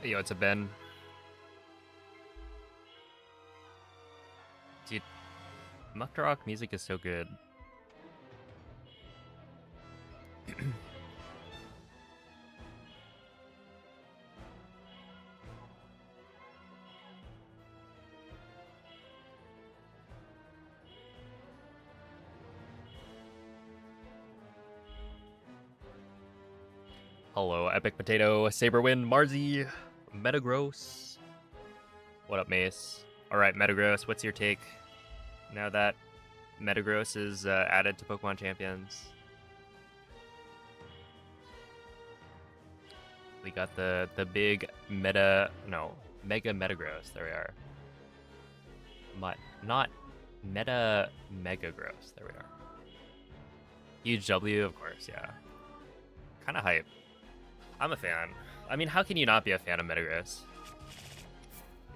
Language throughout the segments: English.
Yo, it's a Ben. Dude, Muckrock music is so good. Hello, Epic Potato, Saberwind, Marzi, Metagross. What up, Mace? Alright, Metagross, what's your take now that Metagross is added to Pokemon Champions? We got the big Mega Metagross. There we are. Not Mega Gross. There we are. Huge W, of course, yeah. Kind of hype. I'm a fan. I mean, how can you not be a fan of Metagross?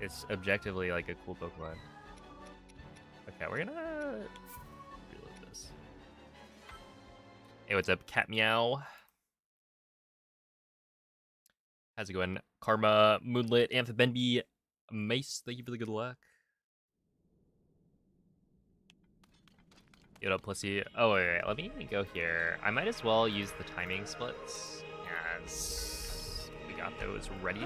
It's objectively like a cool Pokemon. Okay, we're gonna reload this. Hey, what's up, Cat Meow? How's it going? Karma, Moonlit, Amphibenby, Mace, thank you for the good luck. Yo, Pussy. Oh, wait, let me go here. I might as well use the timing splits as we got those ready.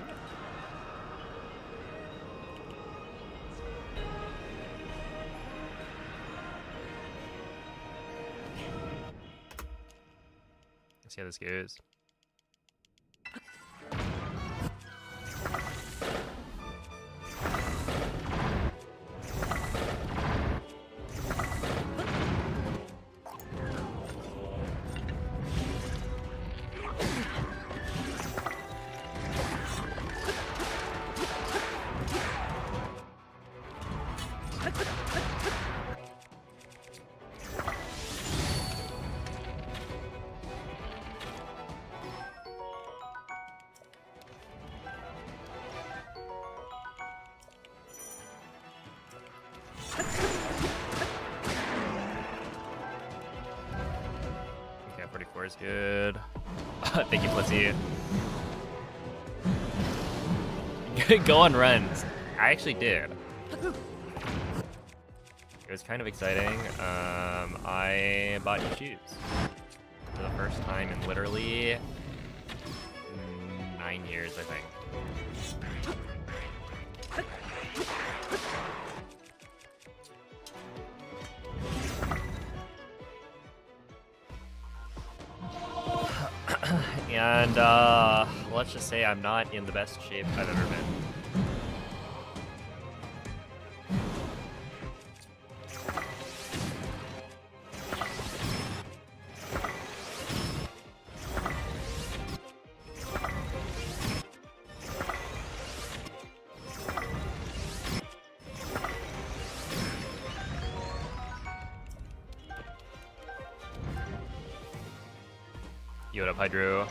Let's see how this goes. Okay, 44 is good. Thank you, Pussy. Go on runs. I actually did. It was kind of exciting. I bought you shoes for the first time in literally 9 years, I think. And let's just say I'm not in the best shape I've ever been. What up, Hydro?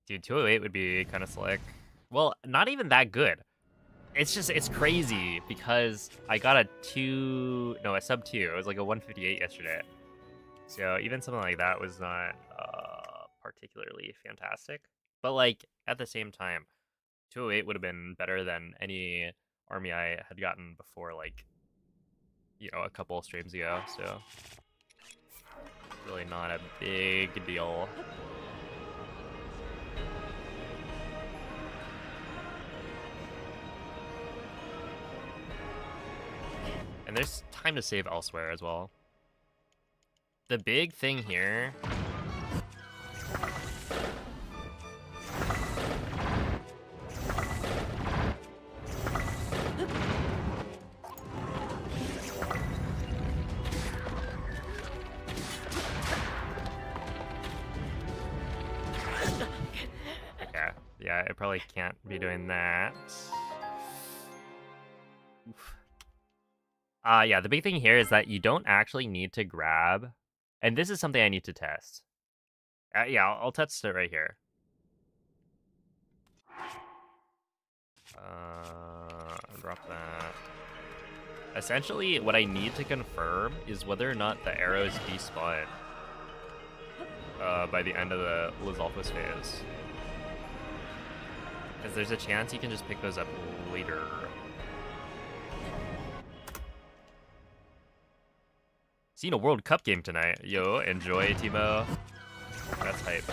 Dude, 208 would be kind of slick. Well, not even that good. It's crazy because I got a sub 2. It was like a 158 yesterday. So even something like that was not particularly fantastic. But like at the same time, 208 would have been better than any army I had gotten before, like, you know, a couple streams ago. So really not a big deal. And there's time to save elsewhere as well. The big thing here... Okay, yeah, I probably can't be doing that. Oof. Yeah, the big thing here is that you don't actually need to grab And this is something I need to test. Yeah, I'll test it right here. Drop that. Essentially, what I need to confirm is whether or not the arrows despawn by the end of the Lizalfos phase. Because there's a chance you can just pick those up later. Seen a World Cup game tonight. Yo, enjoy, Timo. That's hype.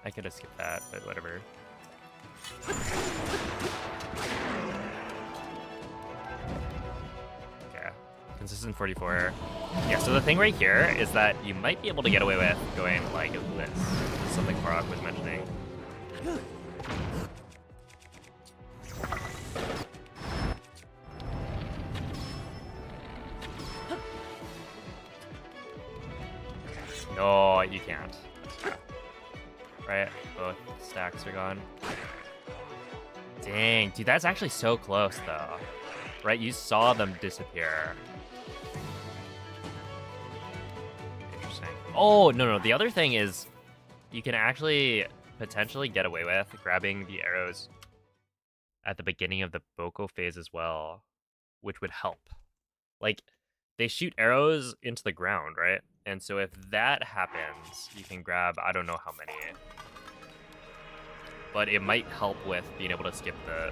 I could have skipped that, but whatever. Yeah, consistent 44. Yeah, so the thing right here is that you might be able to get away with going like this. Something Farok was mentioning. No, you can't. Right, both stacks are gone. Dang, dude, that's actually so close though. Right, you saw them disappear. Interesting. Oh, no, the other thing is you can actually potentially get away with grabbing the arrows at the beginning of the Boko phase as well, which would help. Like, they shoot arrows into the ground, right? And so if that happens, you can grab, I don't know how many. But it might help with being able to skip the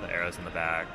arrows in the back.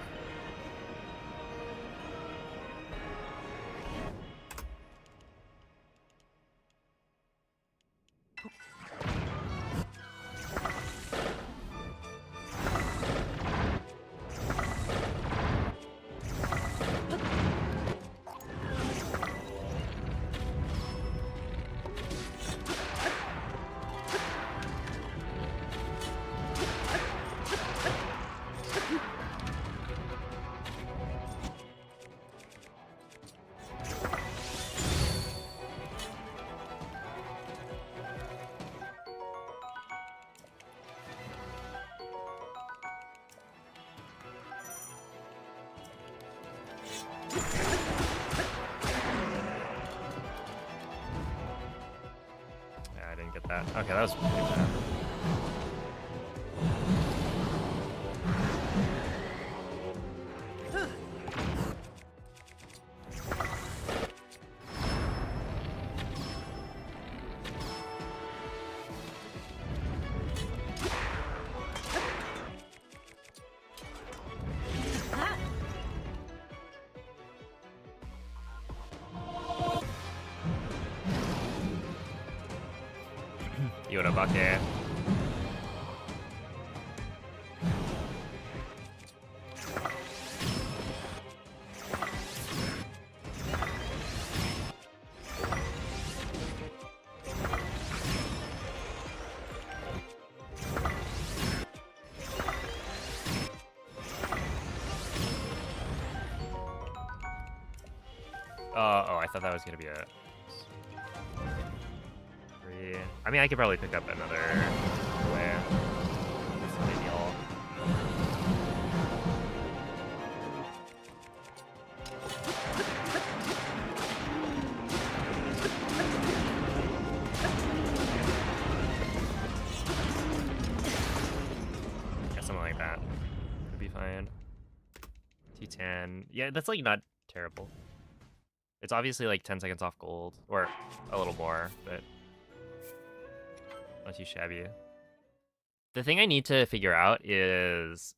Yeah, I didn't get that. Okay, that was pretty bad. Yorobake. Oh, I thought that was gonna be a... I mean, I could probably pick up another way. That's not ideal. Yeah, something like that. Could be fine. T10. Yeah, that's like not terrible. It's obviously like 10 seconds off gold, or a little more, but not too shabby. The thing I need to figure out is,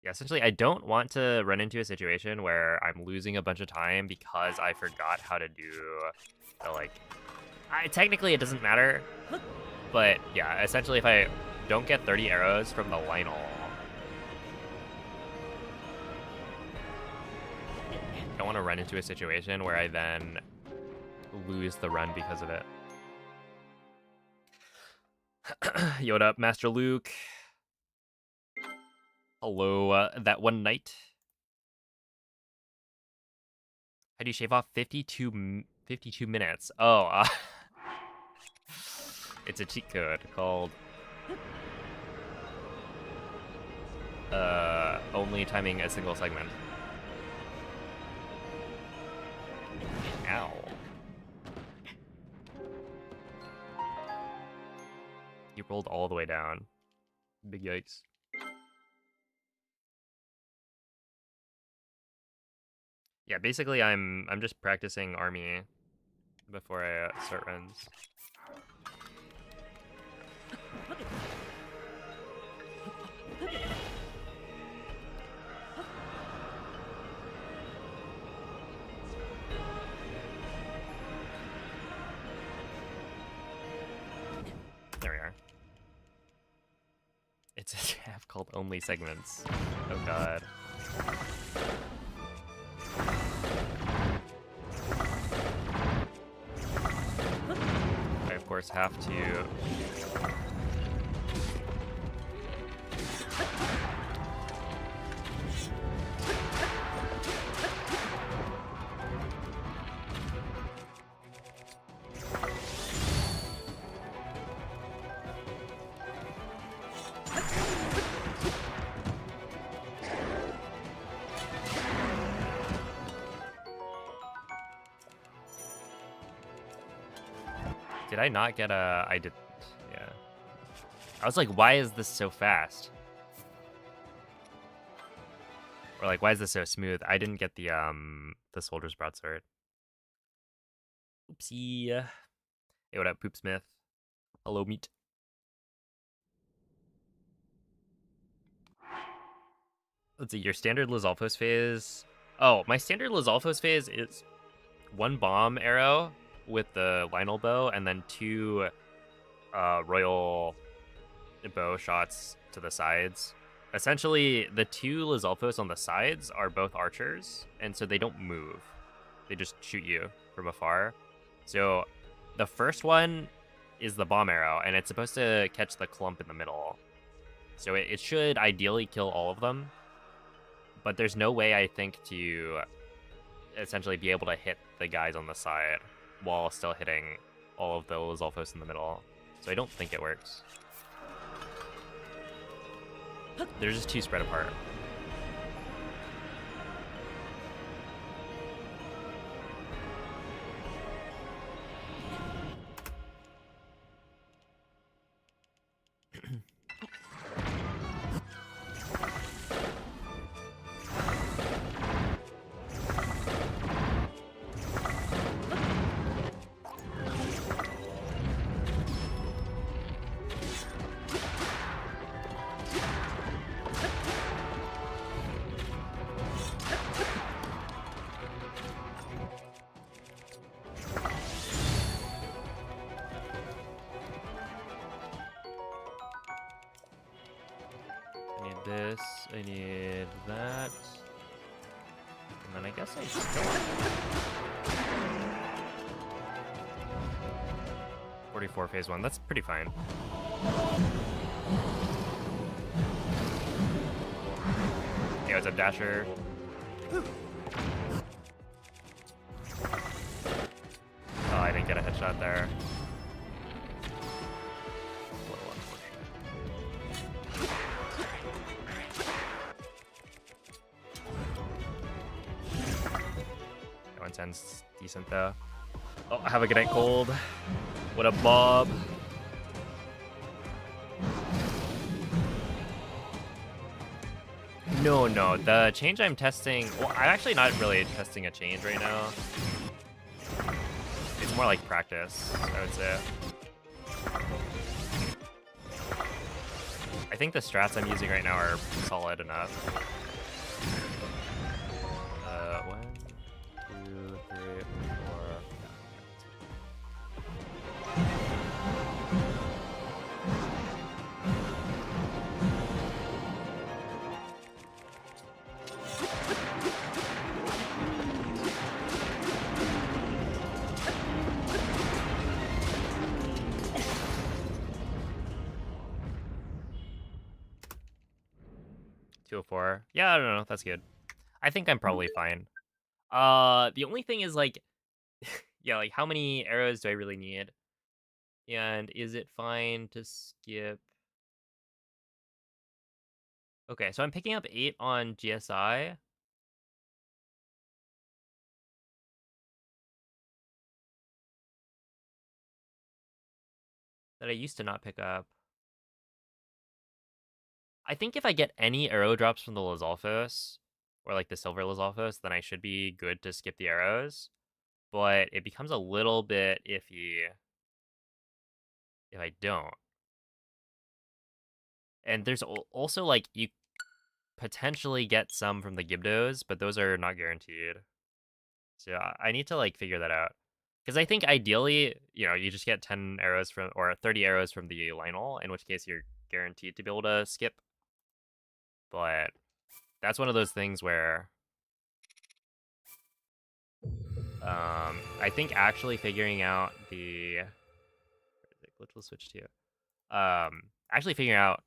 yeah, essentially I don't want to run into a situation where I'm losing a bunch of time because I forgot how to do the, like, technically it doesn't matter, but yeah, essentially if I don't get 30 arrows from the Lionel, don't want to run into a situation where I then lose the run because of it. Yo, what up, Master Luke? Hello, that one night. How do you shave off 52 minutes? Oh, it's a cheat code called only timing a single segment. Ow. He rolled all the way down. Big yikes. Yeah, basically I'm just practicing army before I start runs. There we are. It's a tab called Only Segments. Oh god. I of course have to Did I not get a... I didn't, yeah. I was like, why is this so fast? Or like, why is this so smooth? I didn't get the soldier's broadsword. Oopsie. Hey, what up, Poop Smith? Hello, meat. Let's see, your standard Lizalfos phase... Oh, my standard Lizalfos phase is 1 bomb arrow with the Lionel bow, and then 2 royal bow shots to the sides. Essentially, the 2 Lizalfos on the sides are both archers, and so they don't move. They just shoot you from afar. So the first one is the bomb arrow, and it's supposed to catch the clump in the middle. So it should ideally kill all of them, but there's no way, I think, to essentially be able to hit the guys on the side while still hitting all of the Lizalfos in the middle. So I don't think it works. They're just too spread apart. This, I need that, and then I guess I just don't. 44 phase 1, that's pretty fine. Hey, what's up, Dasher? Oh, I didn't get a headshot there. Sounds decent though. Oh, have a good night, Cold. What up, Bob? No, the change I'm testing, well, I'm actually not really testing a change right now. It's more like practice, I would say. I think the strats I'm using right now are solid enough. 1, 2, 3, 4. 204. Yeah, I don't know. That's good. I think I'm probably fine. The only thing is like, yeah, like how many arrows do I really need? And is it fine to skip? Okay, so I'm picking up 8 on GSI. That I used to not pick up. I think if I get any arrow drops from the Lizalfos, or like the Silver Lizalfos, then I should be good to skip the arrows. But it becomes a little bit iffy if I don't. And there's also like, you potentially get some from the Gibdos, but those are not guaranteed. So I need to like figure that out. Because I think ideally, you just get 10 arrows from, or 30 arrows from the Lionel, in which case you're guaranteed to be able to skip. But that's one of those things where I think actually figuring out the glitchless switch to actually figuring out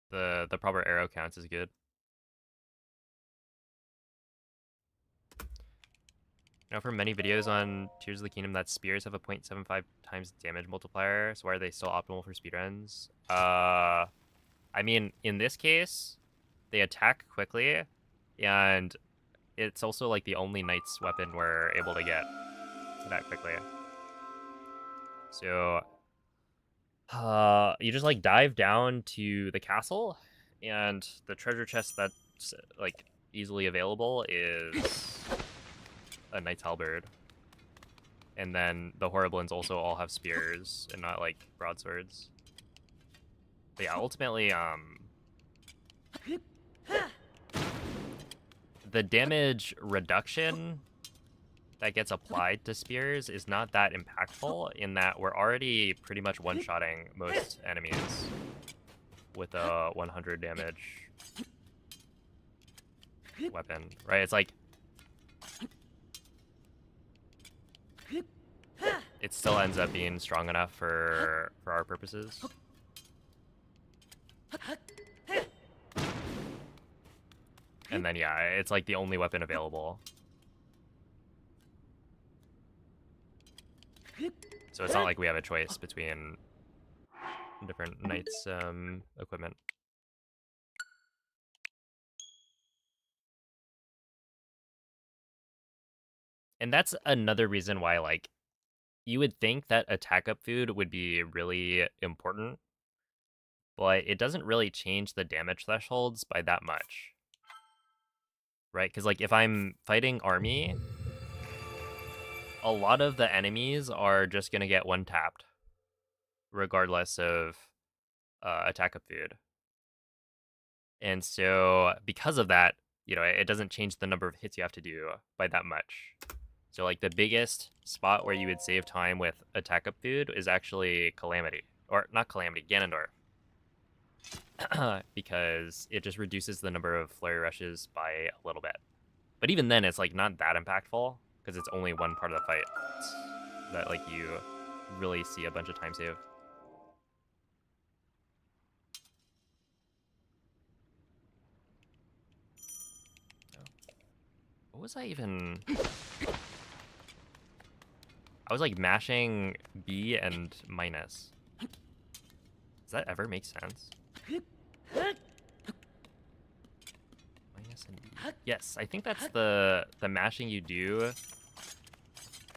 the proper arrow counts is good. Now, for many videos on Tears of the Kingdom, that spears have a 0.75 times damage multiplier, so why are they still optimal for speedruns? I mean, in this case, they attack quickly, and it's also like the only knight's weapon we're able to get that quickly. So, you just like dive down to the castle, and the treasure chest that's like easily available is a knight's halberd. And then the Horriblins also all have spears and not like broadswords. But yeah, ultimately, the damage reduction that gets applied to spears is not that impactful, in that we're already pretty much one-shotting most enemies with a 100 damage weapon, right? It's like, it still ends up being strong enough for our purposes. And then yeah, it's like the only weapon available. So it's not like we have a choice between different knights' equipment. And that's another reason why, like, you would think that attack up food would be really important, but it doesn't really change the damage thresholds by that much. Right? Because, like, if I'm fighting army, a lot of the enemies are just going to get one-tapped, regardless of attack up food. And so, because of that, it doesn't change the number of hits you have to do by that much. So, like, the biggest spot where you would save time with attack up food is actually Calamity. Or, not Calamity, Ganondorf. Because it just reduces the number of flurry rushes by a little bit. But even then, it's, like, not that impactful, because it's only one part of the fight that, like, you really see a bunch of time save. What was I even... I was, like, mashing B and minus. Does that ever make sense? Minus and B. Yes, I think that's the mashing you do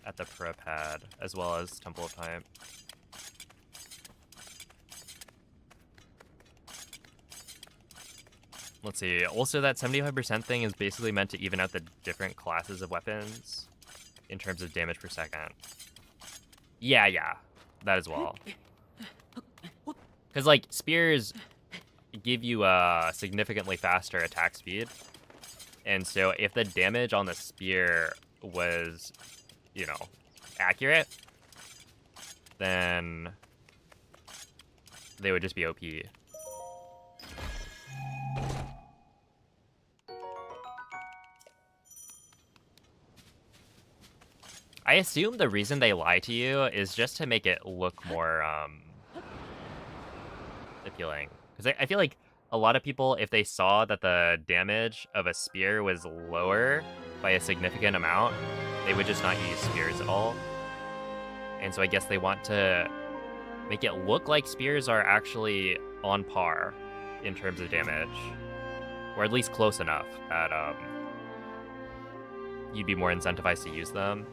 at the pro pad, as well as Temple of Time. Let's see. Also, that 75% thing is basically meant to even out the different classes of weapons in terms of damage per second. Yeah, that as well. Because, like, spears give you a significantly faster attack speed. And so if the damage on the spear was, accurate, then they would just be OP. I assume the reason they lie to you is just to make it look more appealing. Because I feel like a lot of people, if they saw that the damage of a spear was lower by a significant amount, they would just not use spears at all. And so I guess they want to make it look like spears are actually on par in terms of damage. Or at least close enough that you'd be more incentivized to use them.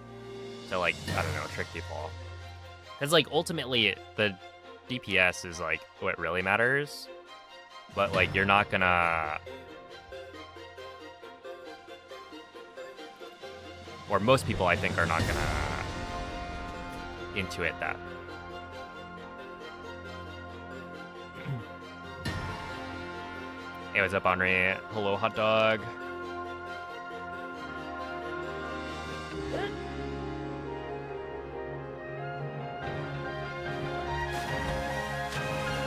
To, like, I don't know, trick people. Because, like, ultimately, the DPS is, like, what really matters. But, like, you're not gonna... Or most people, I think, are not gonna intuit that. Hey, what's up, Henri? Hello, hot dog.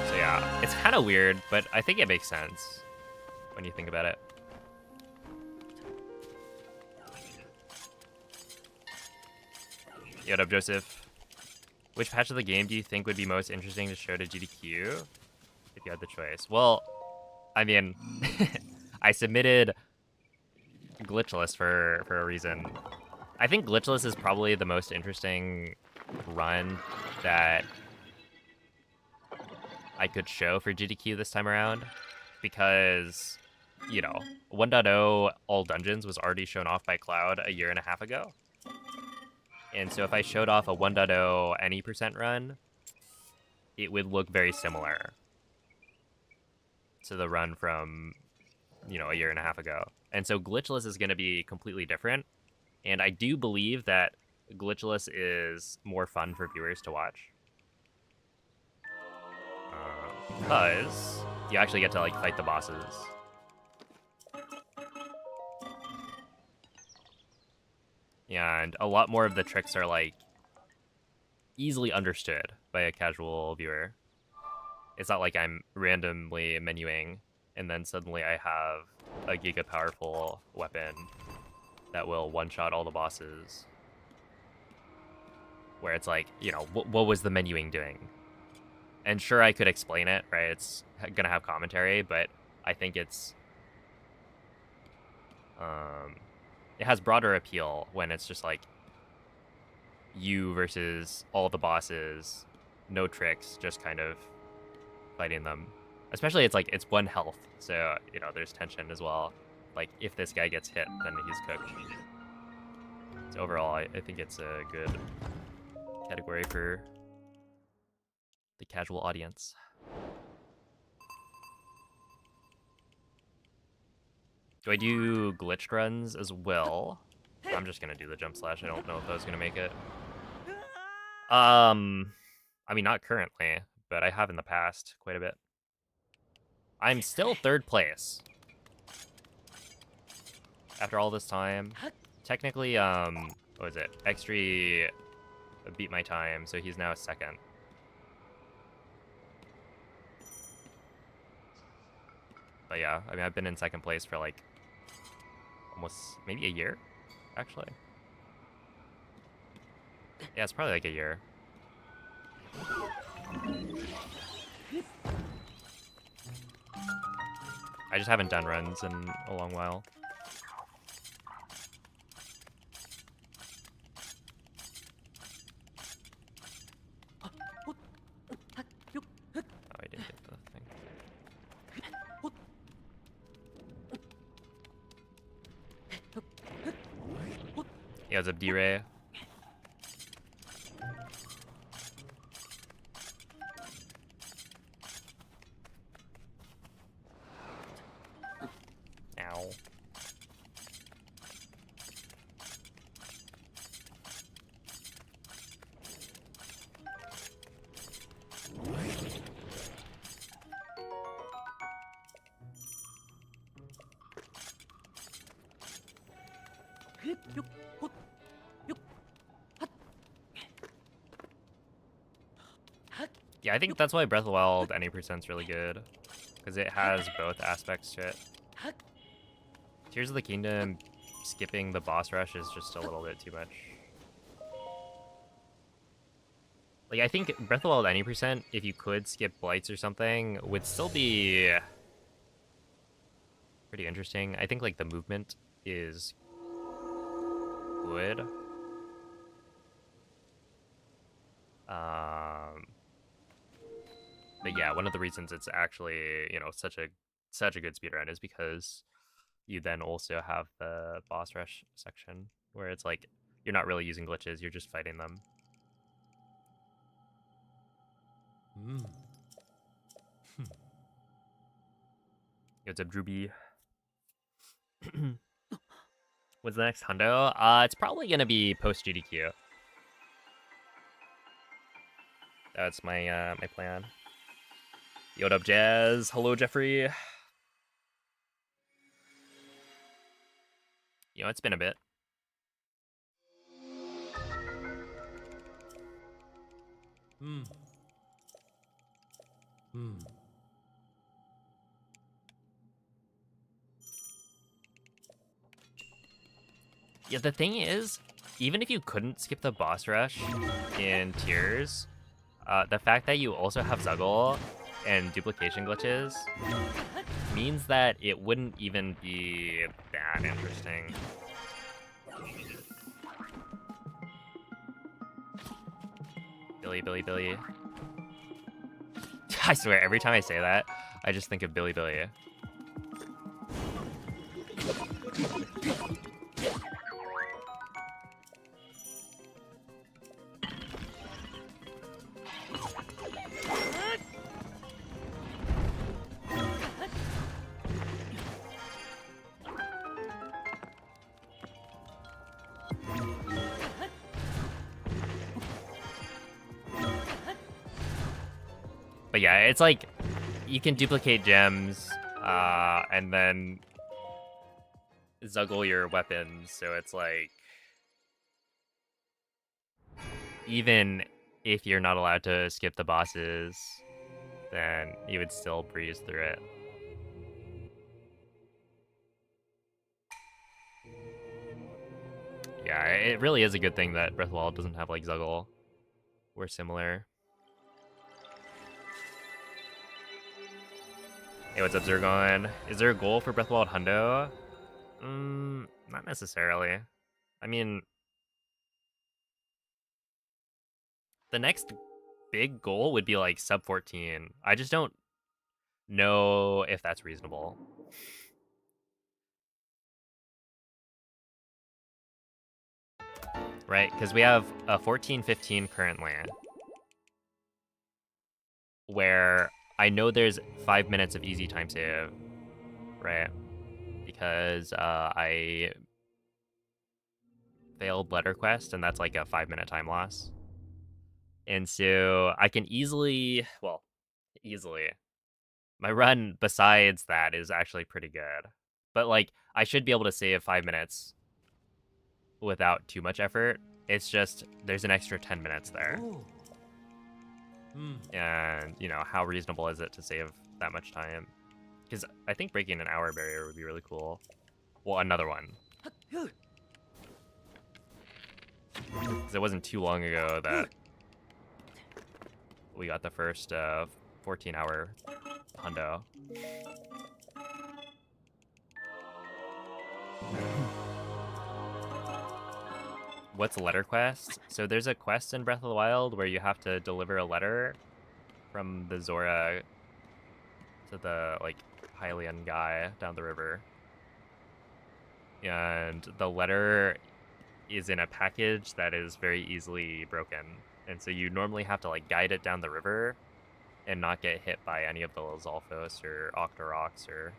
So yeah, it's kind of weird, but I think it makes sense when you think about it. Yo, what up, Joseph? Which patch of the game do you think would be most interesting to show to GDQ if you had the choice? Well, I mean, I submitted Glitchless for a reason. I think Glitchless is probably the most interesting run that I could show for GDQ this time around, because, you know, 1.0 all dungeons was already shown off by Cloud a year and a half ago. And so if I showed off a 1.0 any percent run, it would look very similar to the run from, you know, a year and a half ago. And so Glitchless is going to be completely different. And I do believe that Glitchless is more fun for viewers to watch. Because you actually get to, like, fight the bosses. And a lot more of the tricks are, like, easily understood by a casual viewer. It's not like I'm randomly menuing and then suddenly I have a giga powerful weapon that will one-shot all the bosses. Where it's like, you know, what was the menuing doing? And sure, I could explain it, right? It's gonna have commentary, but I think it's... it has broader appeal when it's just like you versus all the bosses, no tricks, just kind of fighting them. Especially it's like, it's one health, so, you know, there's tension as well. Like, if this guy gets hit, then he's cooked. So overall, I think it's a good category for the casual audience. Do I do glitched runs as well? I'm just gonna do the jump slash. I don't know if I was gonna make it. I mean, not currently, but I have in the past quite a bit. I'm still 3rd place. After all this time. Technically, what was it? X3 beat my time, so he's now 2nd. But yeah, I mean, I've been in 2nd place for like almost maybe a year, actually. Yeah, it's probably like a year. I just haven't done runs in a long while. Oh, I didn't get the thing. Yeah, what's up, D-Ray? Ow. Yeah, I think that's why Breath of the Wild any percent's really good, because it has both aspects to it. Tears of the Kingdom, skipping the boss rush is just a little bit too much. Like, I think Breath of the Wild any percent, if you could skip blights or something, would still be pretty interesting. I think, like, the movement is good. But yeah, one of the reasons it's actually, you know, such a good speedrun is because you then also have the boss rush section where it's like you're not really using glitches, you're just fighting them. What's up, Drewby? What's the next Hundo? It's probably gonna be post GDQ. That's my my plan. Yo, what up, Jazz? Hello, Jeffrey. You know, it's been a bit. Yeah, the thing is, even if you couldn't skip the boss rush in Tears, the fact that you also have Zuggle and duplication glitches means that it wouldn't even be that interesting. Billy, Billy, Billy. I swear, every time I say that, I just think of Billy, Billy. But yeah, it's like you can duplicate gems and then Zuggle your weapons, so it's like even if you're not allowed to skip the bosses, then you would still breeze through it. Yeah, it really is a good thing that Breath of the Wild doesn't have like Zuggle. We're similar. Hey, what's up, Zergon? Is there a goal for Breath of the Wild Hundo? Not necessarily. I mean, the next big goal would be like sub 14. I just don't know if that's reasonable. Right? Because we have a 14-15 currently, where I know there's 5 minutes of easy time save, right? Because I failed letter quest, and that's like a 5-minute time loss. And so I can easily, well, easily. My run besides that is actually pretty good. But like I should be able to save 5 minutes without too much effort. It's just there's an extra 10 minutes there. And, you know, how reasonable is it to save that much time? Because I think breaking an hour barrier would be really cool. Well, another one. Because it wasn't too long ago that we got the first 14-hour Hundo. What's letter quest? So there's a quest in Breath of the Wild where you have to deliver a letter from the Zora to the, like, Hylian guy down the river. And the letter is in a package that is very easily broken. And so you normally have to, like, guide it down the river and not get hit by any of the Zolfos or Octoroks or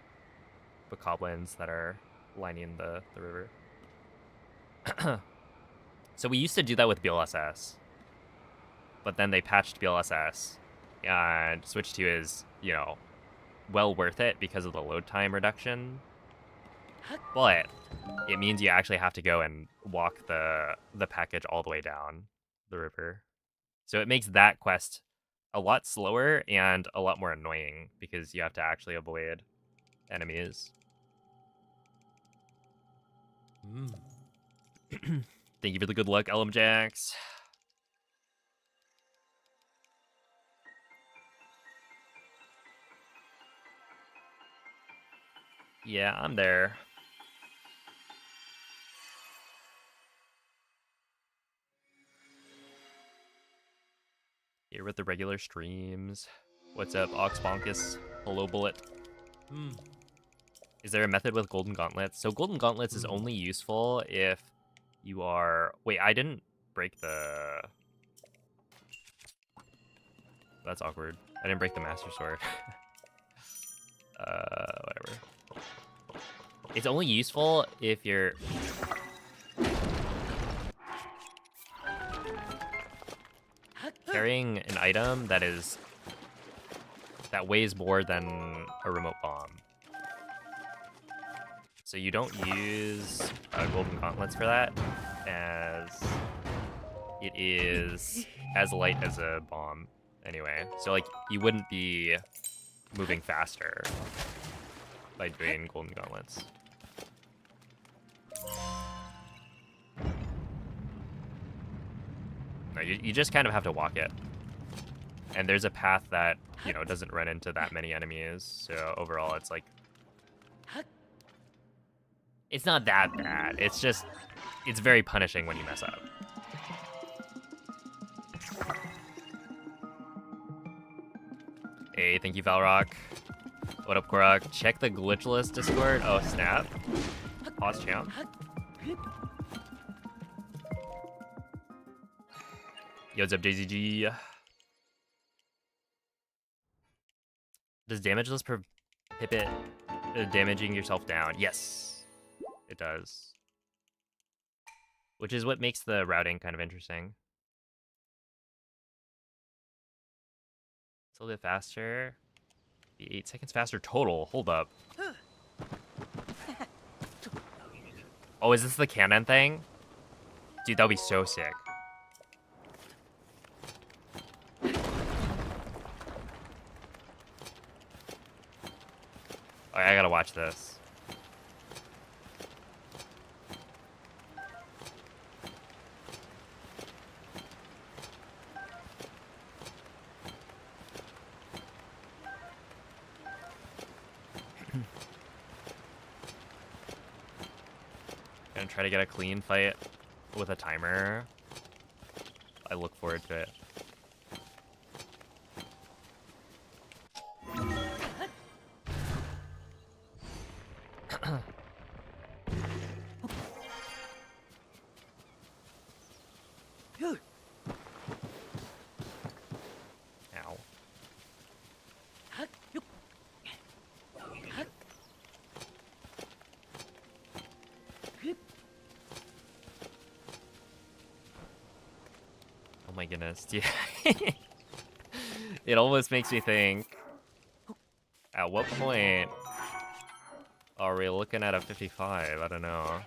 Bokoblins that are lining the river. So we used to do that with BLSS. But then they patched BLSS and Switch 2 is, you know, well worth it because of the load time reduction. But it means you actually have to go and walk the package all the way down the river. So it makes that quest a lot slower and a lot more annoying because you have to actually avoid enemies. Thank you for the good luck, LM Jax. Yeah, I'm there. Here with the regular streams. What's up, Oxbonkus? Hello, Bullet. Is there a method with Golden Gauntlets? So Golden Gauntlets is only useful if you are... Wait, I didn't break the... That's awkward. I didn't break the Master Sword. Whatever. It's only useful if you're... carrying an item that weighs more than a remote bomb. So you don't use Golden Gauntlets for that, as it is as light as a bomb anyway. So like you wouldn't be moving faster by doing Golden Gauntlets. No, you just kind of have to walk it. And there's a path that, you know, doesn't run into that many enemies. So overall, it's like... It's not that bad. It's just... It's very punishing when you mess up. Hey, thank you, Valrock. What up, Korok? Check the Glitchless Discord. Oh, snap. Pause champ. Yo, what's up, JZG? Does damageless prohibit damaging yourself down? Yes, it does. Which is what makes the routing kind of interesting. It's a little bit faster. Be 8 seconds faster total. Hold up. Oh, is this the cannon thing? Dude, that would be so sick. Alright, I gotta watch this. Gonna try to get a clean fight with a timer. I look forward to it. Ow. Oh my goodness, yeah. It almost makes me think, at what point are we looking at a 55? I don't know.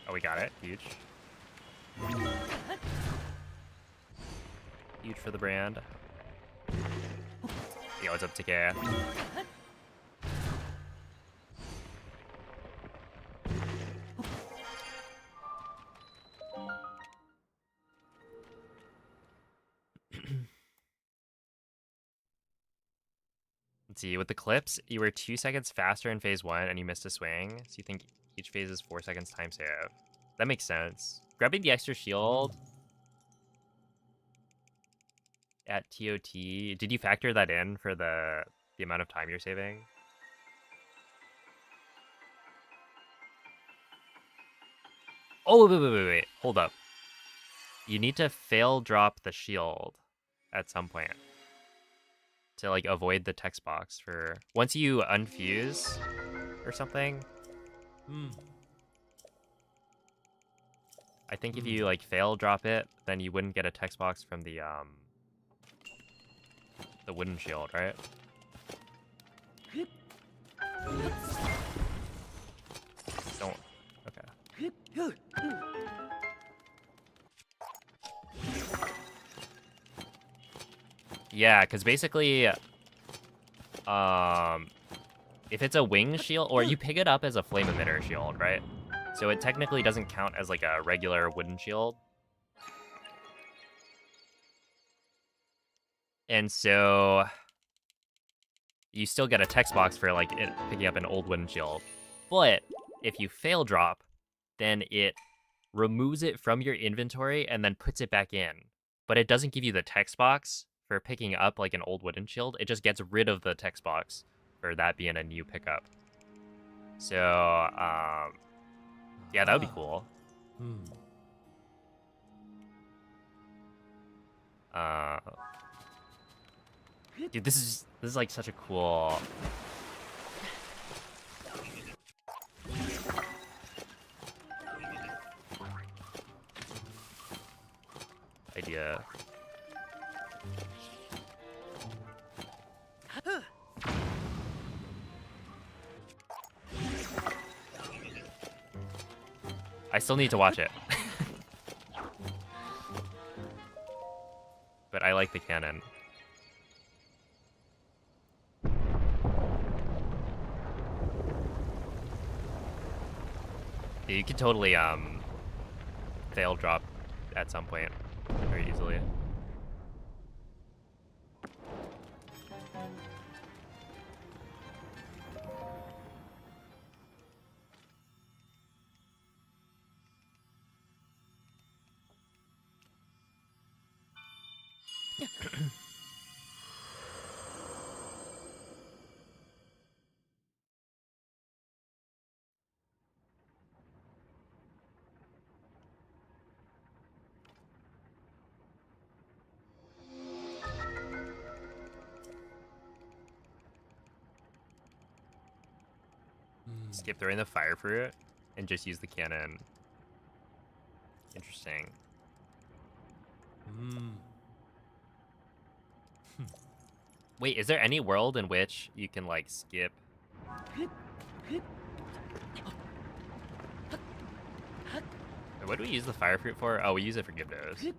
Oh, we got it. Huge. Huge for the brand. Yo, what's up, TotK? Let's see, with the clips, you were 2 seconds faster in phase 1 and you missed a swing. So you think each phase is 4 seconds time save. That makes sense. Grabbing the extra shield at TOT, did you factor that in for the amount of time you're saving? Oh, wait. Hold up. You need to fail drop the shield at some point to like avoid the text box for once you unfuse or something. I think if you like fail drop it, then you wouldn't get a text box from the wooden shield, right? Don't. Okay. Yeah, because basically, if it's a wing shield, or you pick it up as a flame emitter shield, right? So it technically doesn't count as like a regular wooden shield. And so you still get a text box for like it picking up an old wooden shield. But if you fail drop, then it removes it from your inventory and then puts it back in. But it doesn't give you the text box for picking up like an old wooden shield. It just gets rid of the text box for that being a new pickup. So, yeah, that would be cool. Dude, this is like such a cool idea. I still need to watch it. But I like the cannon. Yeah, you could totally fail drop at some point very easily. Skip throwing the fire fruit and just use the cannon. Interesting. Wait, is there any world in which you can like skip? What do we use the fire fruit for? Oh, we use it for Gibdos.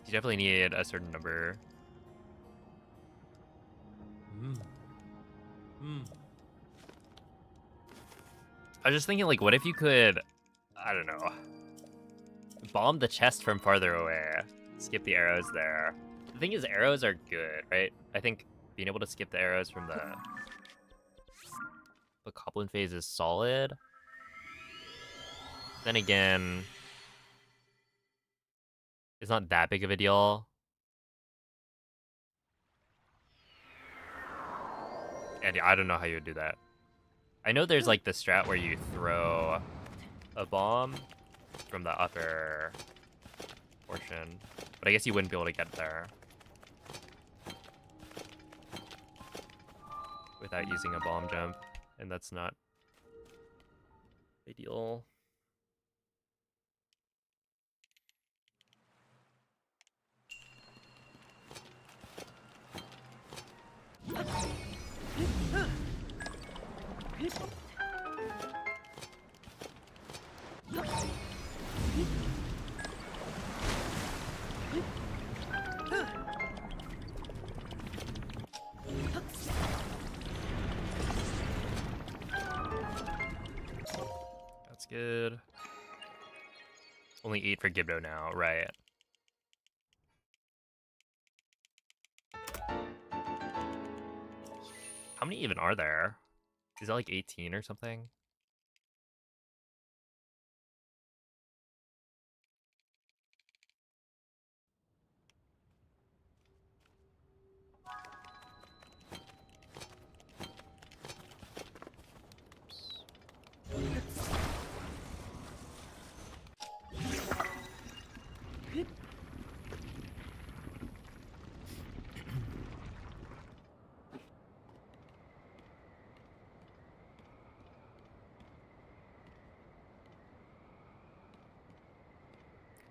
You definitely need a certain number. I was just thinking, like, what if you could, I don't know, bomb the chest from farther away, skip the arrows there. The thing is, arrows are good, right? I think being able to skip the arrows from the Goblin phase is solid. Then again, it's not that big of a deal. And I don't know how you would do that. I know there's like the strat where you throw a bomb from the upper portion, but I guess you wouldn't be able to get there without using a bomb jump, and that's not ideal. That's good. Only 8 for Gibdo now, right? How many even are there? Is that like 18 or something?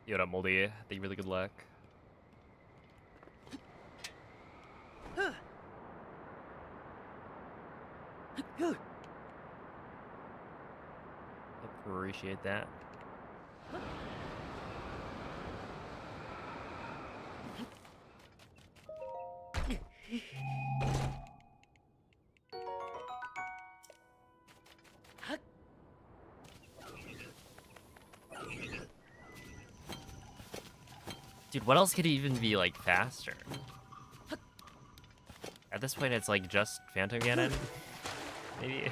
Yo, what up, Moldy? Thank you, really good luck. Appreciate that. Dude, what else could even be, like, faster? At this point, it's, like, just Phantom Cannon? Maybe?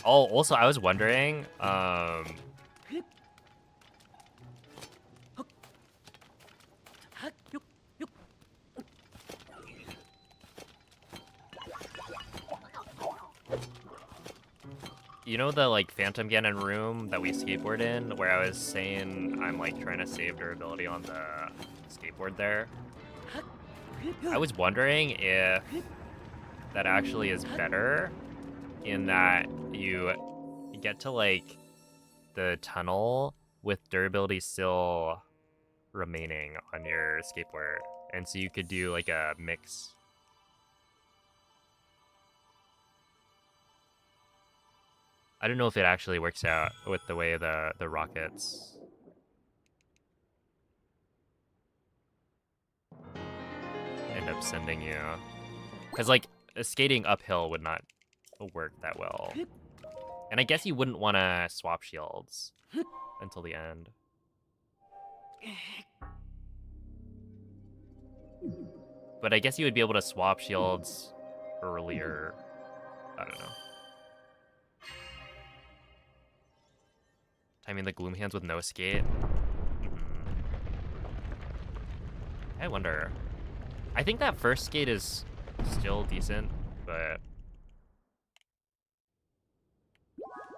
Oh, also, I was wondering, you know the, like, Phantom Cannon room that we skateboard in, where I was saying I'm, like, trying to save durability on the skateboard there? I was wondering if that actually is better in that you get to, like, the tunnel with durability still remaining on your skateboard. And so you could do, like, a mix. I don't know if it actually works out with the way the rockets end up sending you. Because, like, skating uphill would not work that well. And I guess you wouldn't want to swap shields until the end. But I guess you would be able to swap shields earlier. I don't know. Timing the Gloom Hands with no skate. I wonder. I think that first skate is still decent, but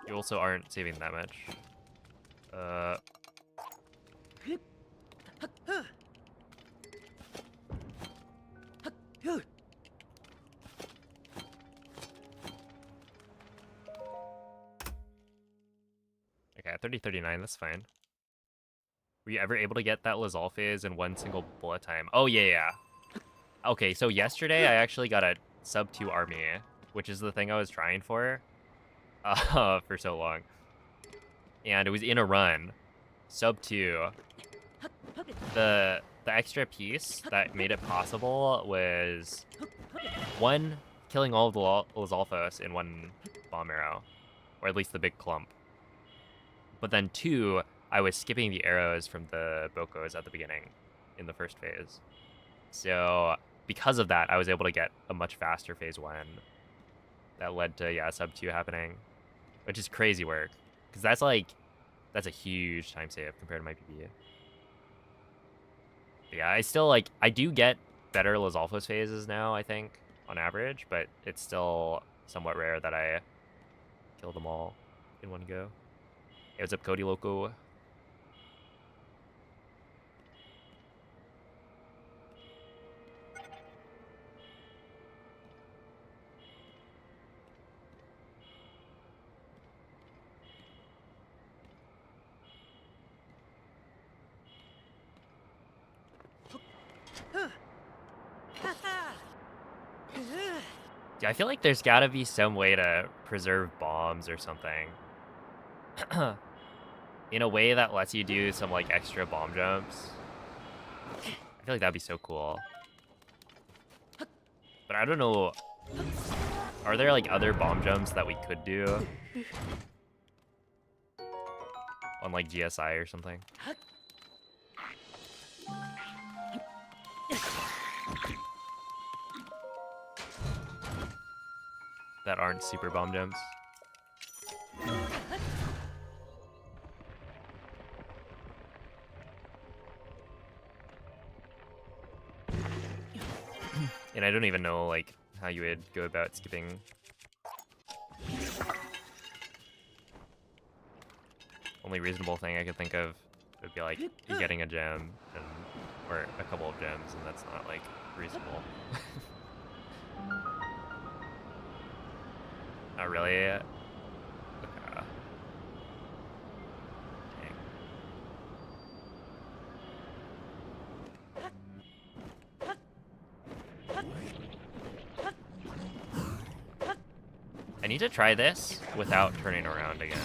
you also aren't saving that much. Okay, 30-39, that's fine. Were you ever able to get that Lazal phase in one single bullet time? Oh, yeah. Okay, so yesterday I actually got a sub 2 army, which is the thing I was trying for so long. And it was in a run. Sub 2. The extra piece that made it possible was 1, killing all of the Lazalfos in one bomb arrow, or at least the big clump. But then 2, I was skipping the arrows from the Bokos at the beginning in the first phase. So because of that, I was able to get a much faster phase 1 that led to, yeah, sub 2 happening, which is crazy work. Because that's a huge time save compared to my PB. But yeah, I do get better Lazalfos phases now, I think, on average, but it's still somewhat rare that I kill them all in one go. Hey, what's up, Cody Loco? Yeah, I feel like there's gotta be some way to preserve bombs or something. In a way that lets you do some, like, extra bomb jumps. I feel like that'd be so cool. But I don't know. Are there, like, other bomb jumps that we could do? On, like, GSI or something? That aren't super bomb jumps? And I don't even know, like, how you would go about skipping. Only reasonable thing I could think of would be, like, you getting a gem, or a couple of gems, and that's not, like, reasonable. Not really. Okay. need to try this without turning around again.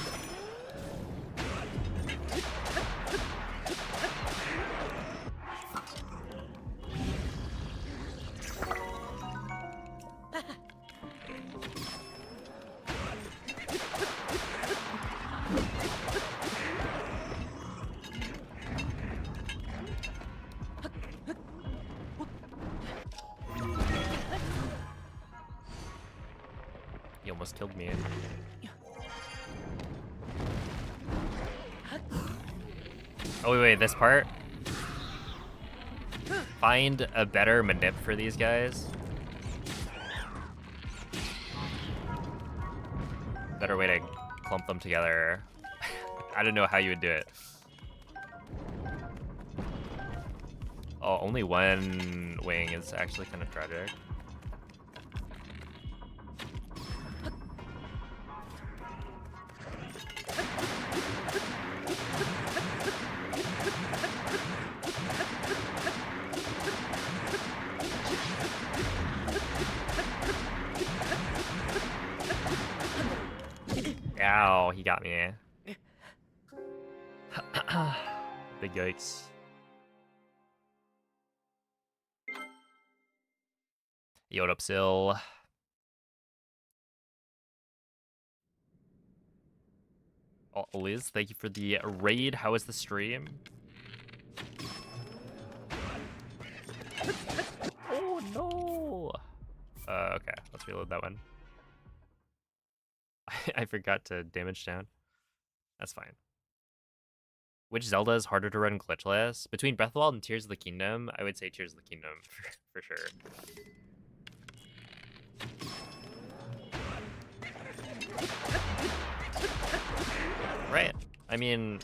He almost killed me. Oh, wait, this part? Find a better manip for these guys. Better way to clump them together. I don't know how you would do it. Oh, only one wing is actually kind of tragic. Ow, he got me. Big yikes. Yo, what up, Sil? Oh, Liz, thank you for the raid. How was the stream? Oh, no. Okay, let's reload that one. I forgot to damage down. That's fine. Which Zelda is harder to run glitchless? Between Breath of the Wild and Tears of the Kingdom, I would say Tears of the Kingdom for sure. Right. I mean...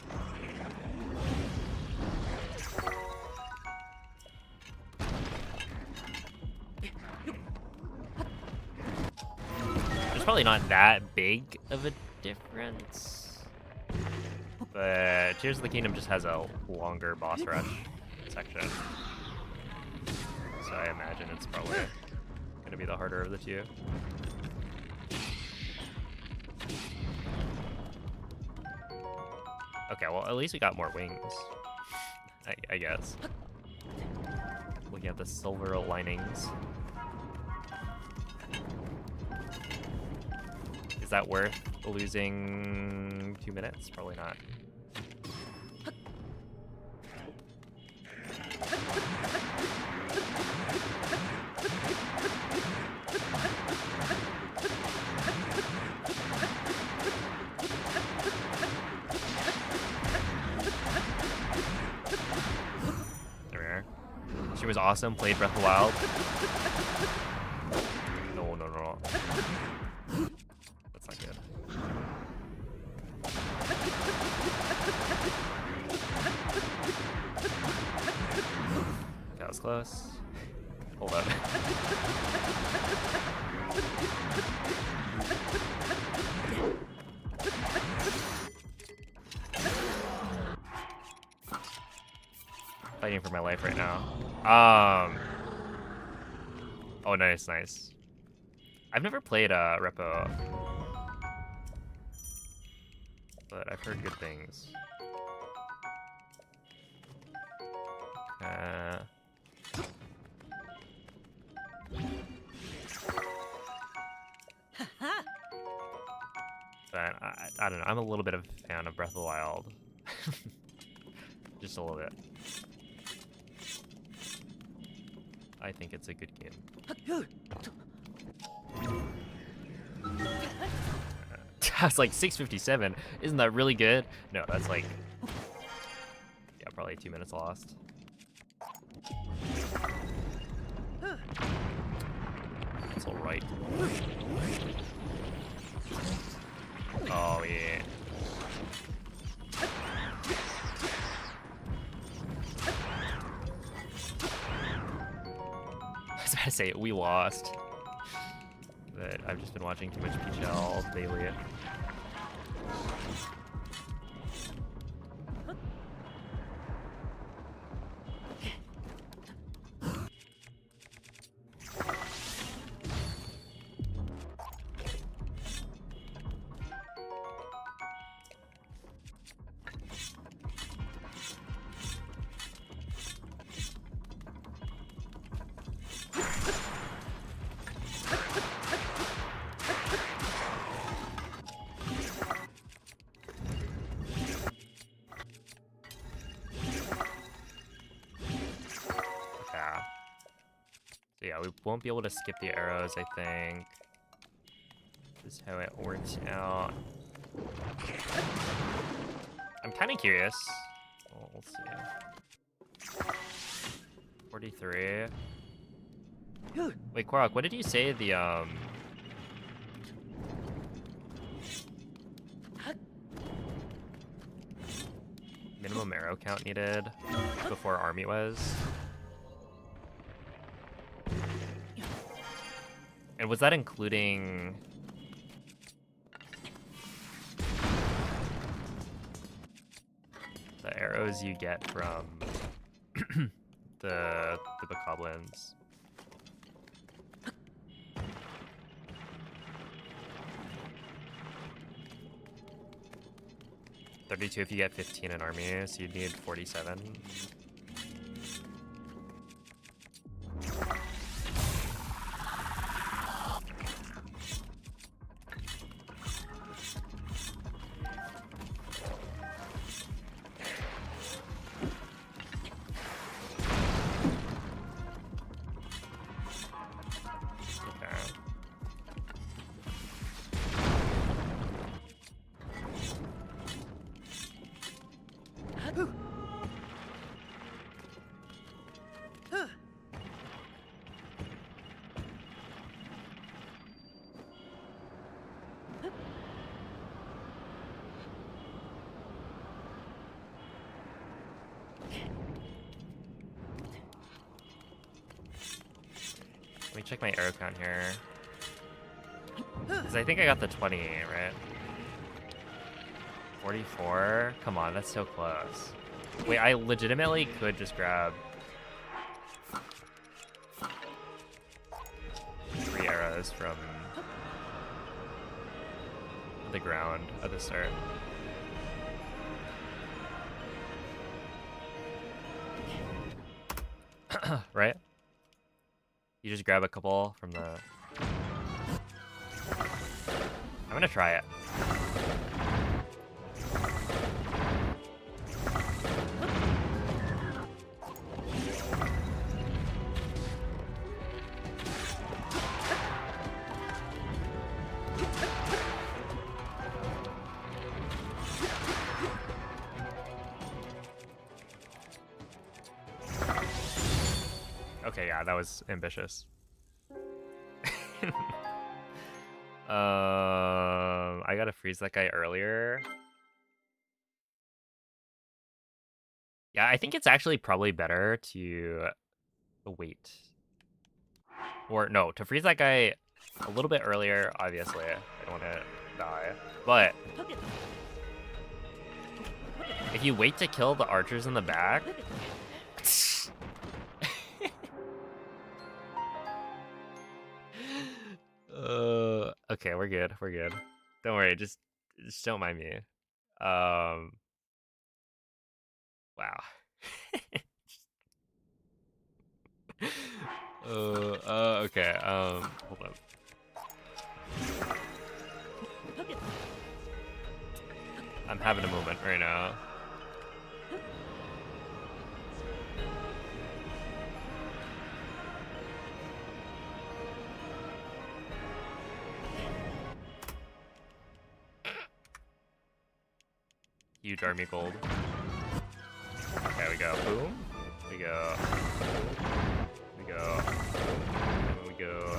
There's probably not that big of a difference. But Tears of the Kingdom just has a longer boss rush section. So I imagine it's probably gonna be the harder of the two. Okay, well, at least we got more wings, I guess. Looking at the silver linings. Is that worth losing 2 minutes? Probably not. She was awesome, played Breath of the Wild. No. That's not good. That was close. Hold up. Fighting for my life right now. Oh, nice. I've never played Repo, but I've heard good things. But I don't know. I'm a little bit of a fan of Breath of the Wild. Just a little bit. I think it's a good game. That's like 657. Isn't that really good? No, that's like... Yeah, probably 2 minutes lost. That's alright. Oh, yeah. I was about to say, we lost. But I've just been watching too much PHL daily. we won't be able to skip the arrows, I think. This is how it works out. I'm kind of curious. Well, we'll see. 43. Wait, Korok, what did you say the minimum arrow count needed before army was? And was that including the arrows you get from the bokoblins? 32 if you get 15 in army, so you'd need 47. Let me check my arrow count here. Because I think I got the 20, right? 44? Come on, that's so close. Wait, I legitimately could just grab 3 arrows from the ground at the start. Right? You just grab a couple from the... I'm gonna try it. Okay, yeah, that was ambitious. I gotta freeze that guy earlier. Yeah, I think it's actually probably better to wait. Or no, to freeze that guy a little bit earlier, obviously. I don't want to die. But if you wait to kill the archers in the back... Okay, we're good. We're good. Don't worry. Just don't mind me. Wow. Okay. Hold up. I'm having a moment right now. Huge army gold. Okay, we go. Boom. We go. We go. And we go.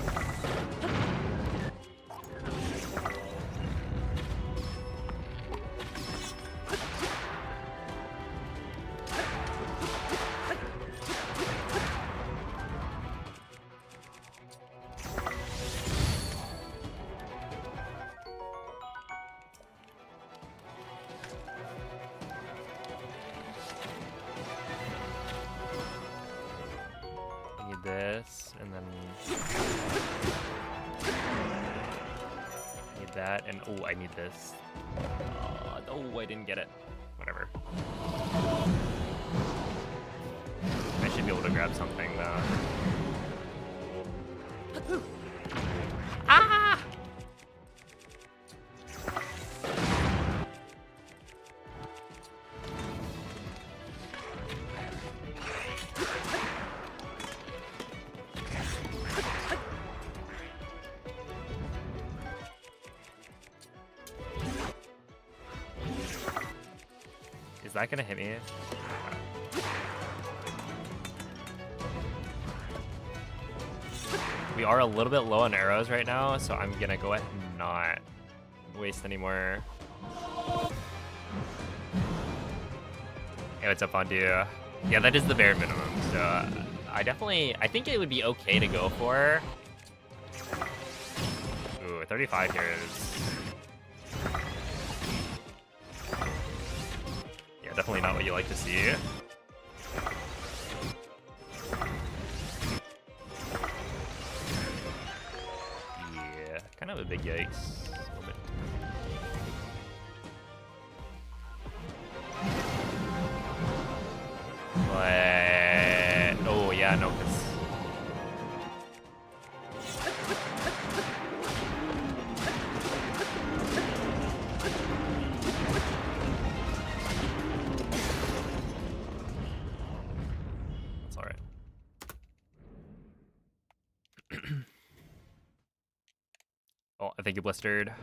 This, and then need that, and oh, I need this. Oh, I didn't get it. Whatever. I should be able to grab something though. Ah! Is that gonna hit me? We are a little bit low on arrows right now, so I'm gonna go ahead and not waste any more. Hey, what's up, Hundo? Yeah, that is the bare minimum, so I think it would be okay to go for. Ooh, 35 here is... Yeah, definitely not what you like to see. Yeah, kind of a big yikes. A little bit. But... Oh, yeah, no, because... That's alright. Oh, I think you blistered.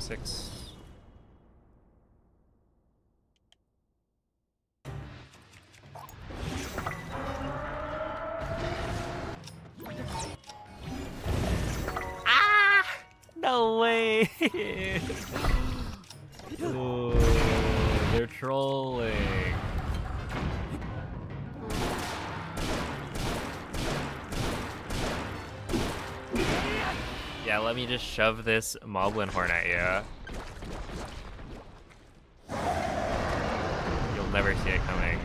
Six. Ah! No way! Oh, they're trolling. Yeah, let me just shove this Moblin Horn at you. You'll never see it coming.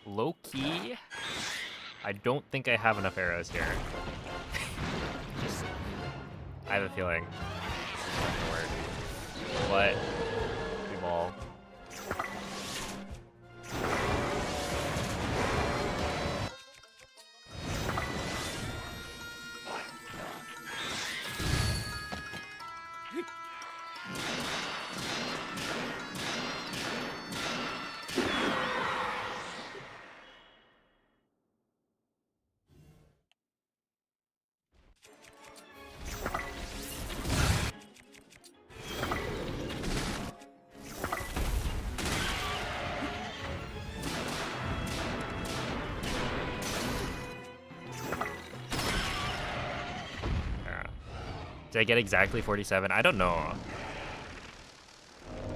Low-key, I don't think I have enough arrows here. I have a feeling it's not gonna work. But we ball. Did I get exactly 47? I don't know.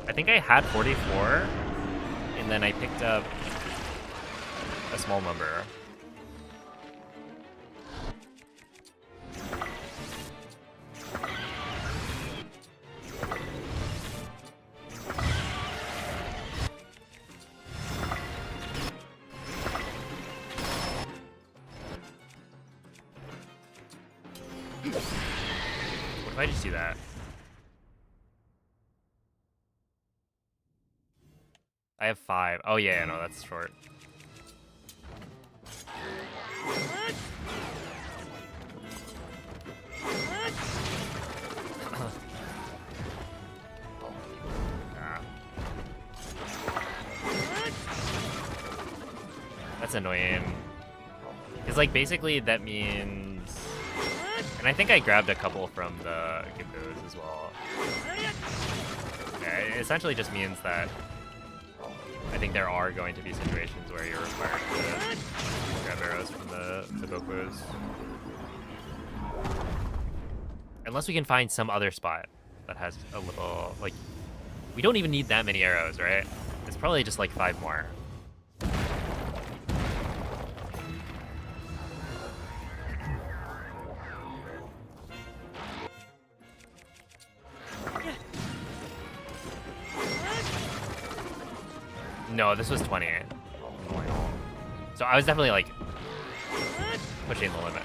I think I had 44, and then I picked up a small number. What if I just do that? I have 5. Oh yeah, no, that's short. That's annoying. Because, like, basically that means... And I think I grabbed a couple from the Gimbos as well. Yeah, it essentially just means that I think there are going to be situations where you're required to grab arrows from the Gokos. Unless we can find some other spot that has a little, like... We don't even need that many arrows, right? It's probably just like 5 more. No, this was 20. So I was definitely, like, pushing the limit.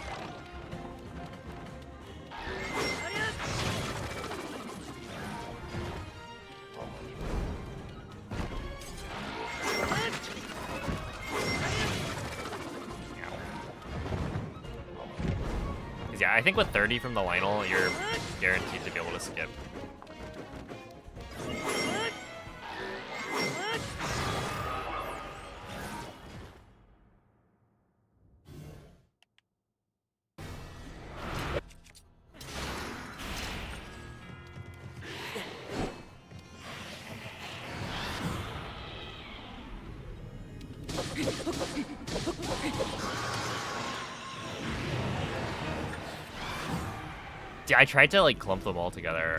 Yeah, I think with 30 from the Lionel, you're guaranteed to be able to skip. Yeah, I tried to, like, clump them all together.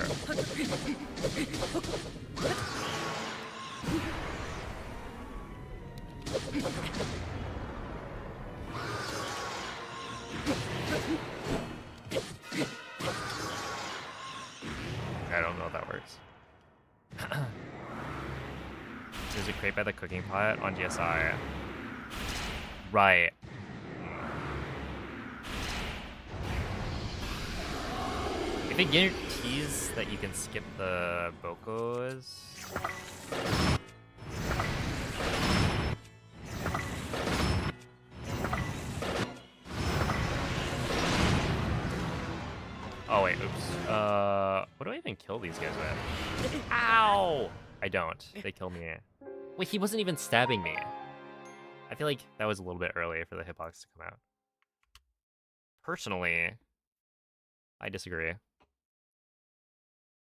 I don't know if that works. There's a crate by the cooking pot on GSI. Right. If it guarantees that you can skip the Bokos... Oh wait, oops. What do I even kill these guys with? Ow! I don't. They kill me. Wait, he wasn't even stabbing me. I feel like that was a little bit early for the hitbox to come out. Personally, I disagree.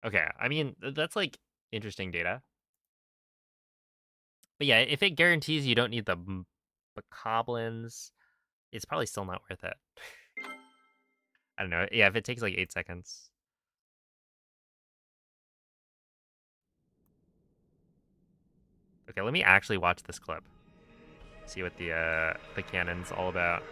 Okay, I mean, that's, like, interesting data. But yeah, if it guarantees you don't need the Bokoblins, it's probably still not worth it. I don't know. Yeah, if it takes, like, 8 seconds. Okay, let me actually watch this clip. See what the cannon's all about.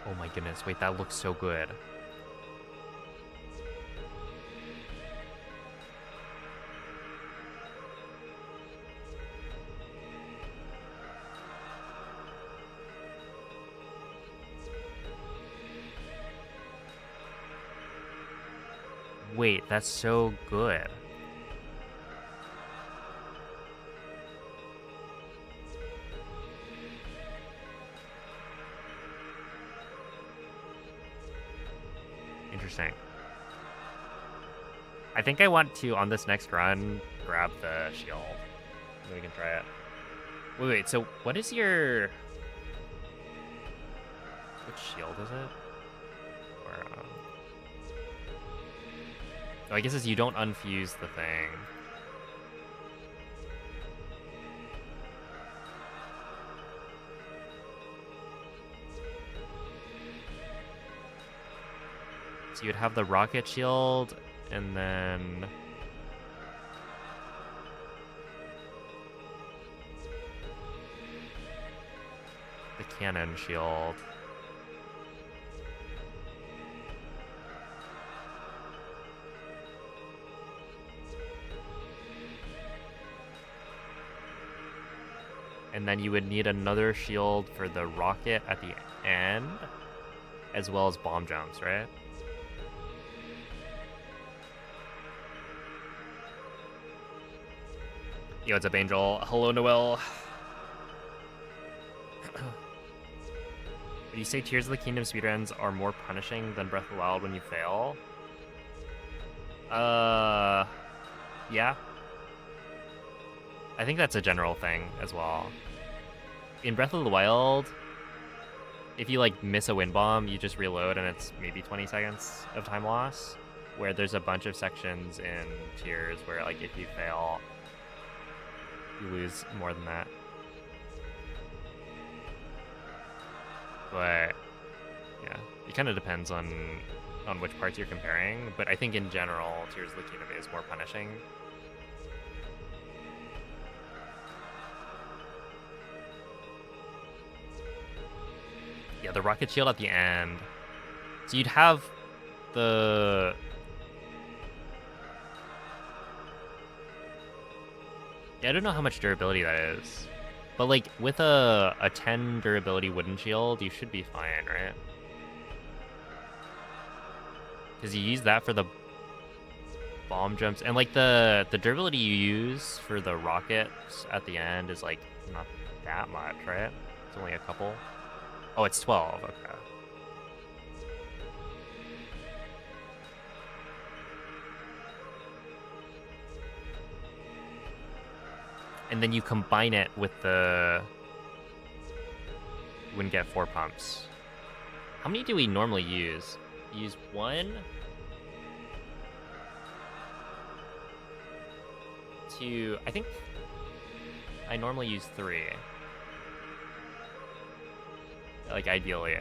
Oh my goodness, wait, that looks so good. Wait, that's so good. Interesting. I think I want to, on this next run, grab the shield. Then we can try it. Wait, so what is your... Which shield is it? Or, Oh, I guess it's you don't unfuse the thing. So you'd have the rocket shield, and then... the cannon shield. And then you would need another shield for the rocket at the end, as well as bomb jumps, right? Yo, what's up, Angel? Hello, Noel. Would you say Tears of the Kingdom speedruns are more punishing than Breath of the Wild when you fail? Yeah. I think that's a general thing as well. In Breath of the Wild, if you like miss a wind bomb, you just reload and it's maybe 20 seconds of time loss. Where there's a bunch of sections in Tears where like if you fail, you lose more than that. But yeah, it kind of depends on which parts you're comparing. But I think in general, Tears of the Kingdom is more punishing. Yeah, the rocket shield at the end. So you'd have the... Yeah, I don't know how much durability that is. But like with a 10 durability wooden shield, you should be fine, right? Because you use that for the bomb jumps. And like the durability you use for the rockets at the end is like not that much, right? It's only a couple. Oh, it's 12. Okay. And then you combine it with the... You wouldn't get 4 pumps. How many do we normally use? Use 1, 2... I think I normally use 3. Like, ideally.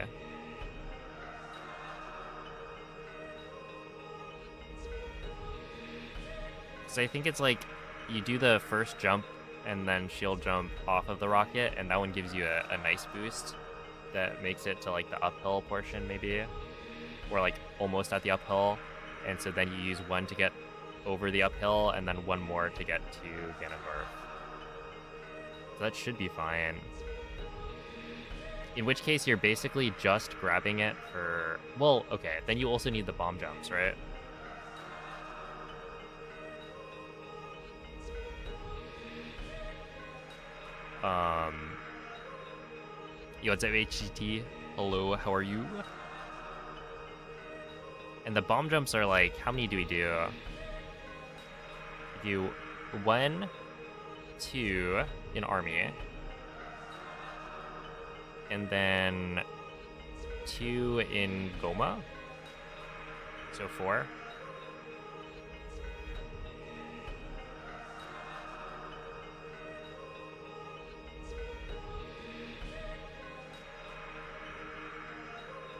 So I think it's like, you do the first jump and then shield jump off of the rocket, and that one gives you a nice boost that makes it to like the uphill portion maybe, or like almost at the uphill, and so then you use 1 to get over the uphill and then 1 more to get to Ganondorf. So that should be fine. In which case you're basically just grabbing it for... Well, okay, then you also need the bomb jumps, right? Yo, what's up, HGT? Hello, how are you? And the bomb jumps are like, how many do we do? We do 1, 2 in army. And then 2 in Goma. So 4.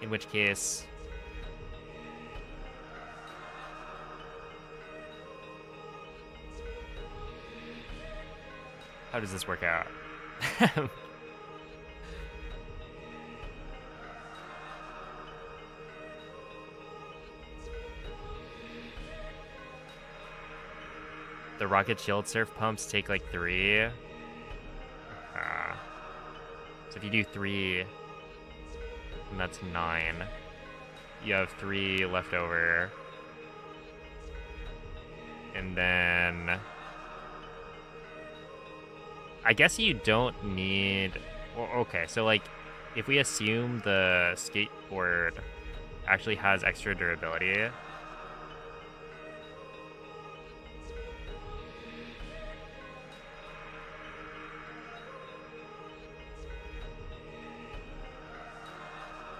In which case... How does this work out? The rocket shield surf pumps take like 3. So if you do 3, and that's 9. You have 3 left over. And then... I guess you don't need... Well, okay, so like, if we assume the skateboard actually has extra durability...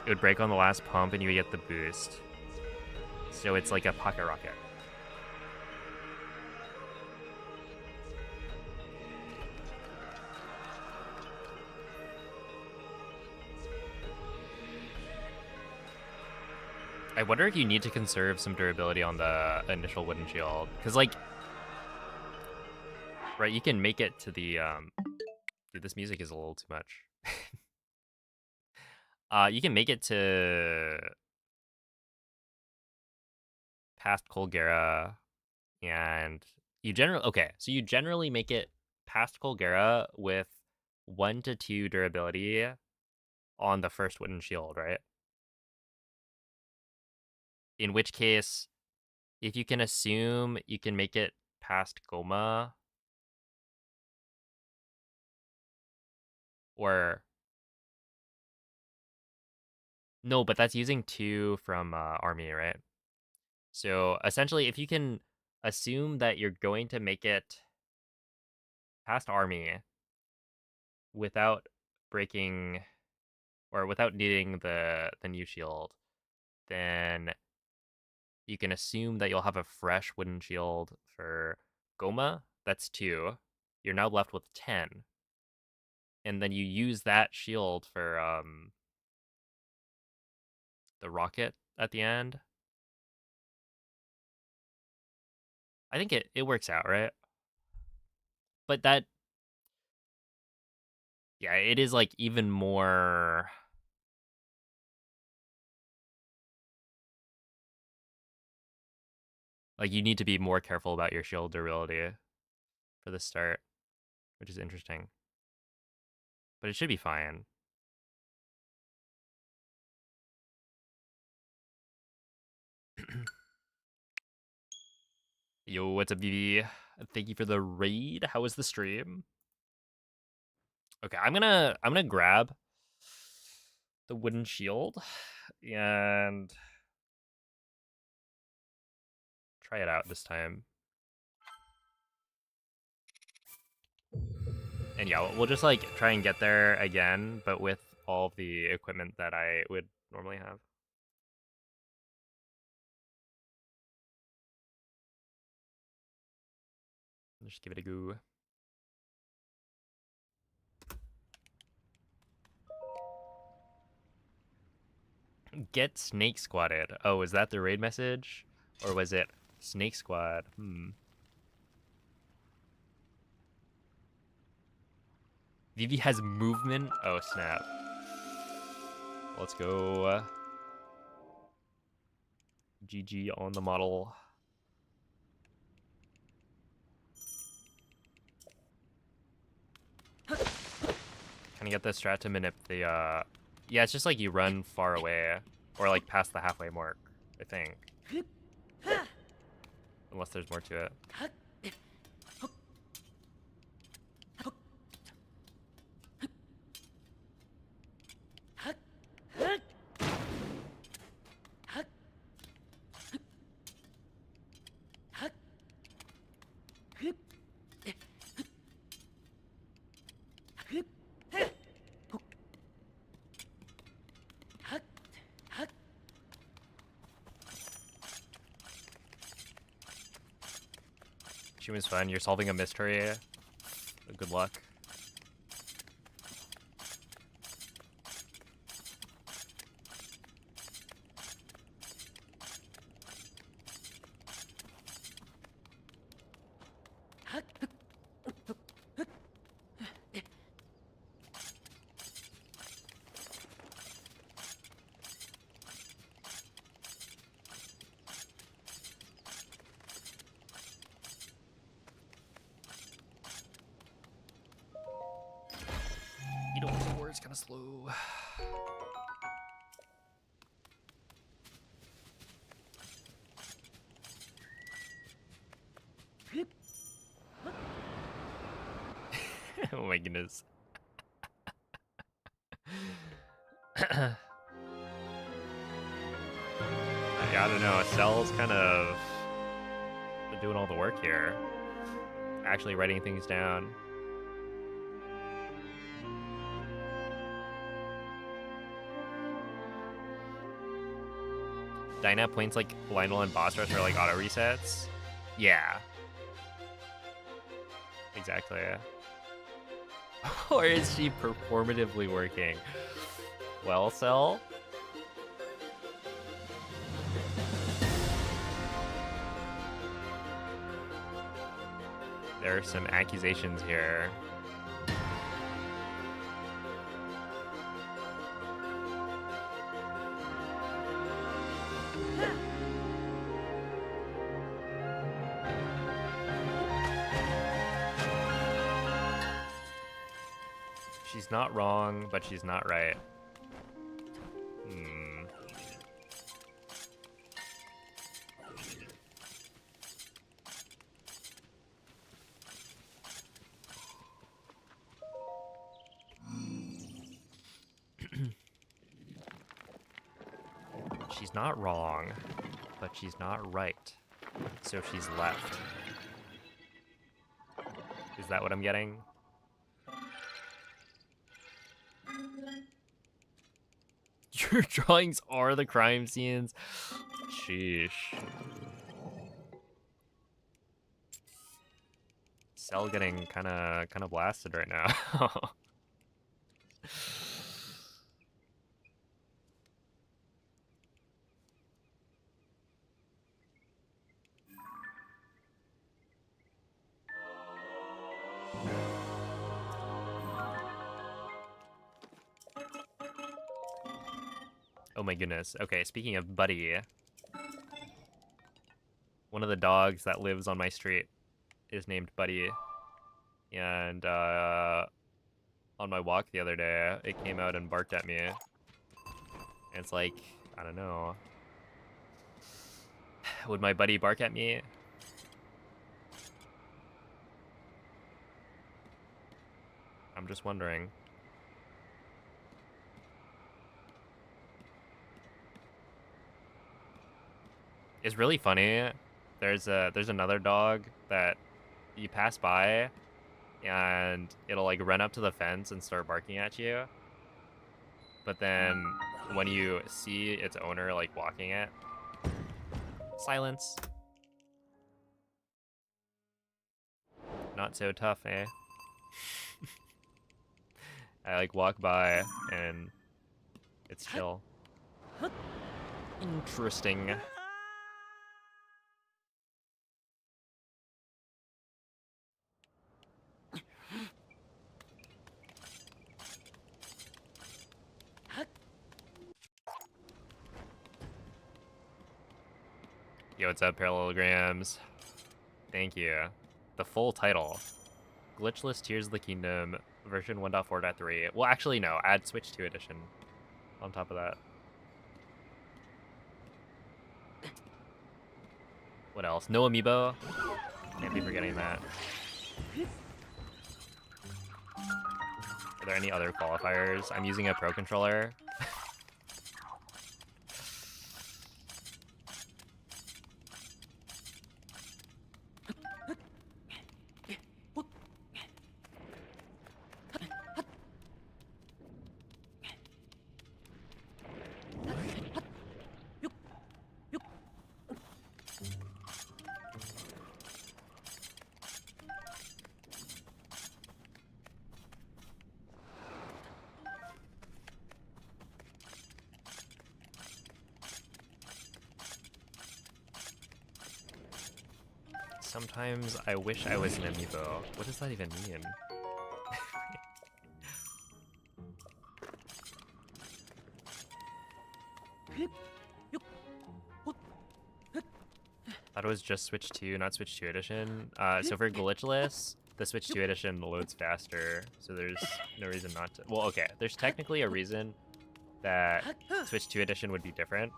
It would break on the last pump and you would get the boost. So it's like a pocket rocket. I wonder if you need to conserve some durability on the initial wooden shield. Because, like... Right, you can make it to the... Dude, this music is a little too much. You can make it to... past Colgera, and you generally... Okay, so you generally make it past Colgera with 1 to 2 durability on the first wooden shield, right? In which case, if you can assume you can make it past Goma, or no, but that's using 2 from army, right? So essentially, if you can assume that you're going to make it past army without breaking or without needing the new shield, then you can assume that you'll have a fresh wooden shield for Goma. That's 2. You're now left with 10. And then you use that shield for the rocket at the end. I think it works out, right? But that, yeah, it is like even more. Like you need to be more careful about your shield durability for the start, which is interesting. But it should be fine. Yo, what's up, BB? Thank you for the raid. How was the stream? Okay, I'm gonna grab the wooden shield and try it out this time. And yeah, we'll just like try and get there again, but with all of the equipment that I would normally have. Just give it a go. Get snake squatted. Oh, is that the raid message? Or was it snake squad? Vivi has movement? Oh, snap. Let's go. GG on the model. Can I get the strat to manip the, Yeah, it's just like you run far away. Or like past the halfway mark, I think. Unless there's more to it. She was fun. You're solving a mystery. Good luck. You know, the word's kind of slow. Oh my goodness. I don't know. Cell's kind of doing all the work here. Actually writing things down. Dynap points like Lionel and Boss Rush are like auto resets. Yeah. Exactly. Or is she performatively working? Well, Cell. There are some accusations here. She's not wrong, but she's not right. She's not wrong, but she's not right. So she's left. Is that what I'm getting? Your drawings are the crime scenes? Sheesh. Cell getting kind of blasted right now. Oh my goodness. Okay, speaking of Buddy, one of the dogs that lives on my street is named Buddy. And on my walk the other day, it came out and barked at me. And it's like, I don't know. Would my buddy bark at me? I'm just wondering. It's really funny. There's another dog that you pass by and it'll like run up to the fence and start barking at you. But then when you see its owner like walking it, silence. Not so tough, eh? I like walk by and it's chill. Interesting. Yo, what's up, parallelograms? Thank you. The full title. Glitchless Tears of the Kingdom, version 1.4.3. Well, actually, no. Add Switch 2 edition on top of that. What else? No Amiibo. Can't be forgetting that. Are there any other qualifiers? I'm using a Pro Controller. Sometimes I wish I was an Amiibo. What does that even mean? Thought it was just Switch 2, not Switch 2 edition. So for glitchless, the Switch 2 edition loads faster, so there's no reason not to. Well, okay, there's technically a reason that Switch 2 edition would be different,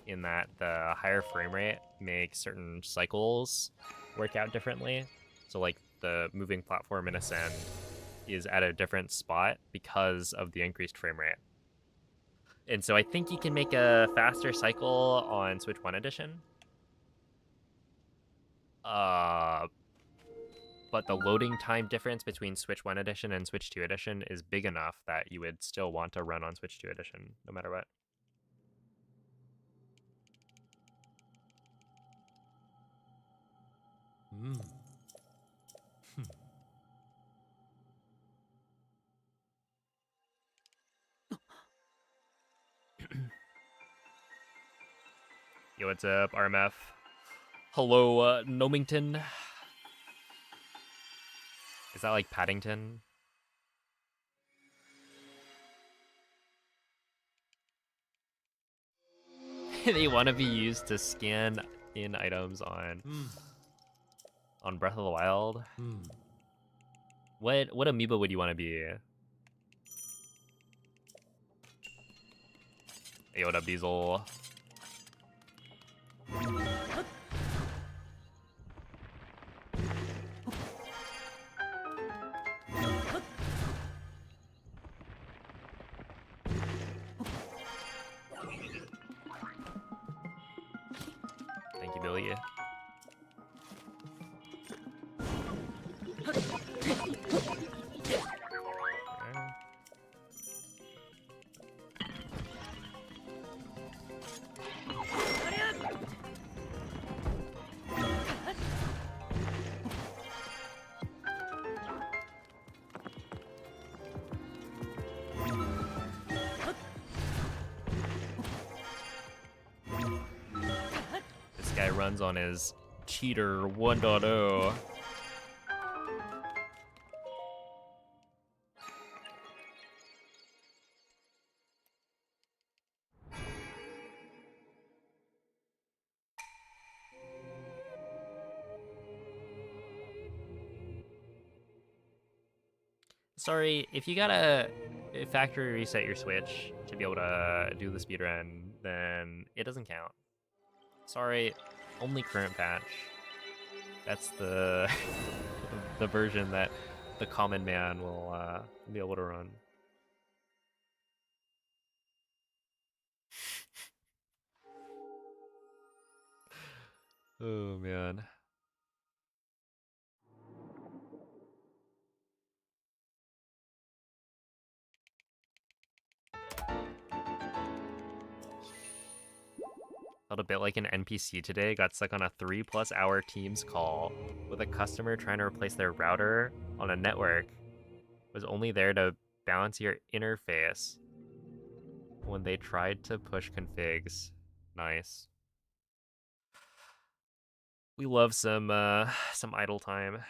in that the higher frame rate makes certain cycles work out differently. So like the moving platform in Ascend is at a different spot because of the increased frame rate. And so I think you can make a faster cycle on Switch 1 edition. But the loading time difference between Switch 1 edition and Switch 2 edition is big enough that you would still want to run on Switch 2 edition no matter what. Yo, what's up, RMF? Hello, Nomington. Is that like Paddington? They want to be used to scan in items on Breath of the Wild. What Amiibo would you want to be? Hey, what up, Diesel? Thank you, Billy. This guy runs on his cheater 1.0. Sorry, if you gotta factory reset your Switch to be able to do the speedrun, then it doesn't count. Sorry, only current patch. That's the the version that the common man will be able to run. Oh man. Felt a bit like an NPC today. Got stuck on a 3+ hour Teams call with a customer trying to replace their router on a network. Was only there to bounce your interface when they tried to push configs. Nice. We love some idle time.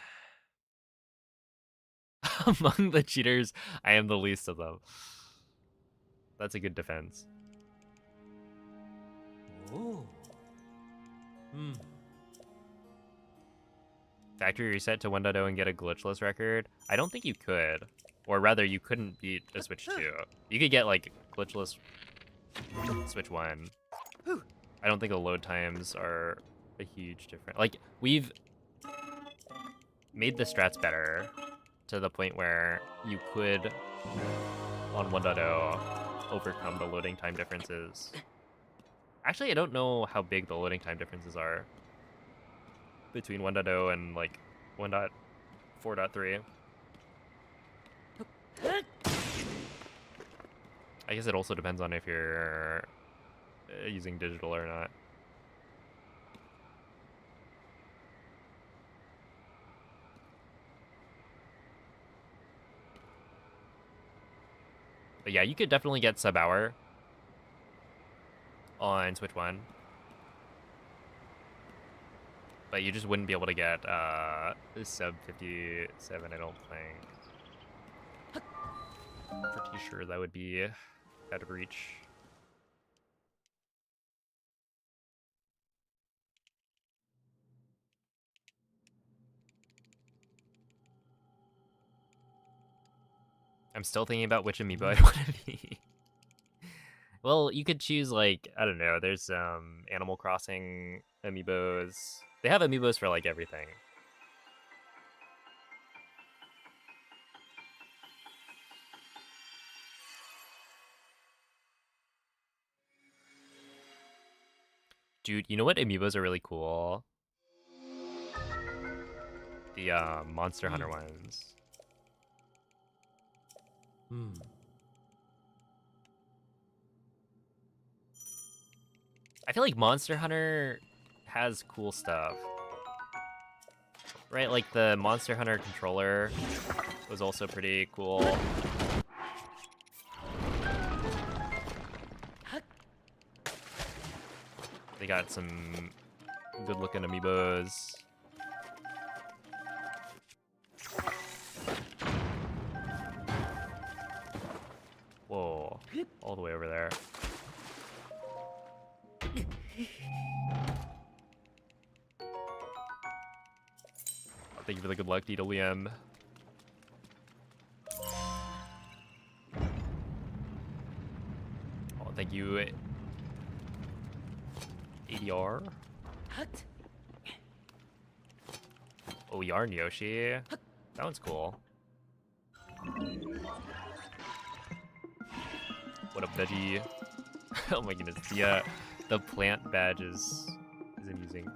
Among the cheaters, I am the least of them. That's a good defense. Oh. Factory reset to 1.0 and get a glitchless record? I don't think you could. Or rather, you couldn't beat a Switch 2. You could get, like, glitchless Switch 1. I don't think the load times are a huge difference. Like, we've made the strats better to the point where you could, on 1.0, overcome the loading time differences. Actually, I don't know how big the loading time differences are between 1.0 and, like, 1.4.3. I guess it also depends on if you're using digital or not. But yeah, you could definitely get sub-hour on Switch 1. But you just wouldn't be able to get sub 57, I don't think. Pretty sure that would be out of reach. I'm still thinking about which amiibo I want to be. Well, you could choose, like, I don't know, there's Animal Crossing amiibos. They have amiibos for, like, everything. Dude, you know what amiibos are really cool? The Monster Hunter ones. I feel like Monster Hunter has cool stuff. Right, like the Monster Hunter controller was also pretty cool. They got some good looking amiibos. Whoa, all the way over there. Thank you for the good luck, DWM. Oh, thank you, ADR. Oh, Yarn Yoshi. That one's cool. What a veggie. Oh my goodness, the plant badge is amusing.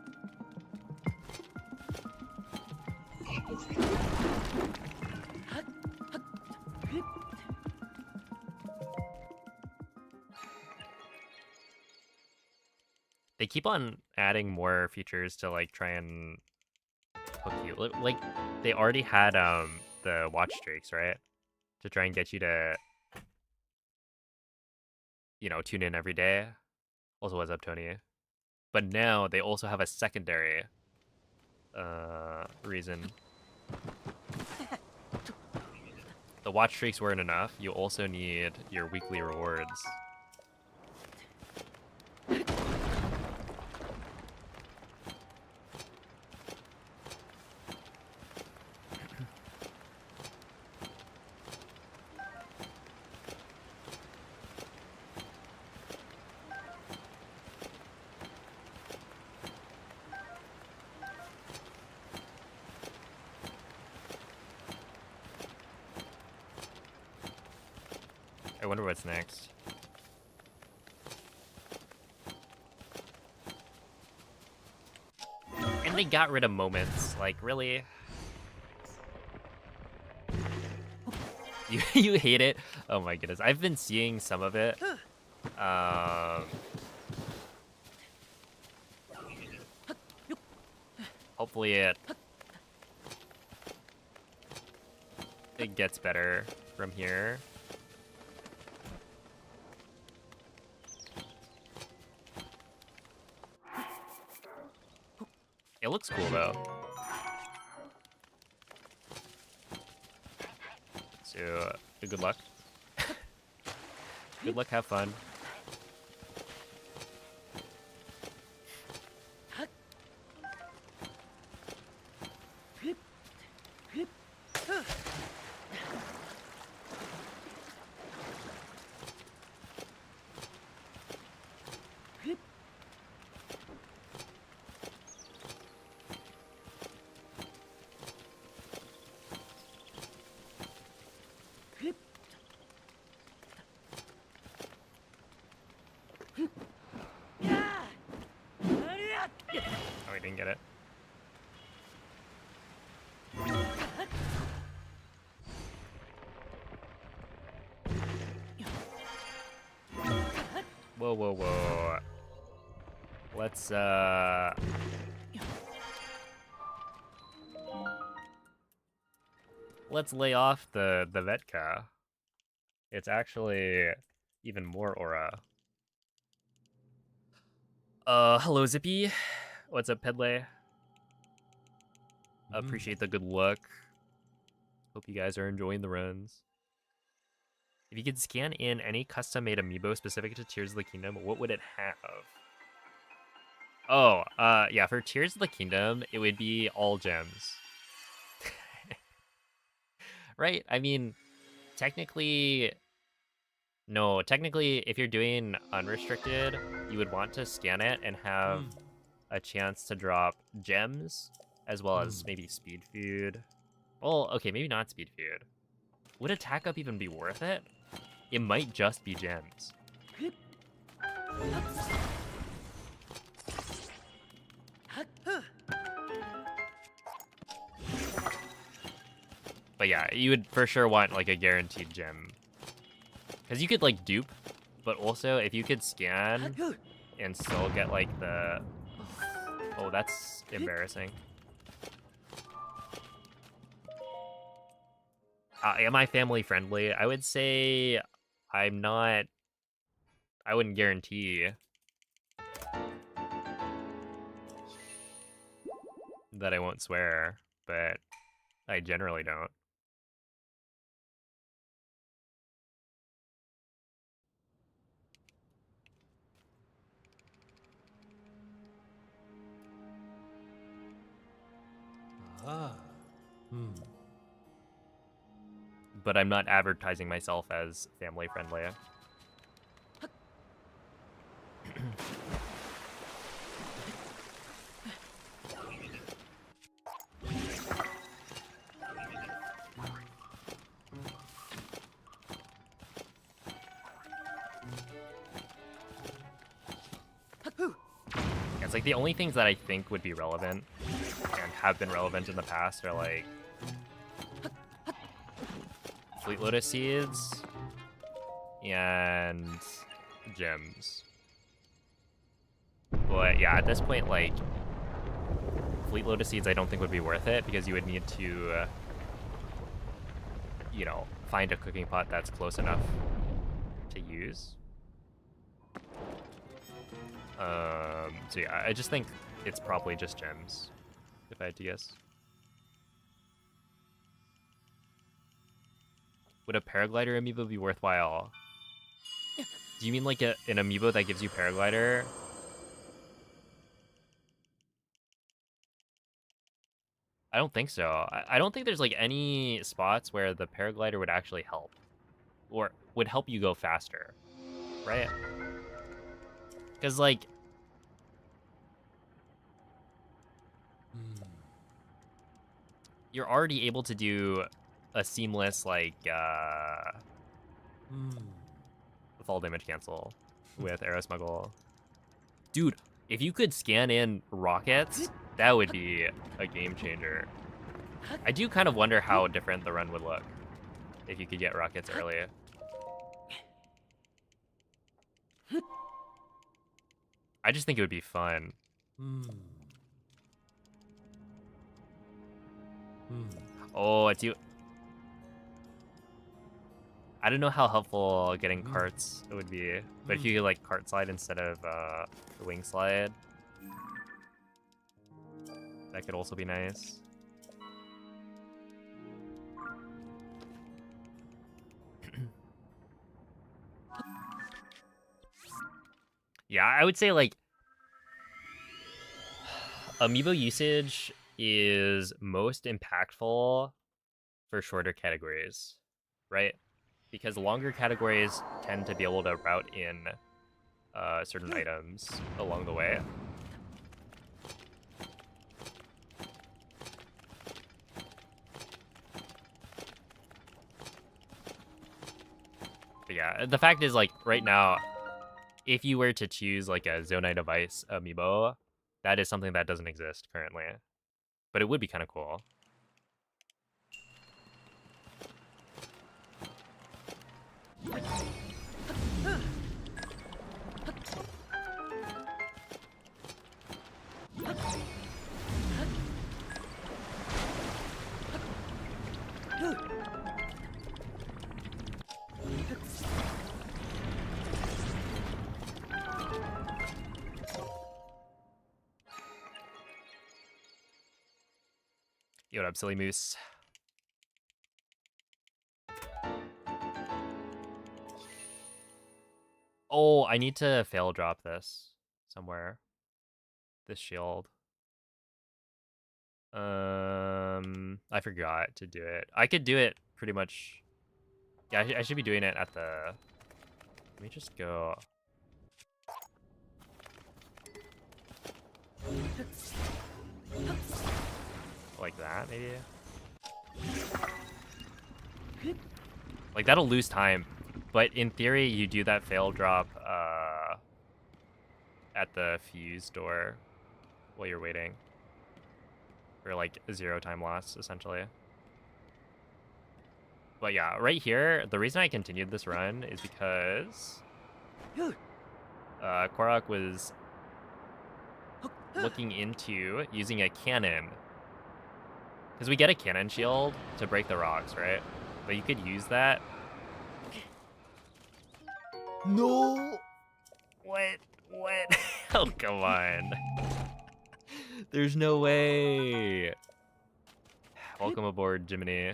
They keep on adding more features to like try and hook you. Like they already had the watch streaks, right? To try and get you to, you know, tune in every day. Also, what's up, Tony? But now they also have a secondary reason. The watch streaks weren't enough. You also need your weekly rewards. I wonder what's next. And they got rid of moments. Like, really? You hate it? Oh my goodness. I've been seeing some of it. Hopefully it gets better from here. It looks cool though. So, good luck. Good luck, have fun. Oh, I didn't get it. Whoa, whoa, whoa. Let's lay off the Vetka. It's actually even more aura. Hello Zippy. What's up, Pedley? Appreciate the good luck. Hope you guys are enjoying the runs. If you could scan in any custom-made amiibo specific to Tears of the Kingdom, what would it have? Oh, yeah, for Tears of the Kingdom, it would be all gems. Right? I mean, technically... No, technically, if you're doing unrestricted, you would want to scan it and have a chance to drop gems, as well as maybe speed food. Well, okay, maybe not speed food. Would attack up even be worth it? It might just be gems. But yeah, you would for sure want like a guaranteed gem. Because you could like dupe, but also if you could scan and still get like the... Oh, that's embarrassing. Am I family friendly? I would say I'm not... I wouldn't guarantee that I won't swear, but I generally don't. But I'm not advertising myself as family friendly. It's like the only things that I think would be relevant and have been relevant in the past are like Fleet Lotus Seeds and gems. But yeah, at this point, like, Fleet Lotus Seeds I don't think would be worth it because you would need to, you know, find a cooking pot that's close enough to use. So yeah, I just think it's probably just gems, if I had to guess. Would a paraglider amiibo be worthwhile? Do you mean like an amiibo that gives you paraglider? I don't think so. I don't think there's like any spots where the paraglider would actually help. Or would help you go faster, right? Because like... you're already able to do a seamless like... fall damage cancel with Arrow Smuggle. Dude, if you could scan in rockets, that would be a game changer. I do kind of wonder how different the run would look if you could get rockets early. I just think it would be fun. Oh, it's you. I don't know how helpful getting carts would be, but if you could like cart slide instead of the wing slide, that could also be nice. Yeah, I would say like amiibo usage is most impactful for shorter categories, right? Because longer categories tend to be able to route in certain items along the way. But yeah, the fact is, like, right now, if you were to choose, like, a Zonai Device amiibo, that is something that doesn't exist currently. But it would be kind of cool. Yo, what up, silly moose? Oh, I need to fail drop this somewhere. This shield. I forgot to do it. I could do it pretty much. Yeah, I should be doing it at the... Let me just go... like that, maybe? Like, that'll lose time. But in theory, you do that fail drop at the fuse door while you're waiting. For, like, 0 time loss, essentially. But yeah, right here, the reason I continued this run is because Korok was looking into using a cannon. Because we get a cannon shield to break the rocks, right? But you could use that. No! What? What? Oh, come on. There's no way. Welcome aboard, Jiminy.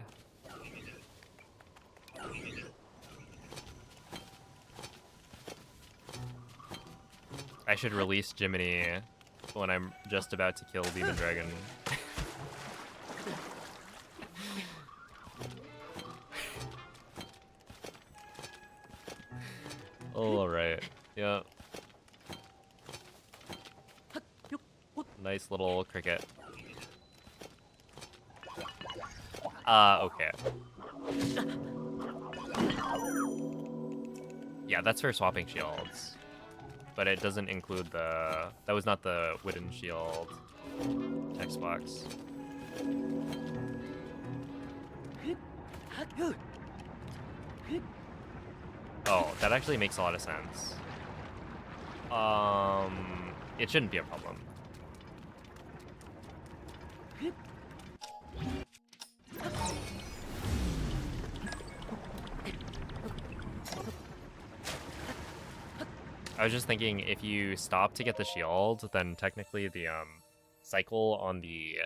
I should release Jiminy when I'm just about to kill Demon Dragon. Oh, alright. Yeah. Nice little cricket. Okay. Yeah, that's for swapping shields. but it doesn't include the... That was not the wooden shield text box. Oh, that actually makes a lot of sense. It shouldn't be a problem. I was just thinking, if you stop to get the shield, then technically the cycle on the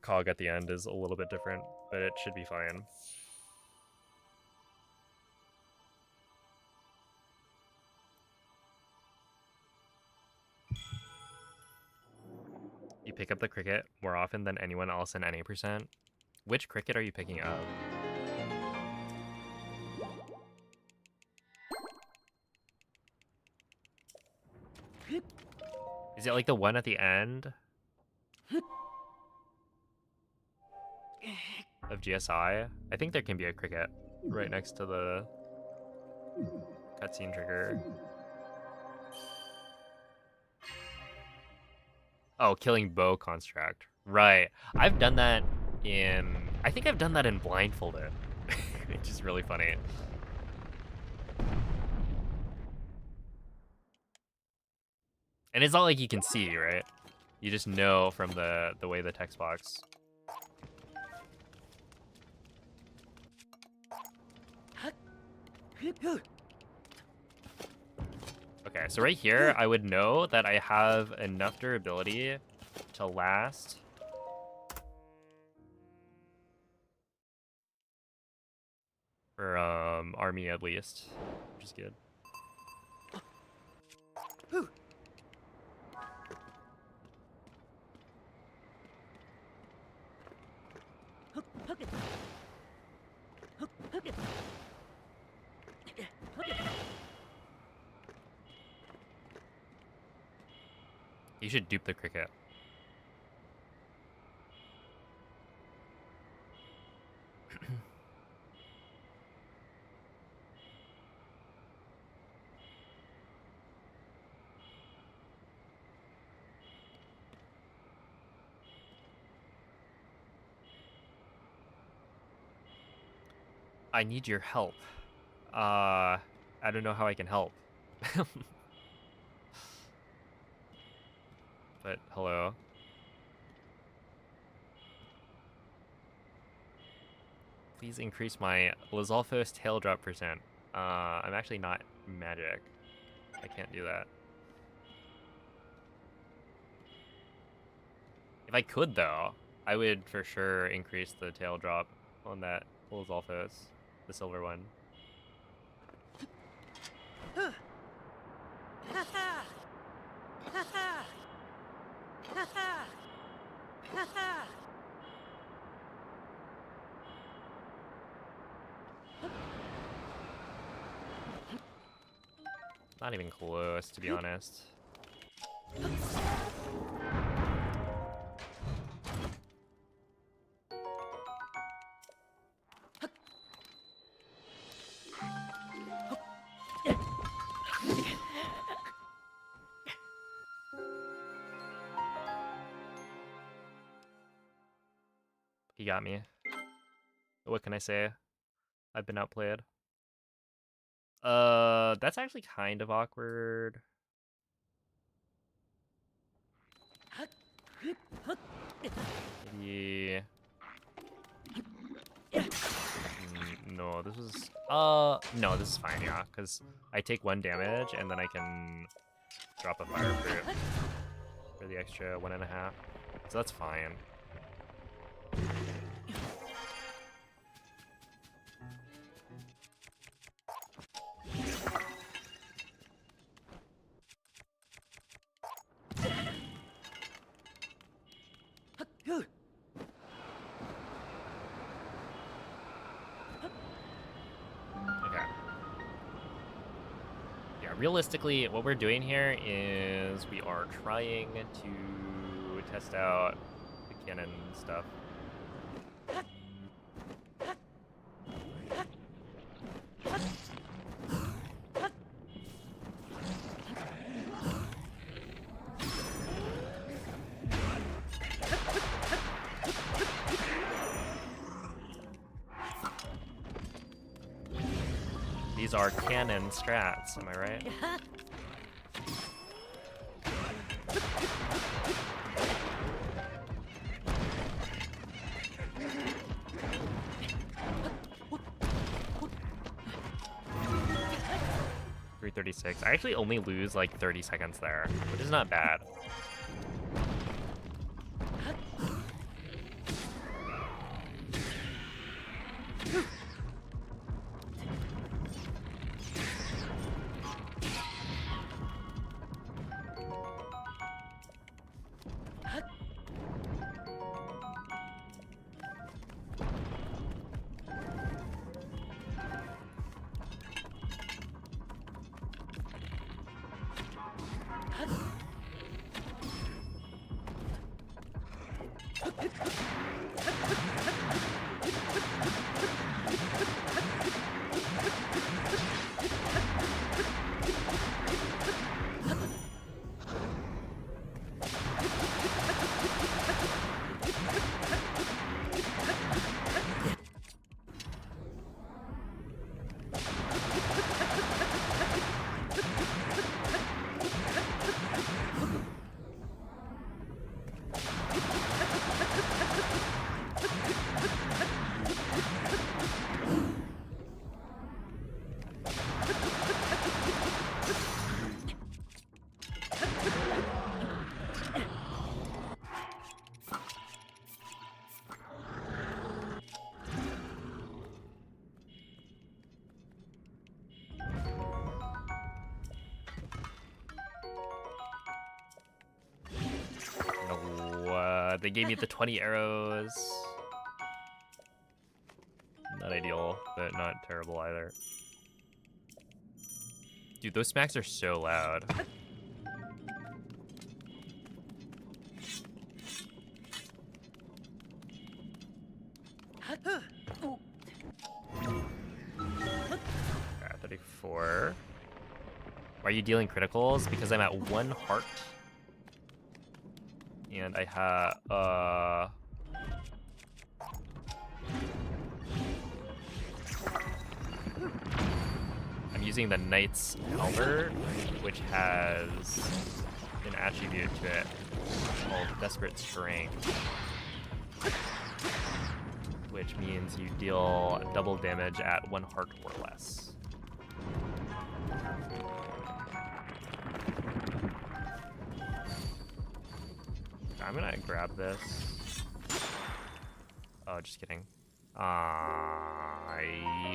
cog at the end is a little bit different, but it should be fine. You pick up the cricket more often than anyone else in any percent. Which cricket are you picking up? Is it like the one at the end of GSI? I think there can be a cricket right next to the cutscene trigger. Oh, killing bow construct. Right. I've done that in... I think I've done that in Blindfolded, which is really funny. And it's not like you can see, right? You just know from the way the text box. Okay, so right here, I would know that I have enough durability to last for army at least, which is good. You should dupe the cricket. I need your help. I don't know how I can help. But hello. Please increase my Lizalfos tail drop percent. I'm actually not magic. I can't do that. If I could though, I would for sure increase the tail drop on that Lizalfos, the silver one. Not even close, to be honest. He got me. What can I say? I've been outplayed. That's actually kind of awkward. Yeah. No, this is... no, this is fine, yeah. Because I take 1 damage, and then I can drop a fire fruit for the extra 1.5. So that's fine. Realistically, what we're doing here is we are trying to test out the cannon stuff. These are canon strats, am I right? .336. I actually only lose like 30 seconds there, which is not bad. They gave me the 20 arrows. Not ideal, but not terrible either. Dude, those smacks are so loud. Okay, 34. Why are you dealing criticals? Because I'm at 1 heart. And I have, I'm using the Knight's Halberd, which has an attribute to it called Desperate Strength, which means you deal double damage at 1 heart or less. I'm gonna grab this. Oh, just kidding. I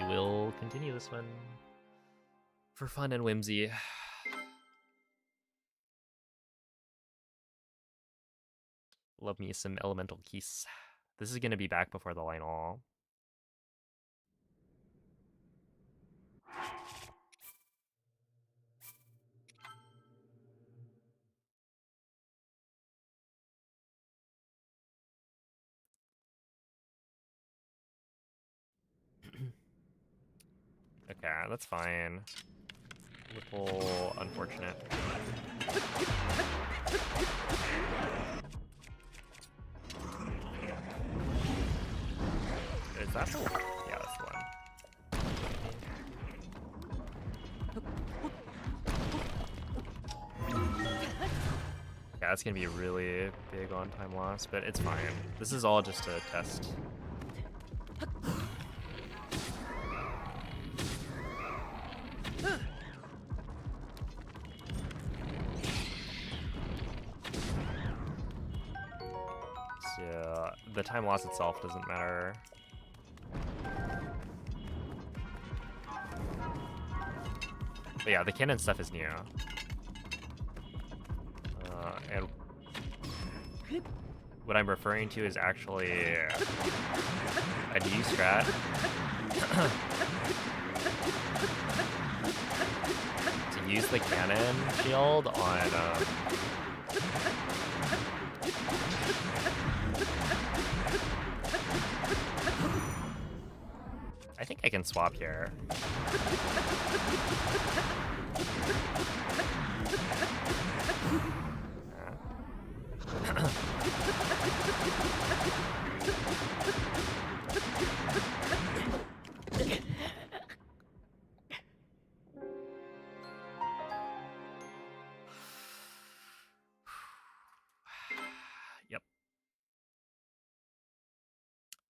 will continue this one for fun and whimsy. Love me some elemental keys. This is gonna be back before the line all. Okay, that's fine. Little unfortunate. Is that the one? Yeah, that's the one. Yeah, that's gonna be really big on time loss, but it's fine. This is all just a test. So the time loss itself doesn't matter. But yeah, the cannon stuff is new. And what I'm referring to is actually a new strat. To use the cannon shield on I think I can swap here.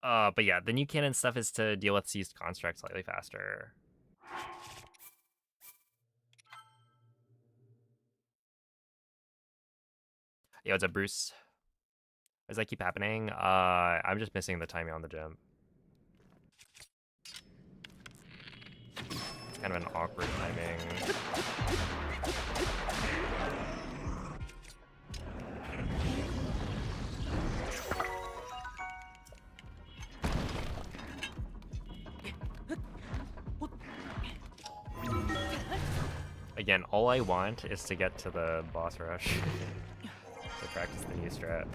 But yeah, the new canon stuff is to deal with seized constructs slightly faster. Yo, what's up, Bruce? Does that keep happening? I'm just missing the timing on the jump. It's kind of an awkward timing. Again, all I want is to get to the boss rush to practice the new strat.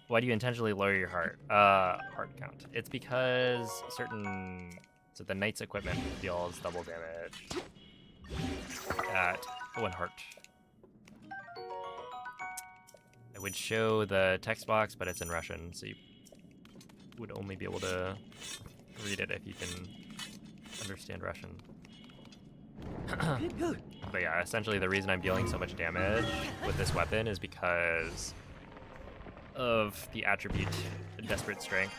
Why do you intentionally lower your heart count? It's because so the knight's equipment deals double damage at 1 heart. It would show the text box, but it's in Russian, so you would only be able to read it if you can understand Russian. But yeah, essentially the reason I'm dealing so much damage with this weapon is because of the attribute Desperate Strength.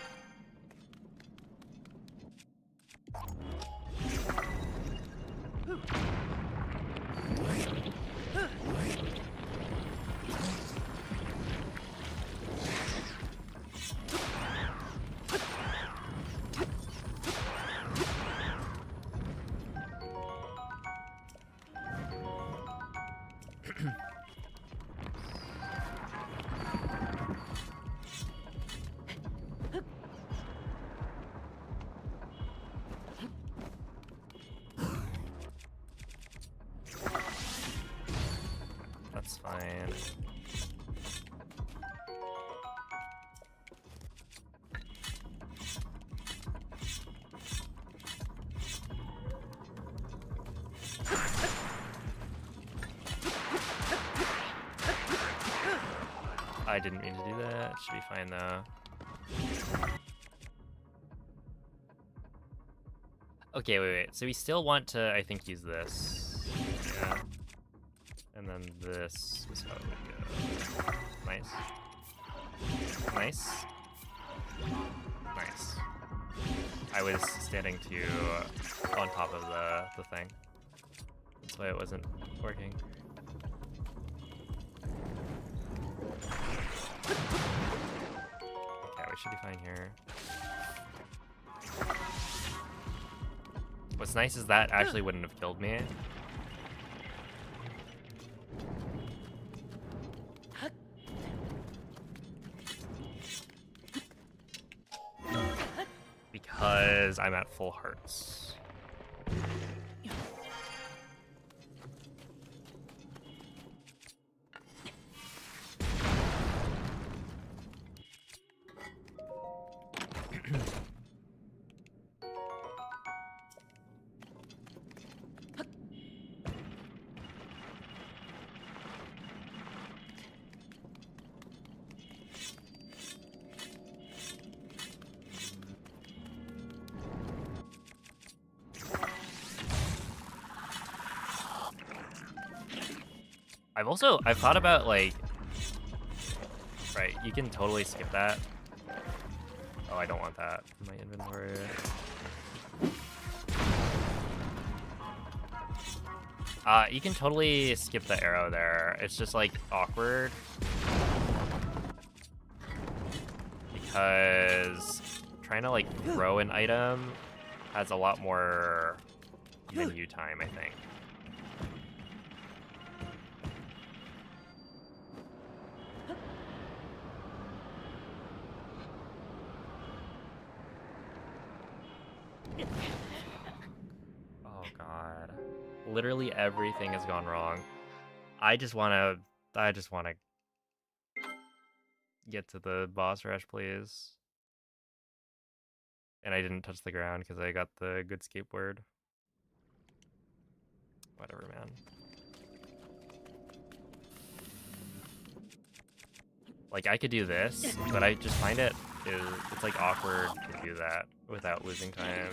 That's fine. I didn't mean to do that. Should be fine though. Okay, wait. So we still want to, I think, use this. Yeah. And then this is how it would go. Nice. Nice. Nice. I was standing too on top of the thing. That's why it wasn't working. Okay, we should be fine here. What's nice is that actually wouldn't have killed me. Because I'm at full hearts. I've thought about like, right, you can totally skip that. Oh, I don't want that in my inventory. You can totally skip the arrow there. It's just like awkward. Because trying to like throw an item has a lot more menu time, I think. Oh god. Literally everything has gone wrong. I just wanna get to the boss rush, please. And I didn't touch the ground because I got the good skateboard. Whatever, man. Like, I could do this, but I just find it's like awkward to do that without losing time.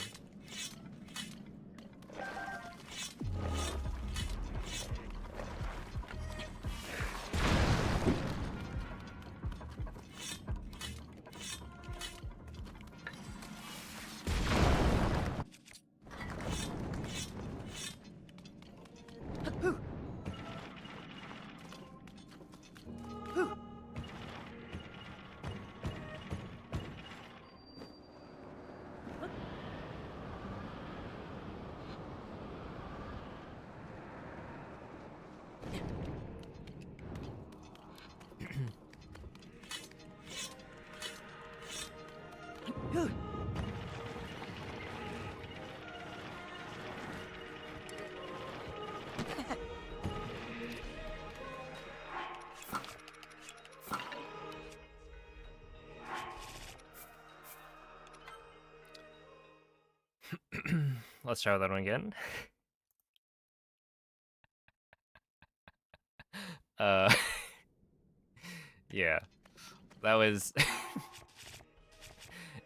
Let's try that one again. Yeah, that was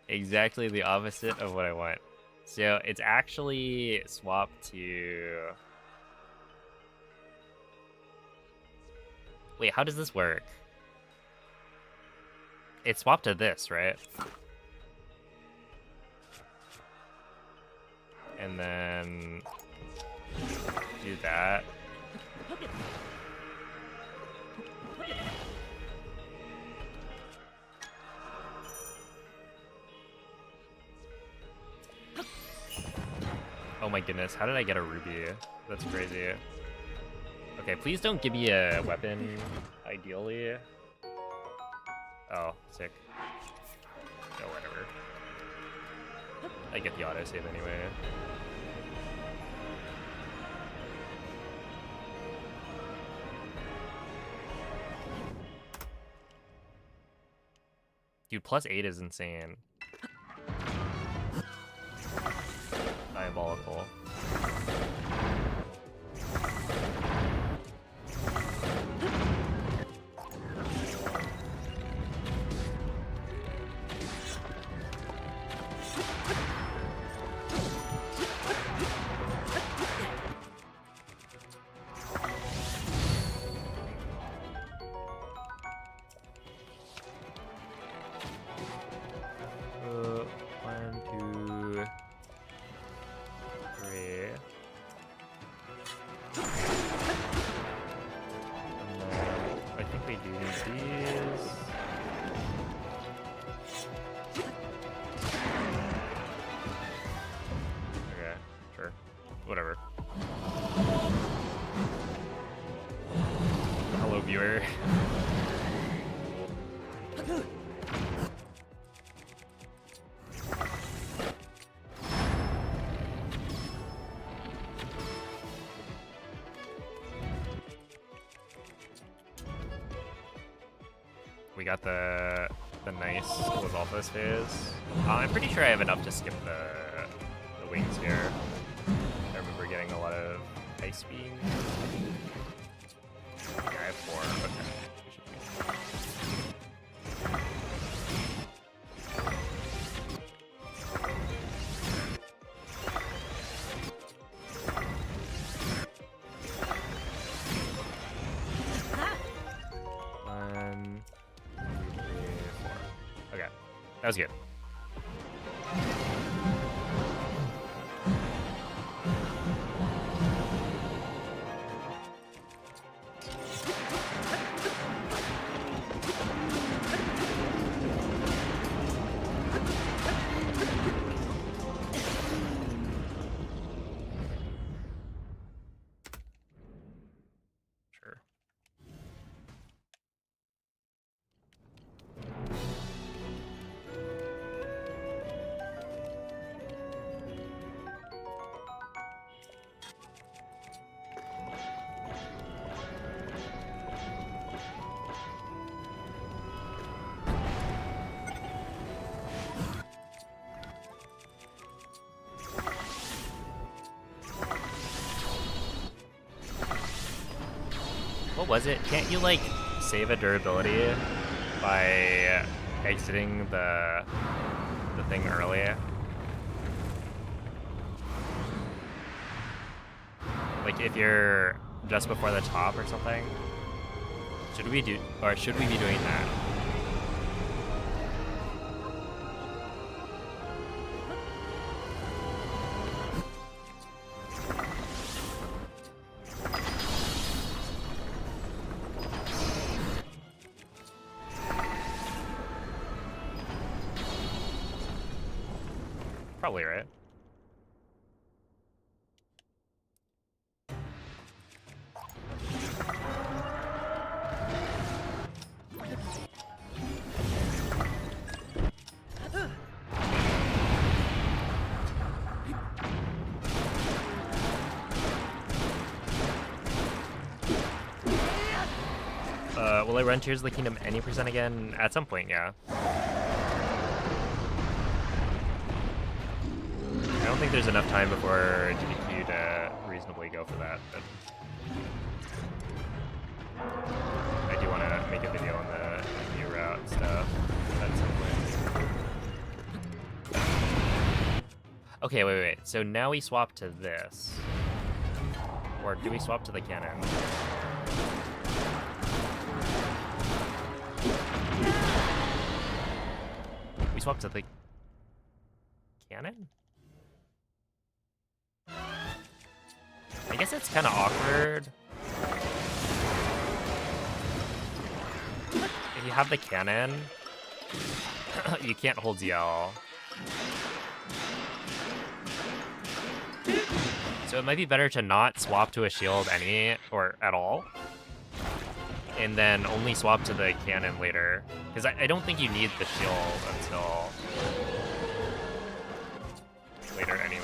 exactly the opposite of what I want. So it's actually swapped to... Wait, how does this work? It's swapped to this, right? And then do that. Oh my goodness, how did I get a ruby? That's crazy. Okay, please don't give me a weapon, ideally. Oh, sick. Oh, whatever. I get the autosave anyway. Dude, +8 is insane. Diabolical. We got the nice Lizalthos phase. I'm pretty sure I have enough to skip the wings here. I remember getting a lot of ice beam. Yeah, I have 4. Okay. That was good. Sure. What was it? Can't you, like, save a durability by exiting the thing early? Like, if you're just before the top or something? Should we be doing that? Probably, right? Will I run Tears of the Kingdom any percent again? At some point, yeah. I don't think there's enough time before GDQ to reasonably go for that, but I do want to make a video on the new route stuff at some point. Okay, wait. So now we swap to this. Or do we swap to the cannon? We swap to the cannon? I guess it's kind of awkward. If you have the cannon, you can't hold ZL. So it might be better to not swap to a shield or at all. And then only swap to the cannon later. Because I don't think you need the shield until later anyway.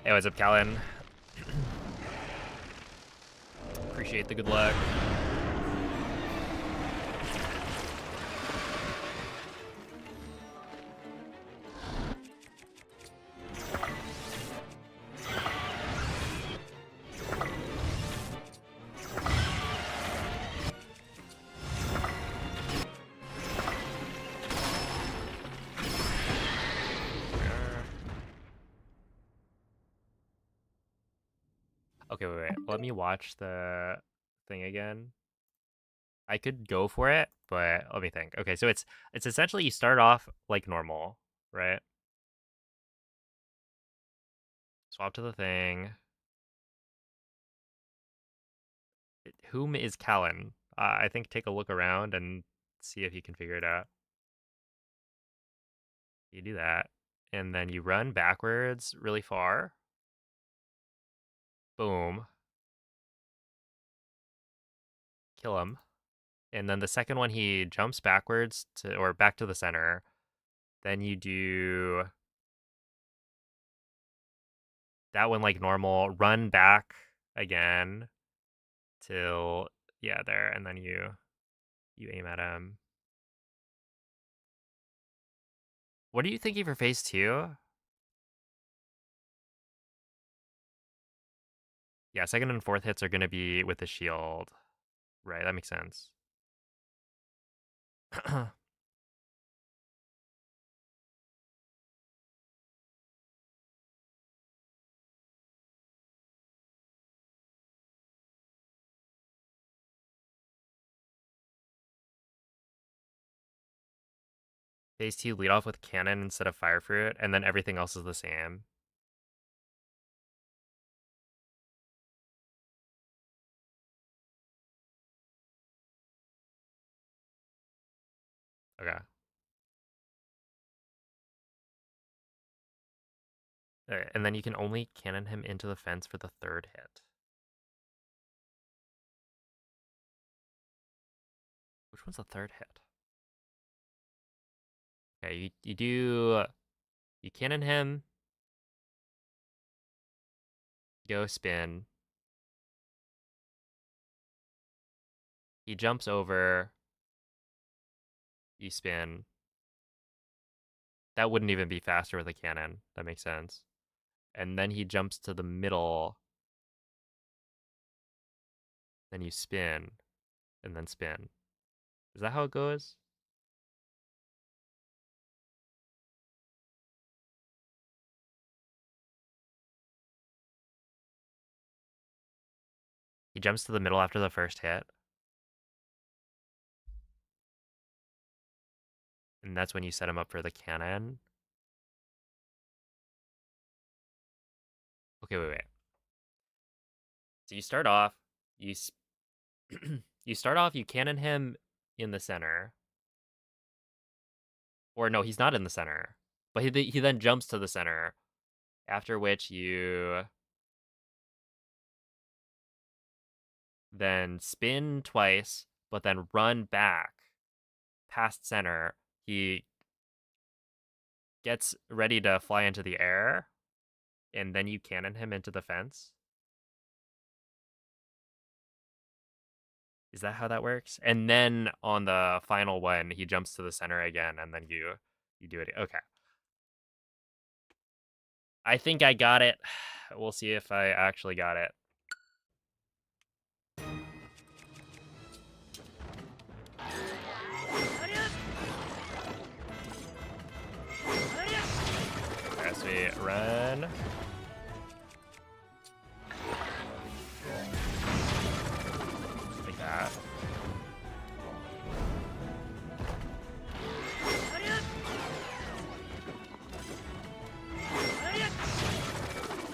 Hey, what's up, Callan? Appreciate the good luck. Okay, wait. Let me watch the thing again. I could go for it, but let me think. Okay, so it's essentially you start off like normal, right? Swap to the thing. Whom is Callan? I think take a look around and see if you can figure it out. You do that, and then you run backwards really far. Boom. Kill him. And then the second one, he jumps backwards or back to the center. Then you do that one like normal, run back again till, yeah, there, and then you aim at him. What are you thinking for phase 2? Yeah, second and fourth hits are going to be with the shield. Right, that makes sense. Phase 2, lead off with cannon instead of fire fruit, and then everything else is the same. Okay. Alright, and then you can only cannon him into the fence for the third hit. Which one's the third hit? Okay, you cannon him, go spin. He jumps over, you spin. That wouldn't even be faster with a cannon. That makes sense. And then he jumps to the middle. Then you spin, and then spin. Is that how it goes? He jumps to the middle after the first hit. And that's when you set him up for the cannon. Okay, wait. So you start off, you you cannon him in the center. Or no, he's not in the center. But he then jumps to the center. After which you then spin twice, but then run back past center. He gets ready to fly into the air, and then you cannon him into the fence. Is that how that works? And then on the final one, he jumps to the center again, and then you do it. Okay. I think I got it. We'll see if I actually got it. Okay, so we run. Like that.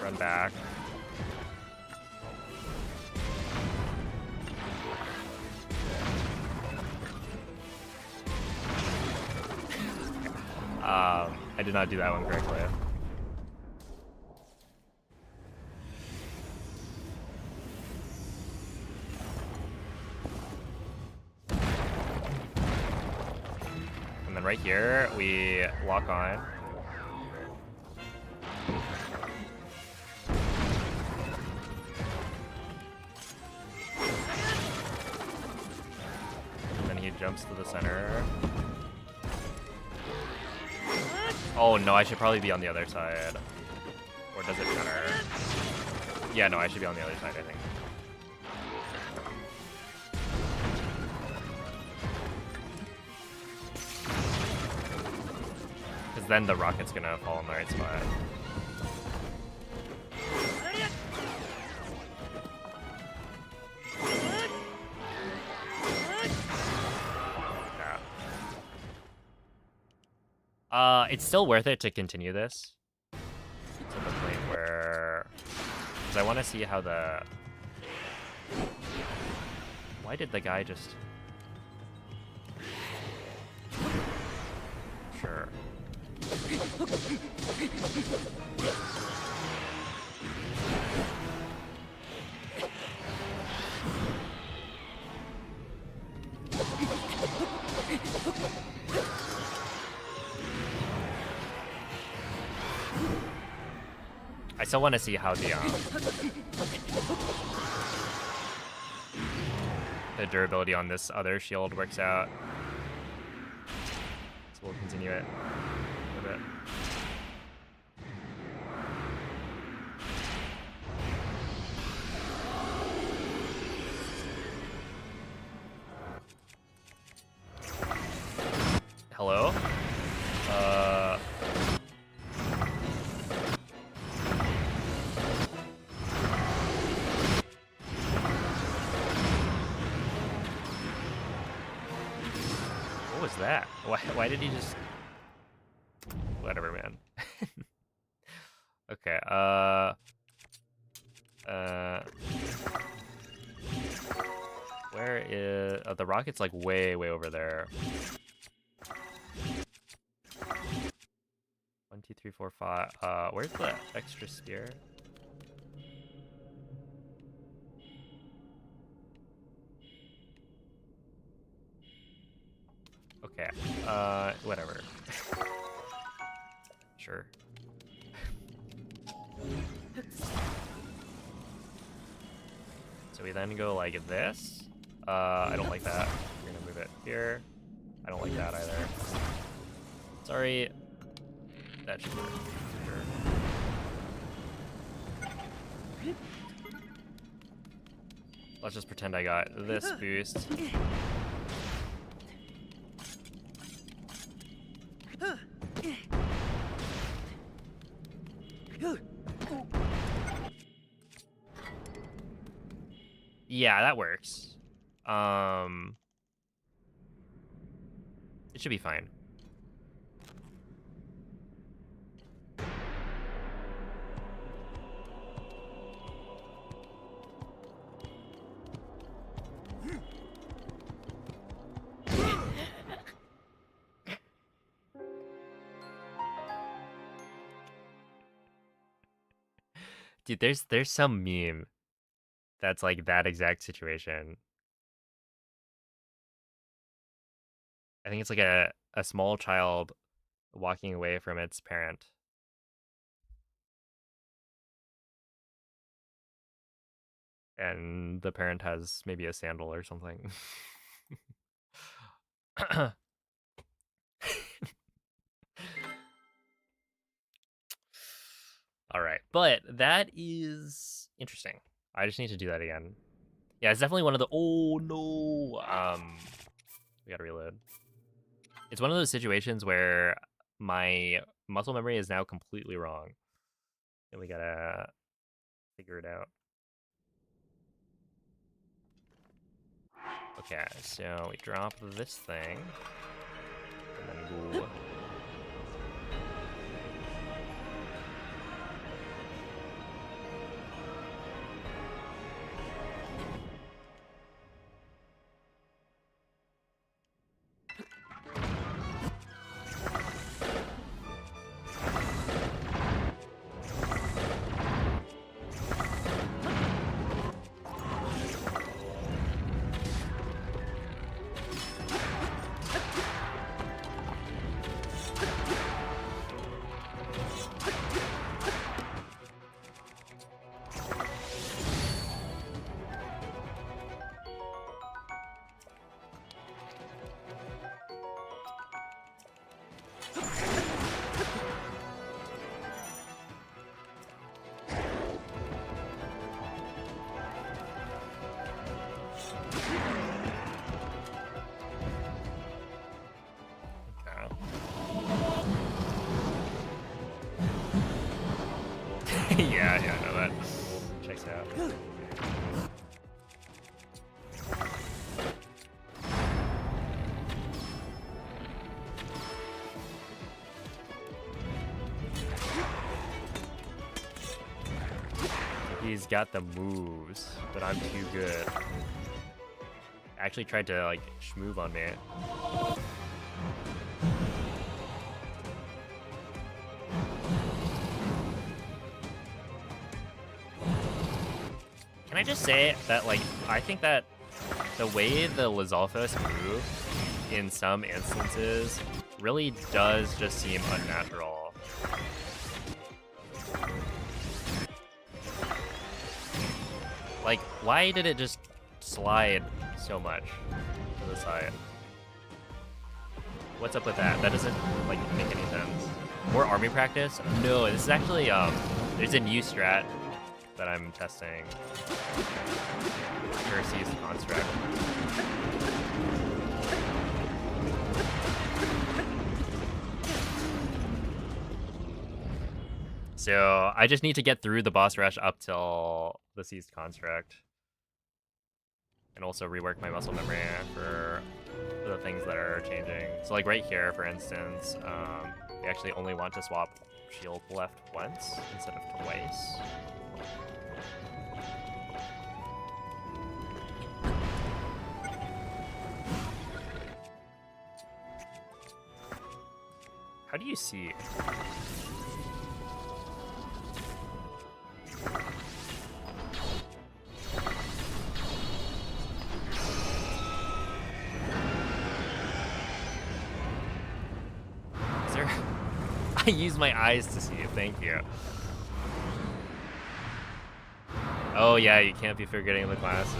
Run back. I did not do that one correctly. And then right here, we lock on. And then he jumps to the center. Oh no, I should probably be on the other side. Or does it matter? Yeah, no, I should be on the other side, I think. Because then the rocket's gonna fall in the right spot. It's still worth it to continue this to the point where, because I want to see how the. Why did the guy just? Sure. I still want to see how the durability on this other shield works out. So we'll continue it a bit. Hello? What was that? Why did he just... Whatever, man. Okay, where is... Oh, the rocket's like way over there. 1, 2, 3, 4, 5. Where's the extra spear? Okay. Whatever. Sure. So we then go like this. I don't like that. We're gonna move it here. I don't like that either. Sorry. That should work. Sure. Let's just pretend I got this boost. Yeah, that works. It should be fine. Dude, there's some meme that's like that exact situation. I think it's like a small child walking away from its parent. And the parent has maybe a sandal or something. All right, but that is interesting. I just need to do that again. Yeah, it's definitely one of the... Oh, no. We gotta reload. It's one of those situations where my muscle memory is now completely wrong. And we gotta figure it out. Okay, so we drop this thing. And then go... yeah, no, that checks out. He's got the moves, but I'm too good. Actually tried to like schmoove on me. Can I just say that, like, I think that the way the Lizalfos move in some instances really does just seem unnatural. Like, why did it just slide so much to the side? What's up with that? That doesn't, like, make any sense. More army practice? No, this is actually, there's a new strat that I'm testing. Curse's construct. So I just need to get through the boss rush up till the seized construct. And also rework my muscle memory for the things that are changing. So like right here, for instance, we actually only want to swap shield left once instead of twice. How do you see? Is there... I use my eyes to see it, thank you. Oh yeah, you can't be forgetting the glasses.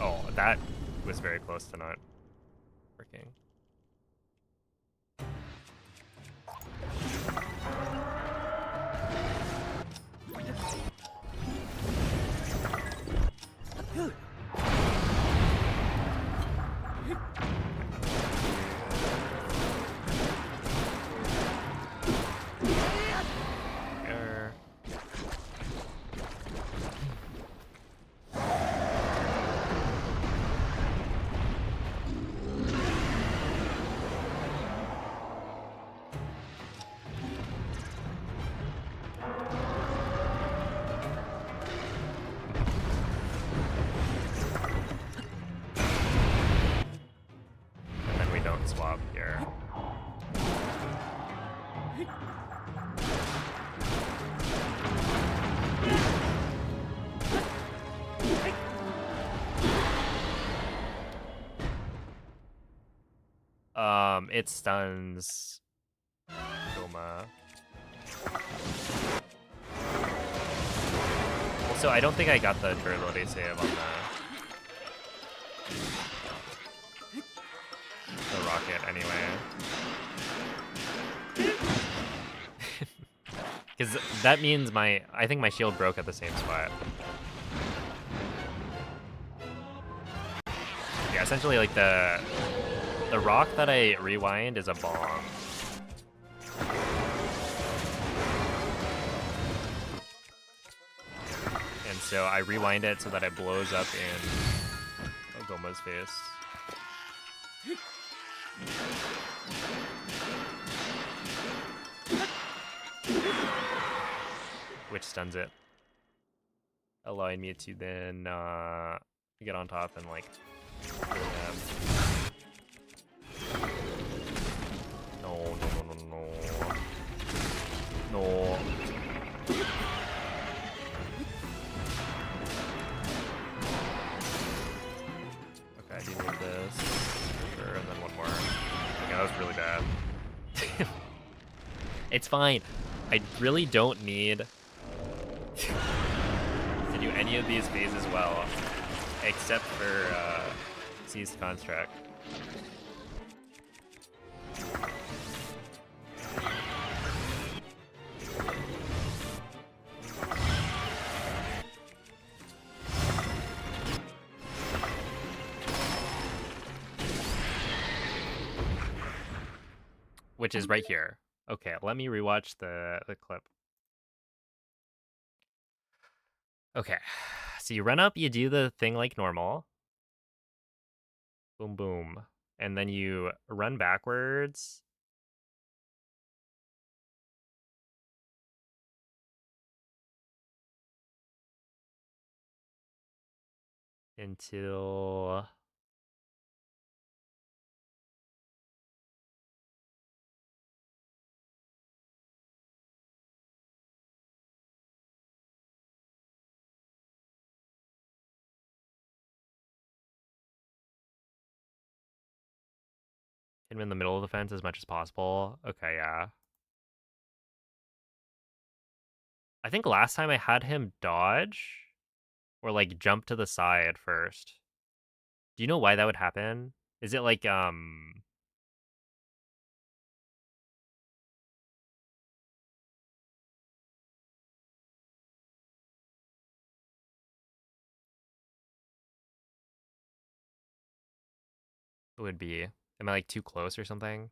Oh, that was very close to not working. Swap here. It stuns Goma. Also, I don't think I got the durability save on the rocket anyway. Because that means I think my shield broke at the same spot. Yeah, essentially like the rock that I rewind is a bomb. And so I rewind it so that it blows up in Goma's face. Which stuns it, allowing me to then get on top and like no. Okay, I do need this for sure, and then one more. Okay, that was really bad. It's fine. I really don't need to do any of these phases well, except for Seized Construct. Which is right here. Okay, let me rewatch the clip. Okay, so you run up, you do the thing like normal. Boom, boom. And then you run backwards. Until... Hit him in the middle of the fence as much as possible. Okay, yeah. I think last time I had him dodge or like jump to the side first. Do you know why that would happen? Is it like it would be? Am I like too close or something?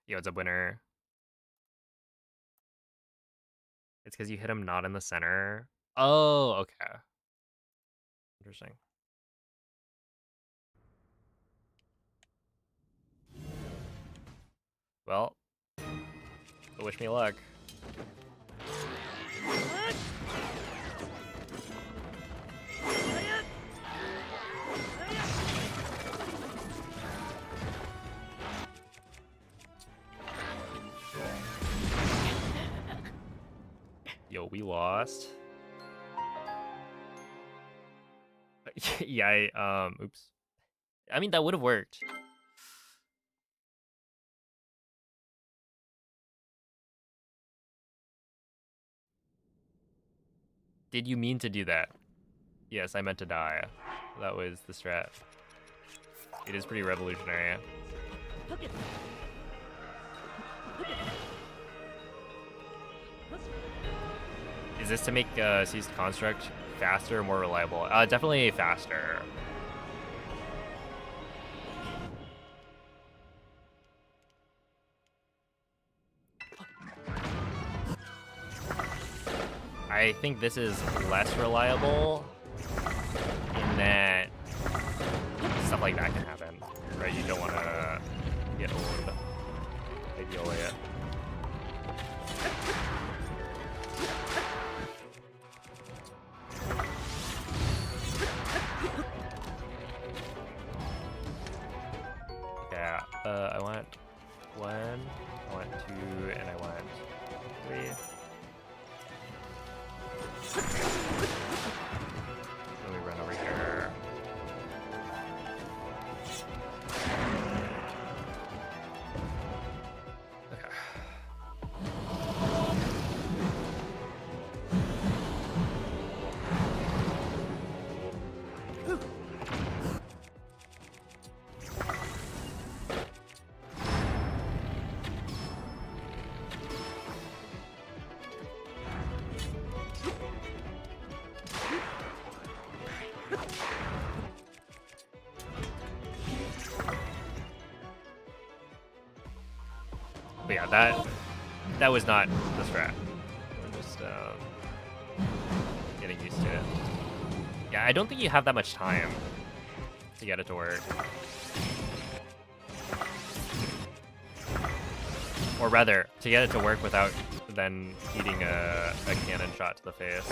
Yo, it's a winner. It's because you hit him not in the center. Oh, okay. Interesting. Well, wish me luck. Yo, we lost. Yeah, oops. I mean, that would have worked. Did you mean to do that? Yes, I meant to die. That was the strat. It is pretty revolutionary. Is this to make Seized Construct faster or more reliable? Definitely faster. I think this is less reliable in that stuff like that can happen, right? You don't want to get owned, ideally. Okay, I want 1, I want 2, and I want 3. Let me run over here. Okay. But yeah, that was not the strat. We're just getting used to it. Yeah, I don't think you have that much time to get it to work. Or rather, to get it to work without then eating a cannon shot to the face.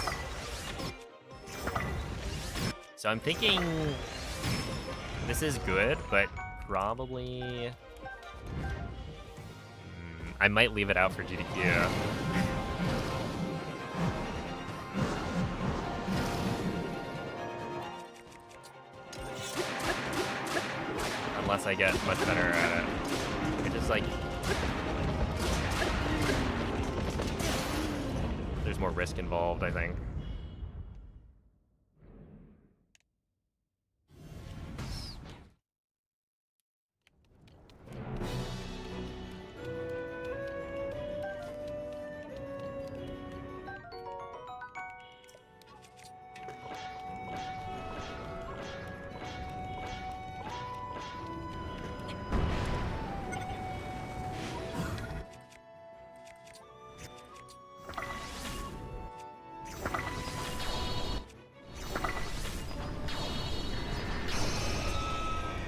So I'm thinking this is good, but probably I might leave it out for GDQ. Unless I get much better at it. It just like there's more risk involved, I think.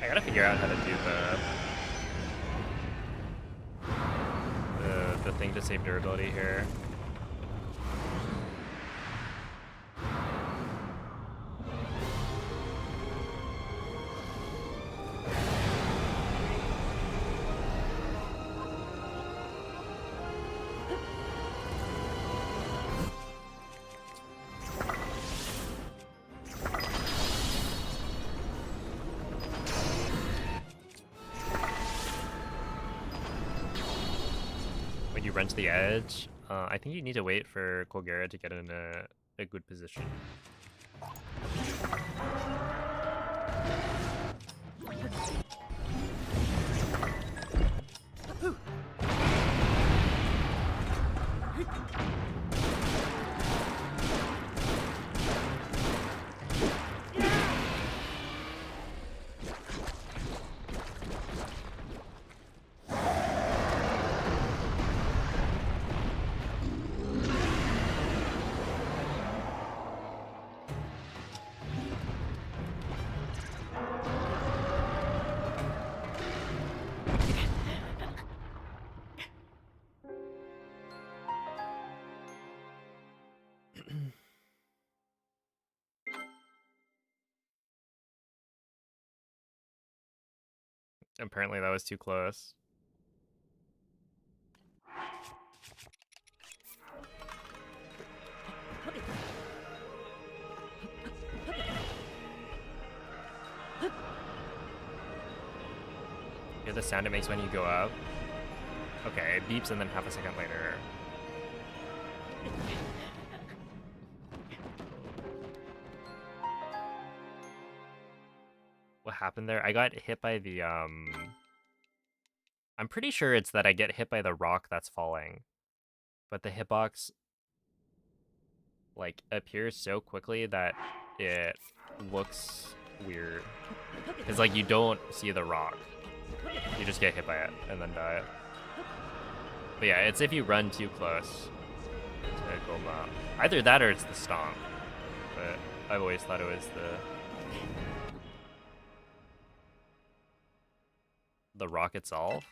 I gotta figure out how to do the thing to save durability here. run to the edge, I think you need to wait for Colgera to get in a good position. Apparently that was too close. Hear the sound it makes when you go up? Okay, it beeps and then half a second later. What happened there? I got hit by the, I'm pretty sure it's that I get hit by the rock that's falling. But the hitbox, like, appears so quickly that it looks weird. Because, like, you don't see the rock. You just get hit by it and then die. But yeah, it's if you run too close to Goma. Either that or it's the stomp. But I've always thought it was the rock itself.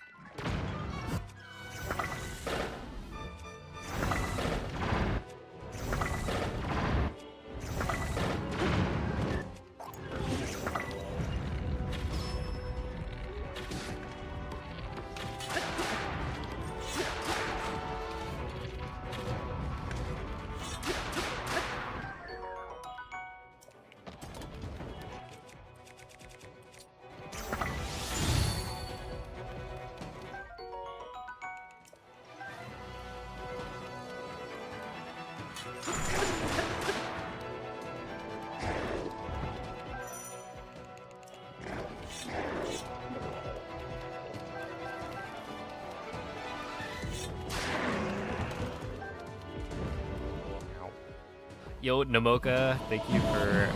Yo, Namoka, thank you for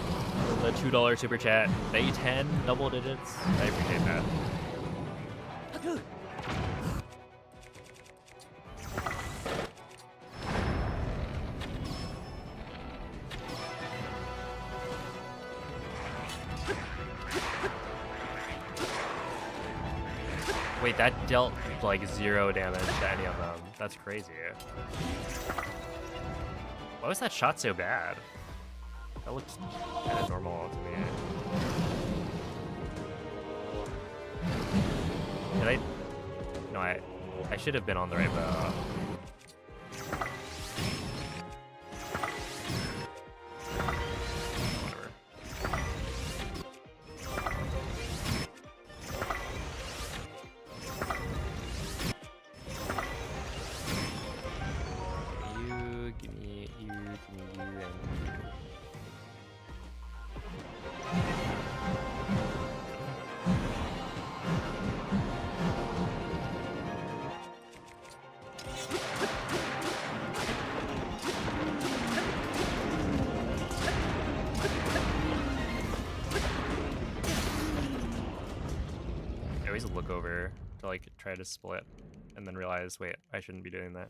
the $2 super chat. Day 10, double digits. I appreciate that. Wait, that dealt like 0 damage to any of them. That's crazy. Why was that shot so bad? That looks kind of normal to me. Did I? No, I should have been on the right bow. Whatever. You, give me you, and you. I always look over to like try to split and then realize, wait, I shouldn't be doing that.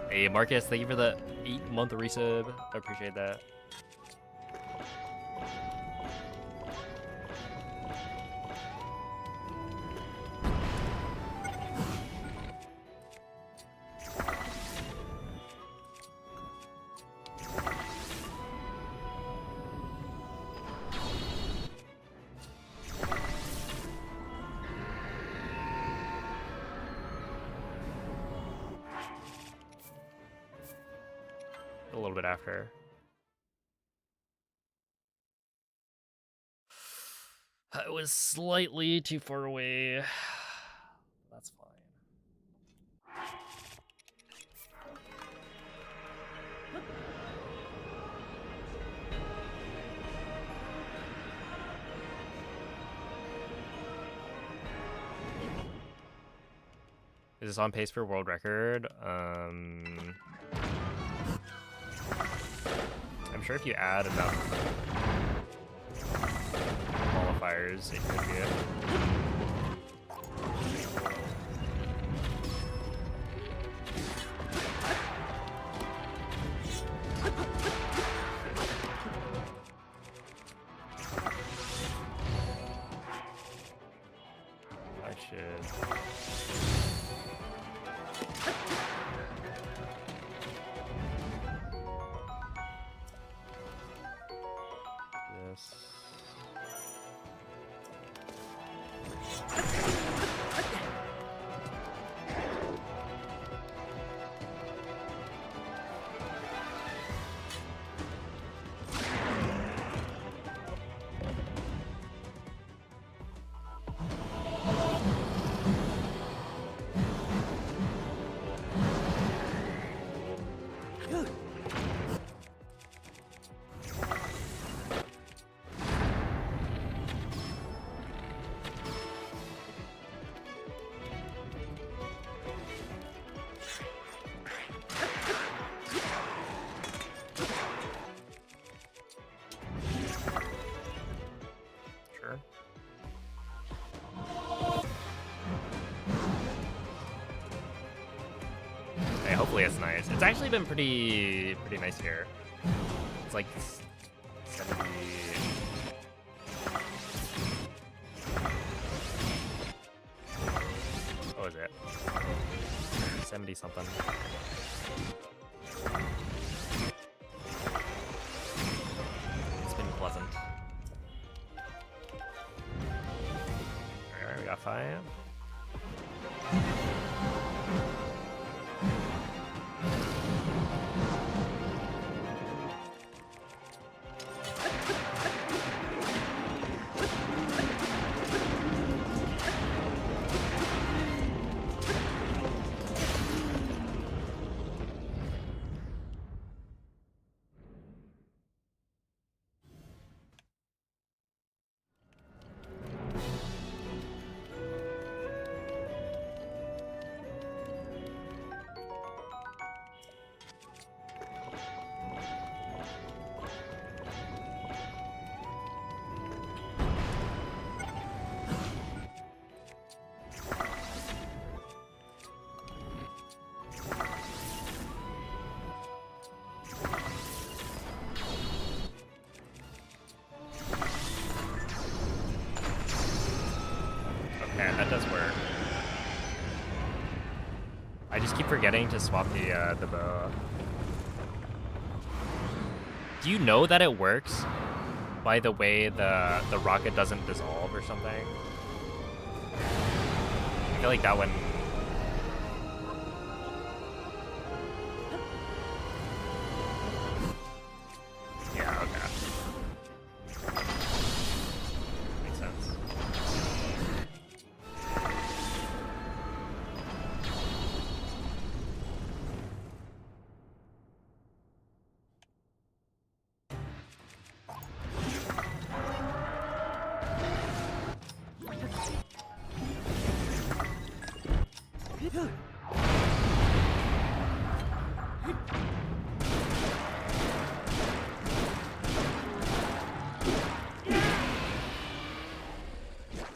Hey Marcus, thank you for the 8-month resub. I appreciate that. A little bit after. was slightly too far away. That's fine. Is this on pace for world record? I'm sure if you add enough qualifiers, it could be it. I should. This. Hey, hopefully it's nice. It's actually been pretty nice here. It's like 70. What was it? 70 something. It's been pleasant. Alright, we got 5. Yeah, that does work. I just keep forgetting to swap the bow. Do you know that it works by the way the rocket doesn't dissolve or something? I feel like that one. Yeah, okay. Makes sense.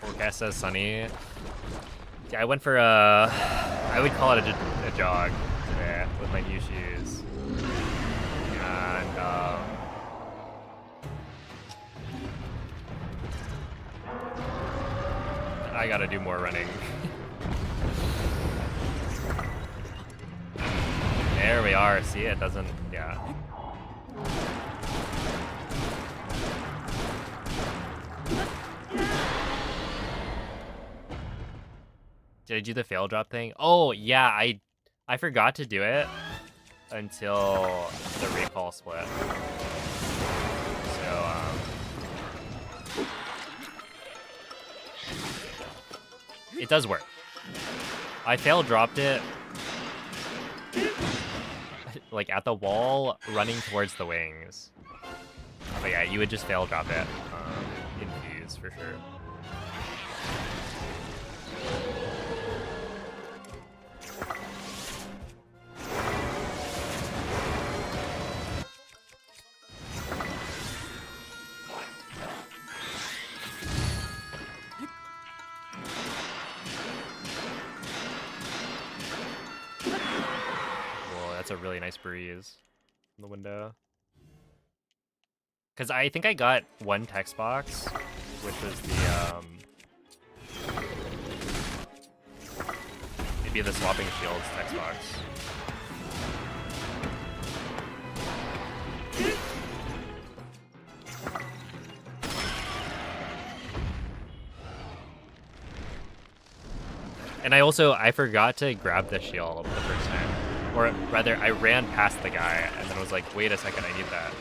Forecast says sunny. Yeah, I went for I would call it a jog today with my new shoes. And I gotta do more running. There we are. See, it doesn't. Yeah. Did I do the fail drop thing? Oh yeah, I forgot to do it until the recall split. So It does work. I fail dropped it like at the wall, running towards the wings. But yeah, you would just fail drop it in views for sure. That's a really nice breeze in the window. Because I think I got one text box, which was the, maybe the swapping shields text box. And I forgot to grab the shield the first time. Or rather, I ran past the guy and then was like, wait a second, I need that.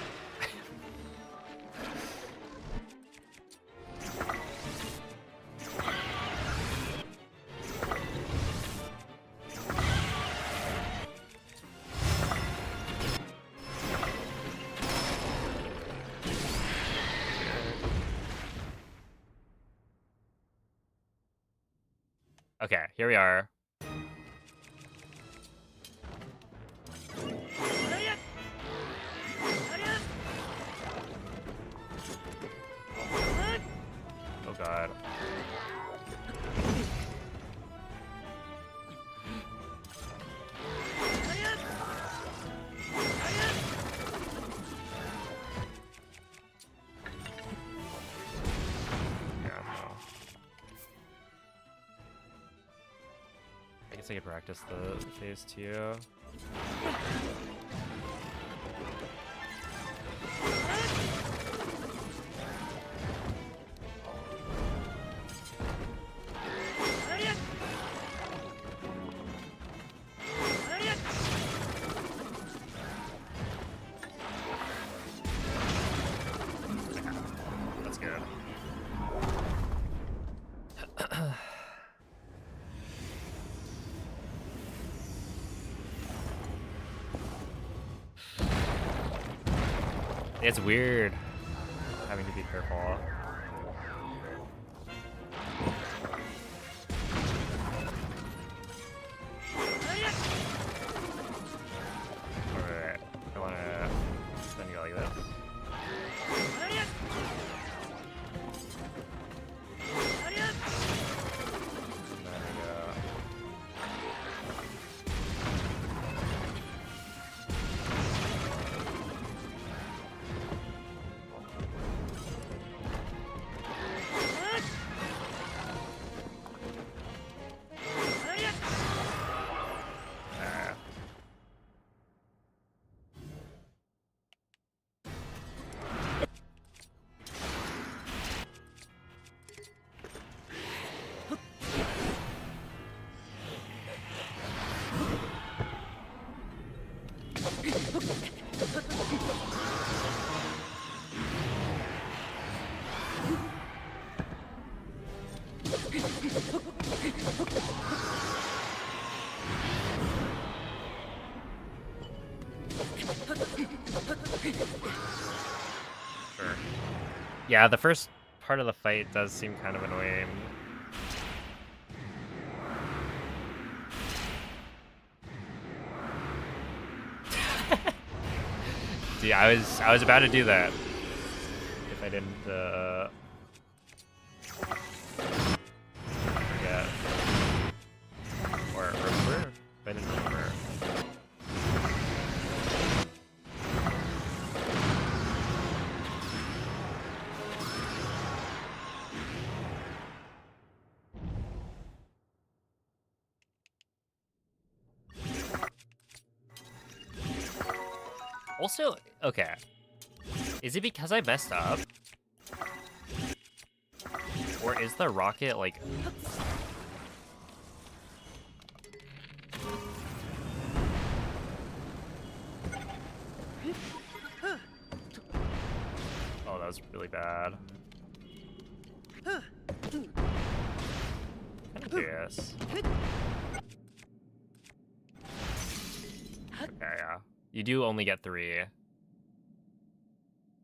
Okay, here we are. Oh god. I guess I could practice the phase 2. That's good. It's weird having to be careful. Alright, I wanna then go like this. And then I go. Sure. Yeah, the first part of the fight does seem kind of annoying. See, I was about to do that if I didn't forget or remember. If I didn't remember. Also, okay. Is it because I messed up? Or is the rocket like... Oh, that was really bad. Kind of curious. Okay, yeah. You do only get 3.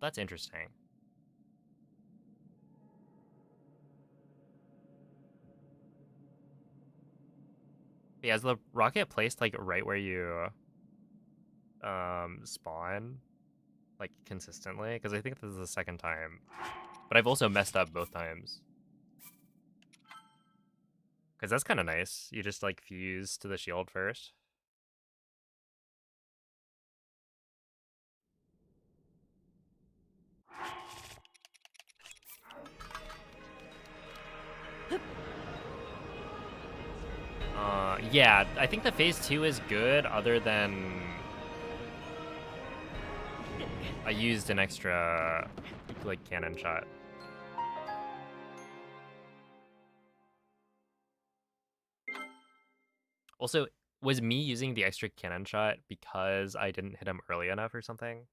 That's interesting. Yeah, is the rocket placed like right where you spawn, like consistently? Because I think this is the second time, but I've also messed up both times. Because that's kind of nice. You just like fuse to the shield first. Yeah, I think the phase 2 is good, other than I used an extra like cannon shot. Also, was me using the extra cannon shot because I didn't hit him early enough or something?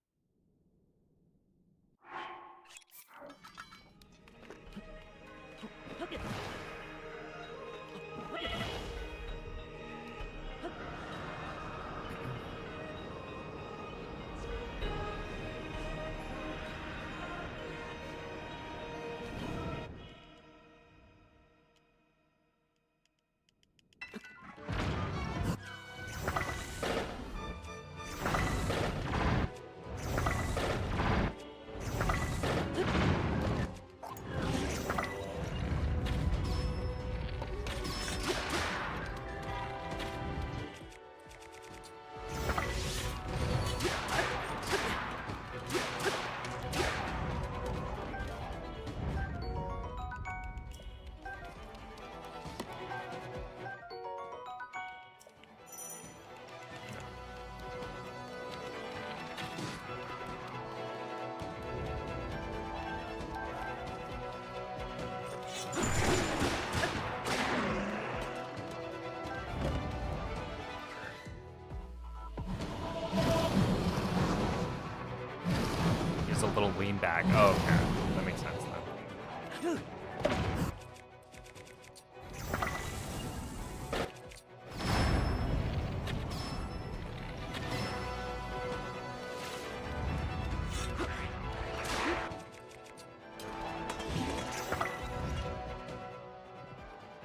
Just a little lean back. Oh, okay. That makes sense then.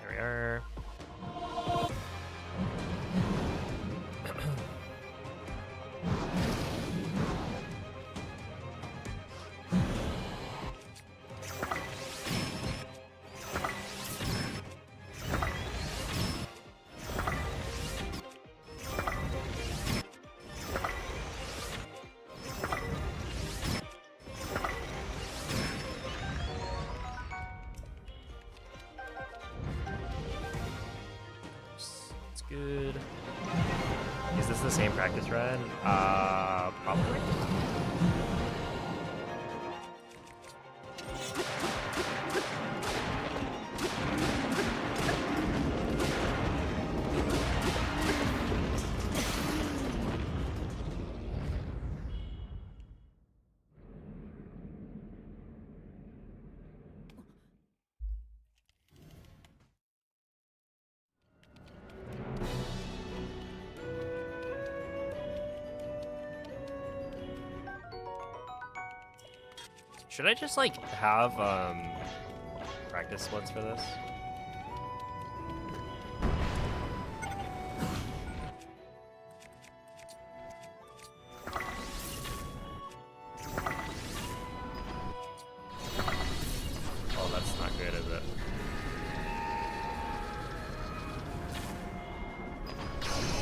There we are. It's good. Is this the same practice run? Probably. Should I just like have practice splits for this? Oh, that's not good, is it?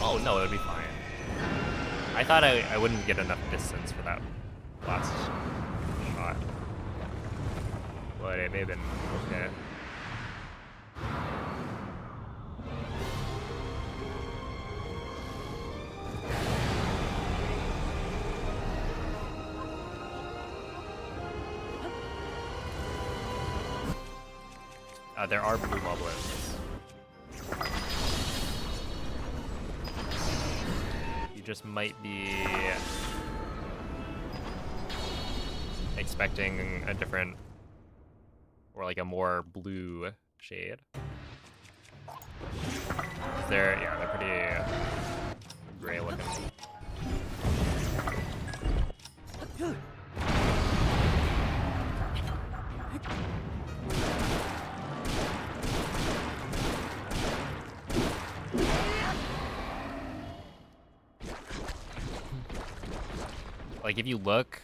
Oh no, it would be fine. I thought I wouldn't get enough distance for that last shot. But it may have been okay. There are blue bubblers. You just might be expecting a different, or like a more blue shade. They're pretty gray looking. Like if you look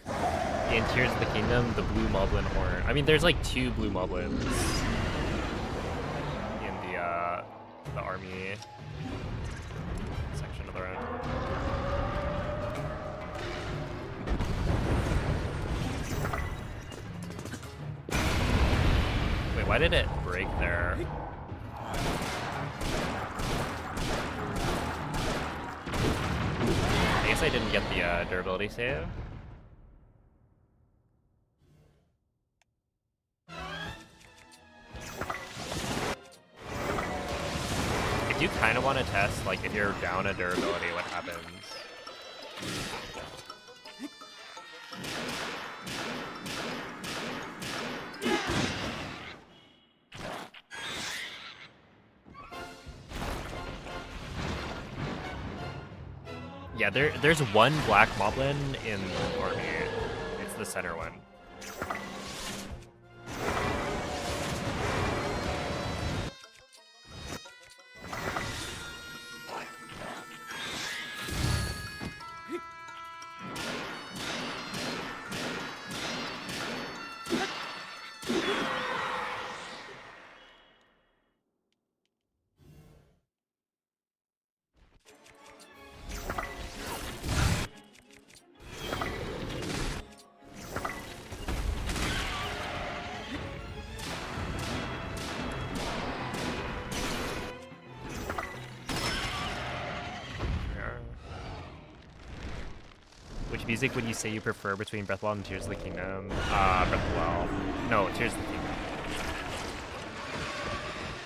in Tears of the Kingdom, the blue moblin horn. I mean, there's like 2 blue moblins in the army section of the round. Wait, why did it break there? I guess I didn't get the durability save. I do kind of want to test, like, if you're down a durability, what happens. Yeah, there's one black moblin in the army. It's the center one. Which music would you say you prefer between Breath of the Wild and Tears of the Kingdom? Breath of the Wild. No, Tears of the Kingdom.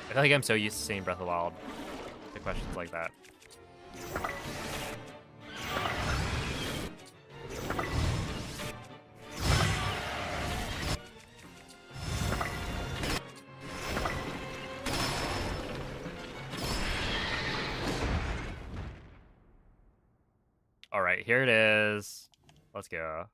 I feel like I'm so used to saying Breath of the Wild to questions like that. All right, here it is. Let's go.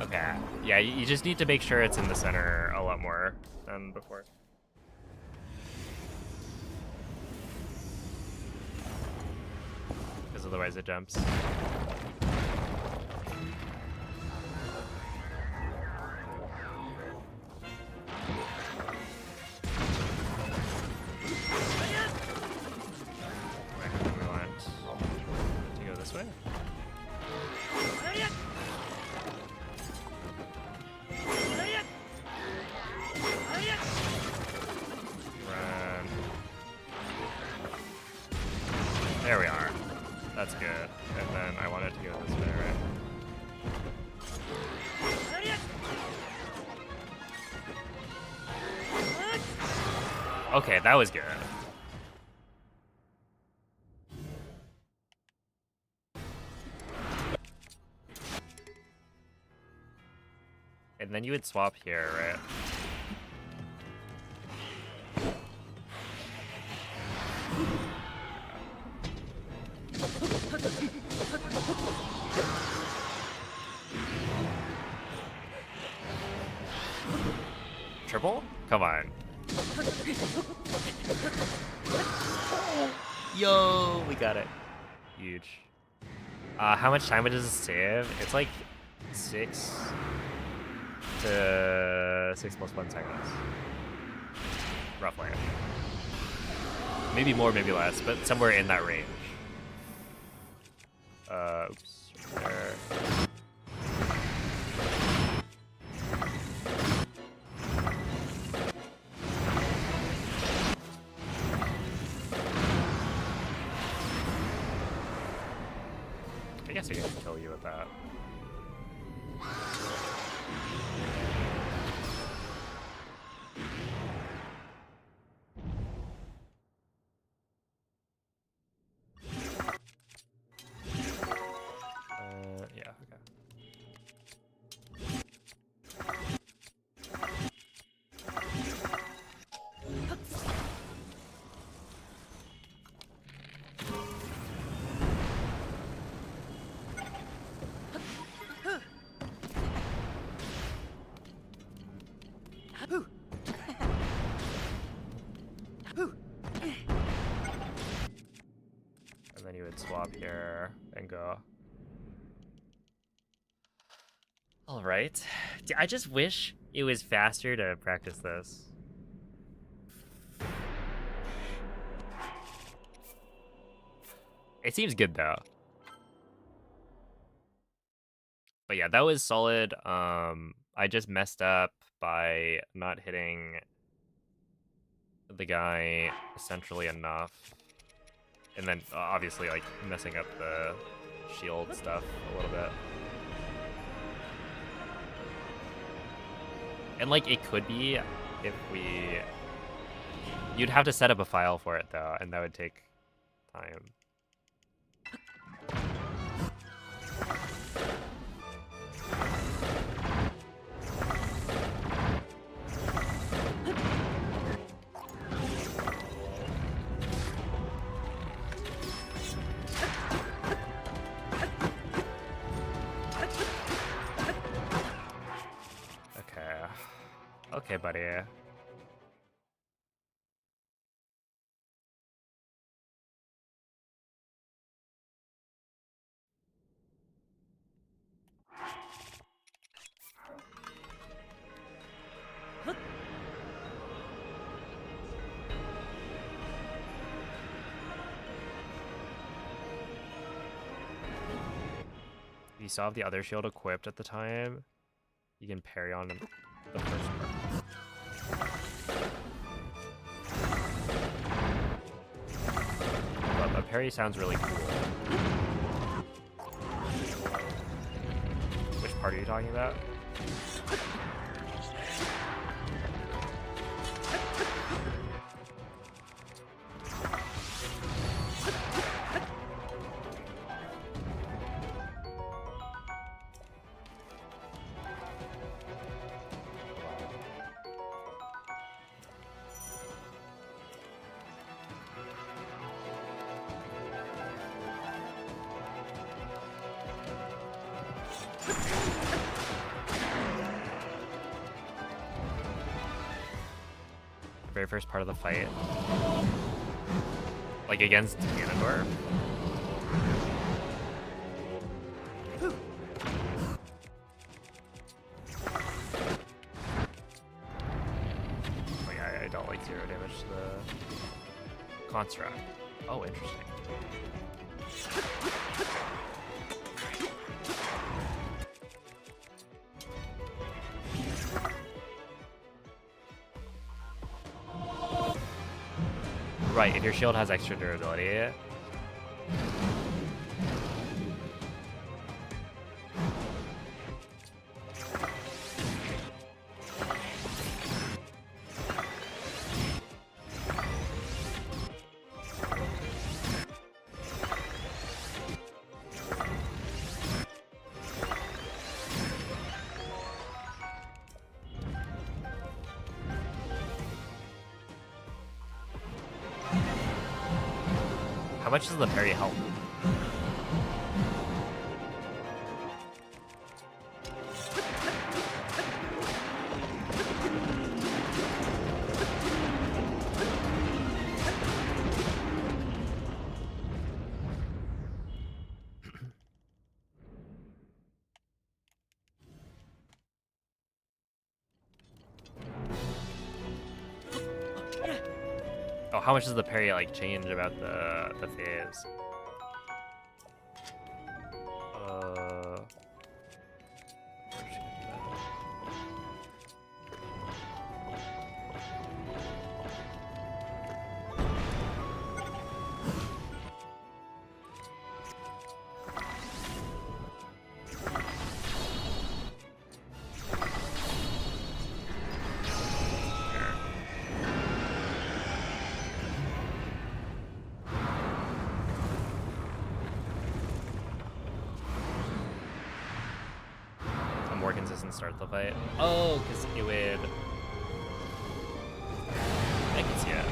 Okay, yeah, you just need to make sure it's in the center a lot more than before. Because otherwise it jumps. We want to go this way. Run. There we are. That's good. And then I wanted to go this way, right? Okay, that was good. And then you would swap here, right? Triple? Come on. Yo, we got it. Huge. How much time does it save? It's like 6 to 6 plus 1 seconds. Roughly. Maybe more, maybe less, but somewhere in that range. Oops. There. I guess I can kill you with that. Yeah, okay. And then you would swap here and go. All right. I just wish it was faster to practice this. It seems good though. But yeah, that was solid. I just messed up by not hitting the guy centrally enough. And then obviously like messing up the shield stuff a little bit. And like it could be if you'd have to set up a file for it though, and that would take time. Okay, buddy. If you still have the other shield equipped at the time, you can parry on the first part. But a parry sounds really cool. Which part are you talking about? Very first part of the fight, like against Ganondorf. Like I don't like 0 damage to the construct. Oh, interesting. Right, if your shield has extra durability. How much does the parry help? Oh, how much does the parry like change about the phase? doesn't start the fight. Oh, because it would... I can see it.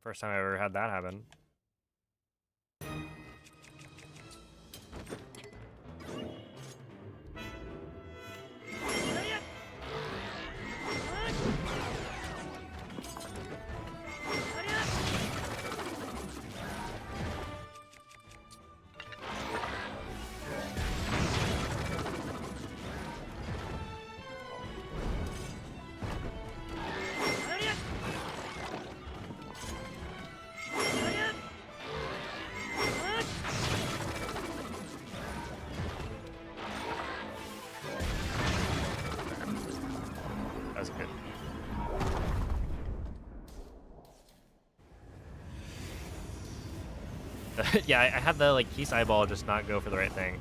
First time I ever had that happen. That was good. Yeah, I had the like Keith's eyeball just not go for the right thing.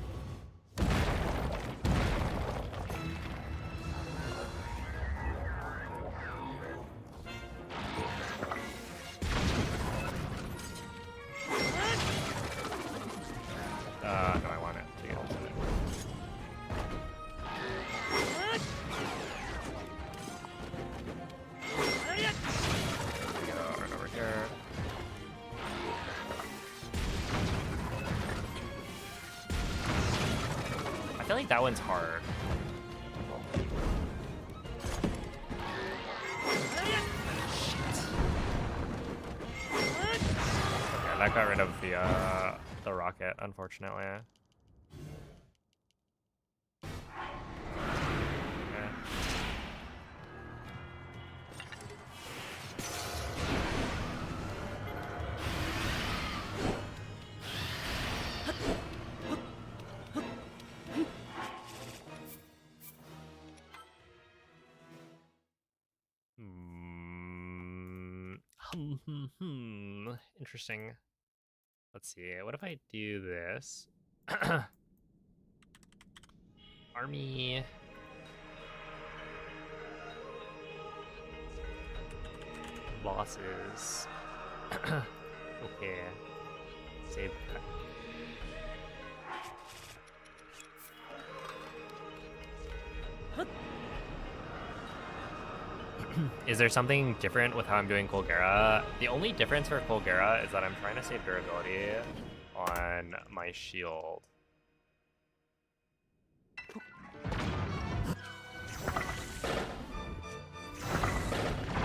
No, I want it to get into it. Go right over here. I feel like that one's hard. Okay, that got rid of the rocket, unfortunately. Okay. Interesting. Let's see. What if I do this? Army. Bosses. Okay. Save. Is there something different with how I'm doing Colgera? The only difference for Colgera is that I'm trying to save durability on my shield.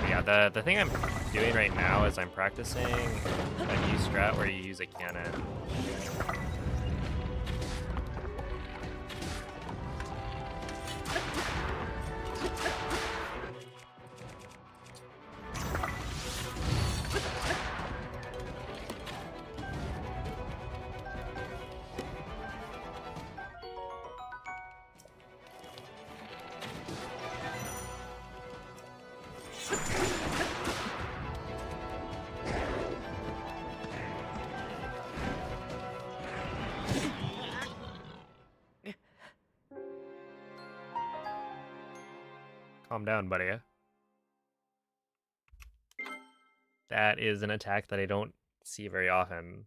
Yeah, the thing I'm doing right now is I'm practicing a new strat where you use a cannon. Calm down, buddy. That is an attack that I don't see very often.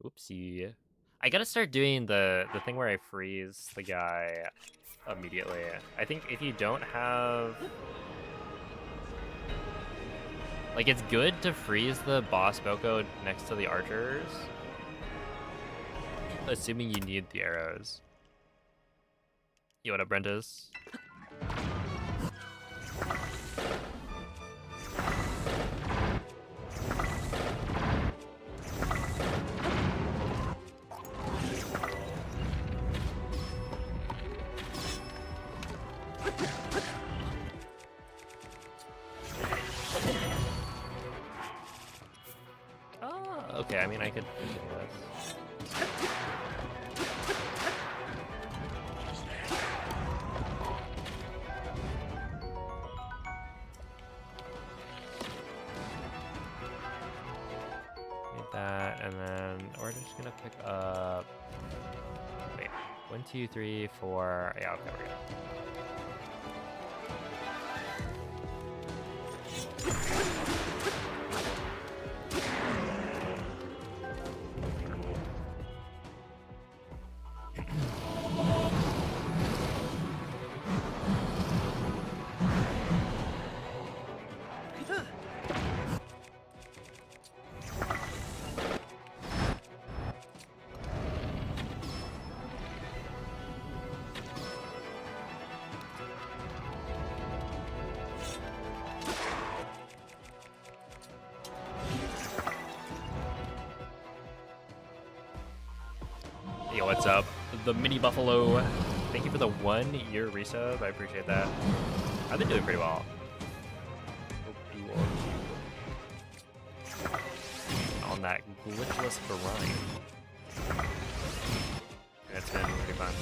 Oopsie. I gotta start doing the thing where I freeze the guy immediately. I think if you don't have... Like, it's good to freeze the boss Boko next to the archers, assuming you need the arrows. Yo, what up, Brentus? Oh, okay, I mean, I could do this. That, and then we're just gonna pick up. Wait, 1, 2, 3, 4. Yeah, okay, we go. Yo, what's up? The Mini Buffalo. Thank you for the 1 year resub. I appreciate that. I've been doing pretty well. On that glitchless grind. It's been pretty fun.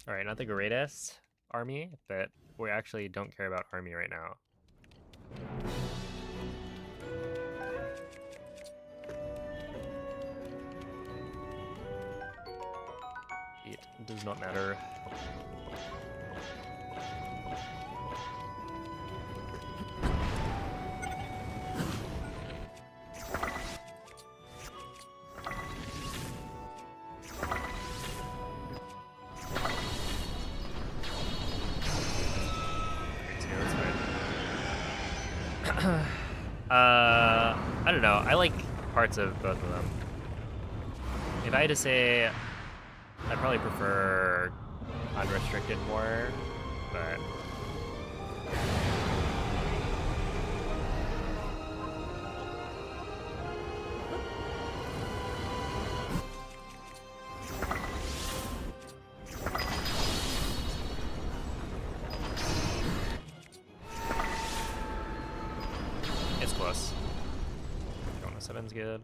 Alright, not the greatest army, but we actually don't care about army right now. It does not matter. I don't know. I like parts of both of them. If I had to say, I'd probably prefer unrestricted more, but... It's close. Don't know, 7's good.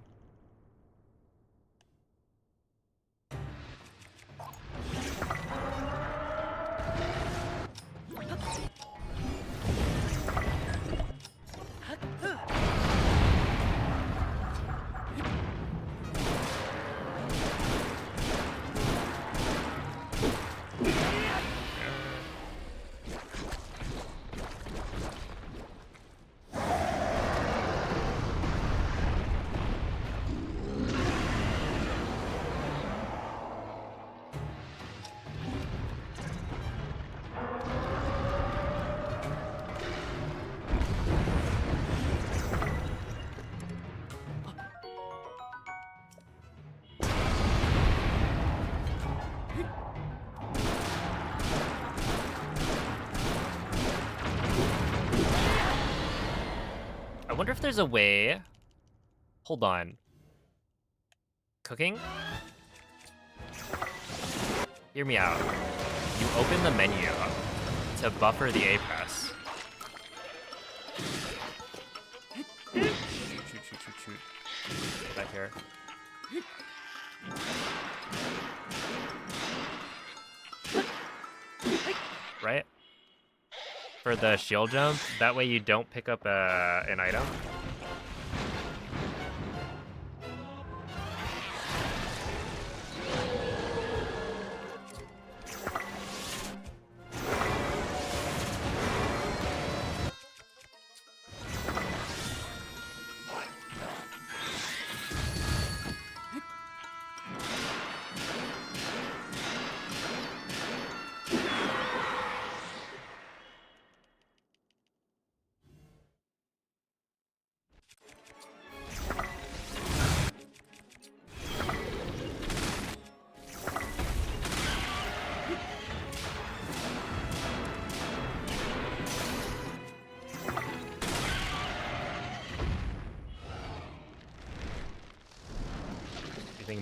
I wonder if there's a way... Hold on. Cooking? Hear me out. You open the menu to buffer the A press. Shoot. Get back here. Right? For the shield jump, that way you don't pick up an item.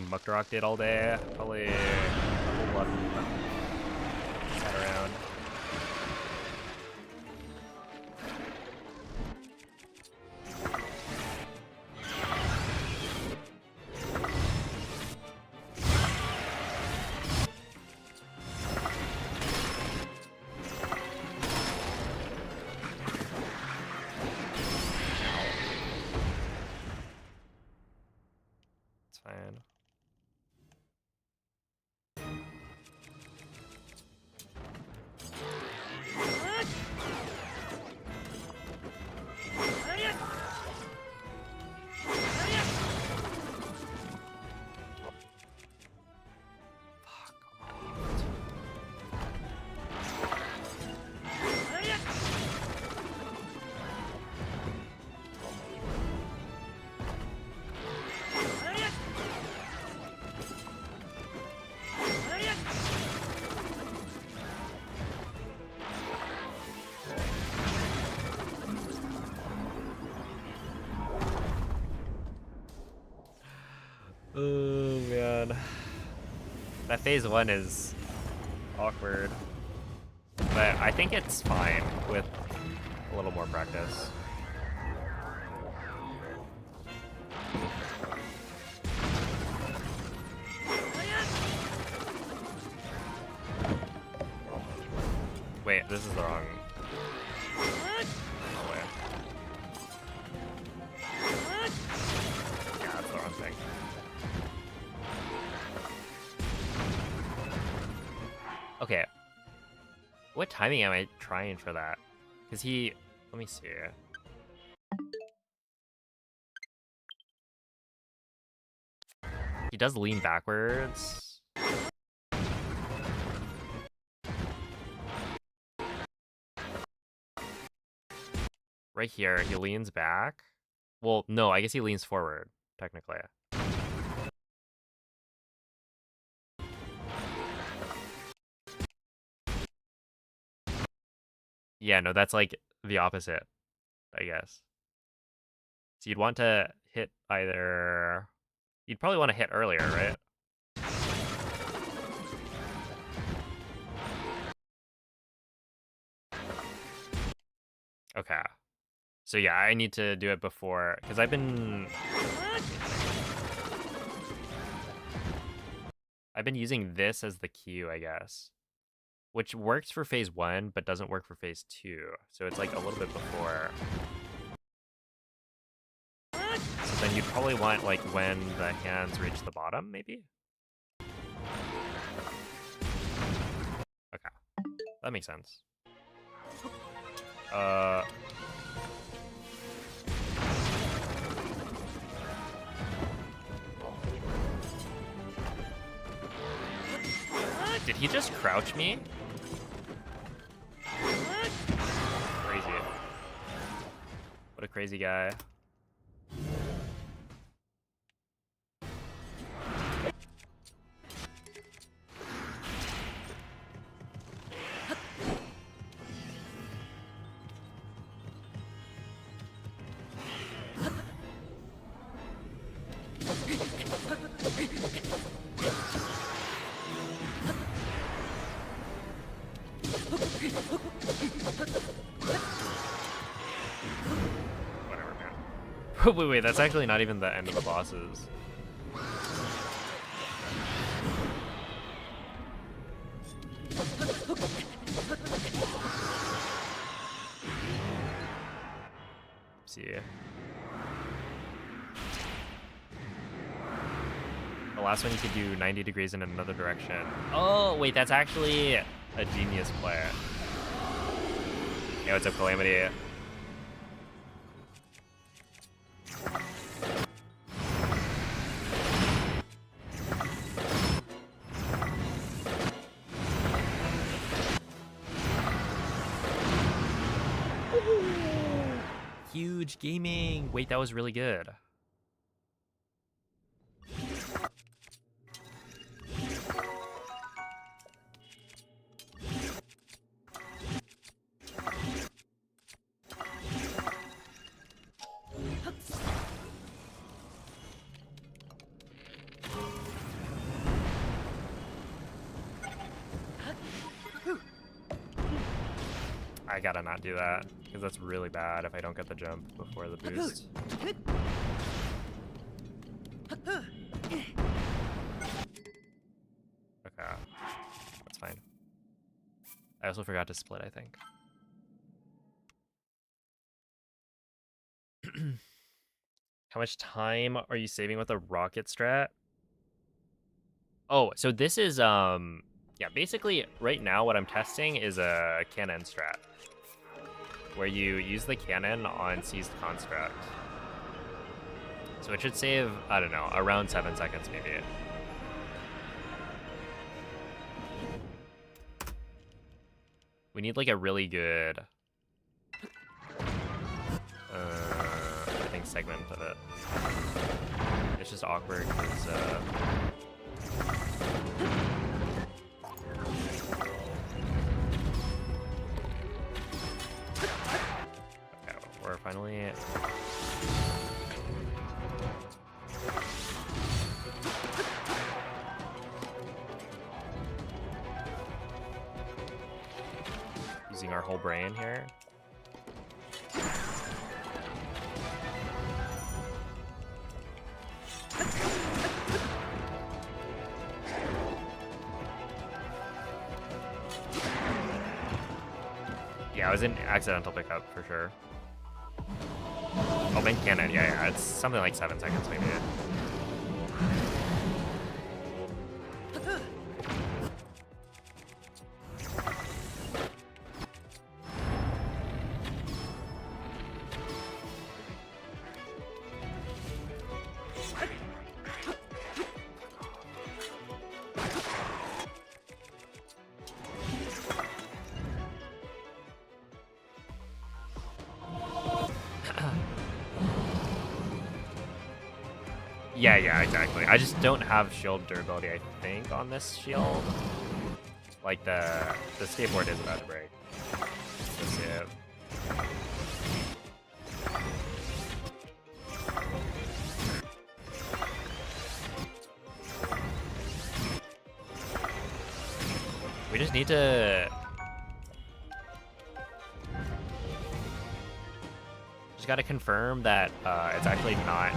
Muckrock did all day. Probably a whole lot sat around. It's fine. Oh man, that phase 1 is awkward, but I think it's fine with a little more practice. Wait, this is the wrong... Oh, wait. Yeah, that's the wrong thing. Okay. What timing am I trying for that? Because he... Let me see. He does lean backwards. Right here, he leans back. Well, no, I guess he leans forward, technically. Yeah, no, that's like the opposite, I guess. So you'd want to hit either... You'd probably want to hit earlier, right? Okay. So yeah, I need to do it before, because I've been using this as the cue, I guess. Which works for phase 1, but doesn't work for phase 2. So it's like a little bit before. So then you'd probably want like when the hands reach the bottom, maybe? Okay. That makes sense. Did he just crouch me? Crazy. What a crazy guy. Whatever, man. Wait, that's actually not even the end of the bosses. See. The last one you could do 90 degrees in another direction. Oh, wait, that's actually a genius play. Yo, what's up, Calamity? Huge gaming. Wait, that was really good. I gotta not do that, because that's really bad if I don't get the jump before the boost. Okay, that's fine. I also forgot to split, I think. How much time are you saving with a rocket strat? Oh, so this is, yeah, basically right now what I'm testing is a cannon strat, where you use the cannon on seized construct. So it should save, I don't know, around 7 seconds maybe. We need like a really good, I think, segment of it. It's just awkward because, okay, we're finally... using our whole brain here. Yeah, it was an accidental pickup for sure. Oh, main cannon, yeah, it's something like 7 seconds maybe. Yeah, exactly. I just don't have shield durability, I think, on this shield. Like, the skateboard is about to break. Let's see it. just need to... Just gotta confirm that it's actually not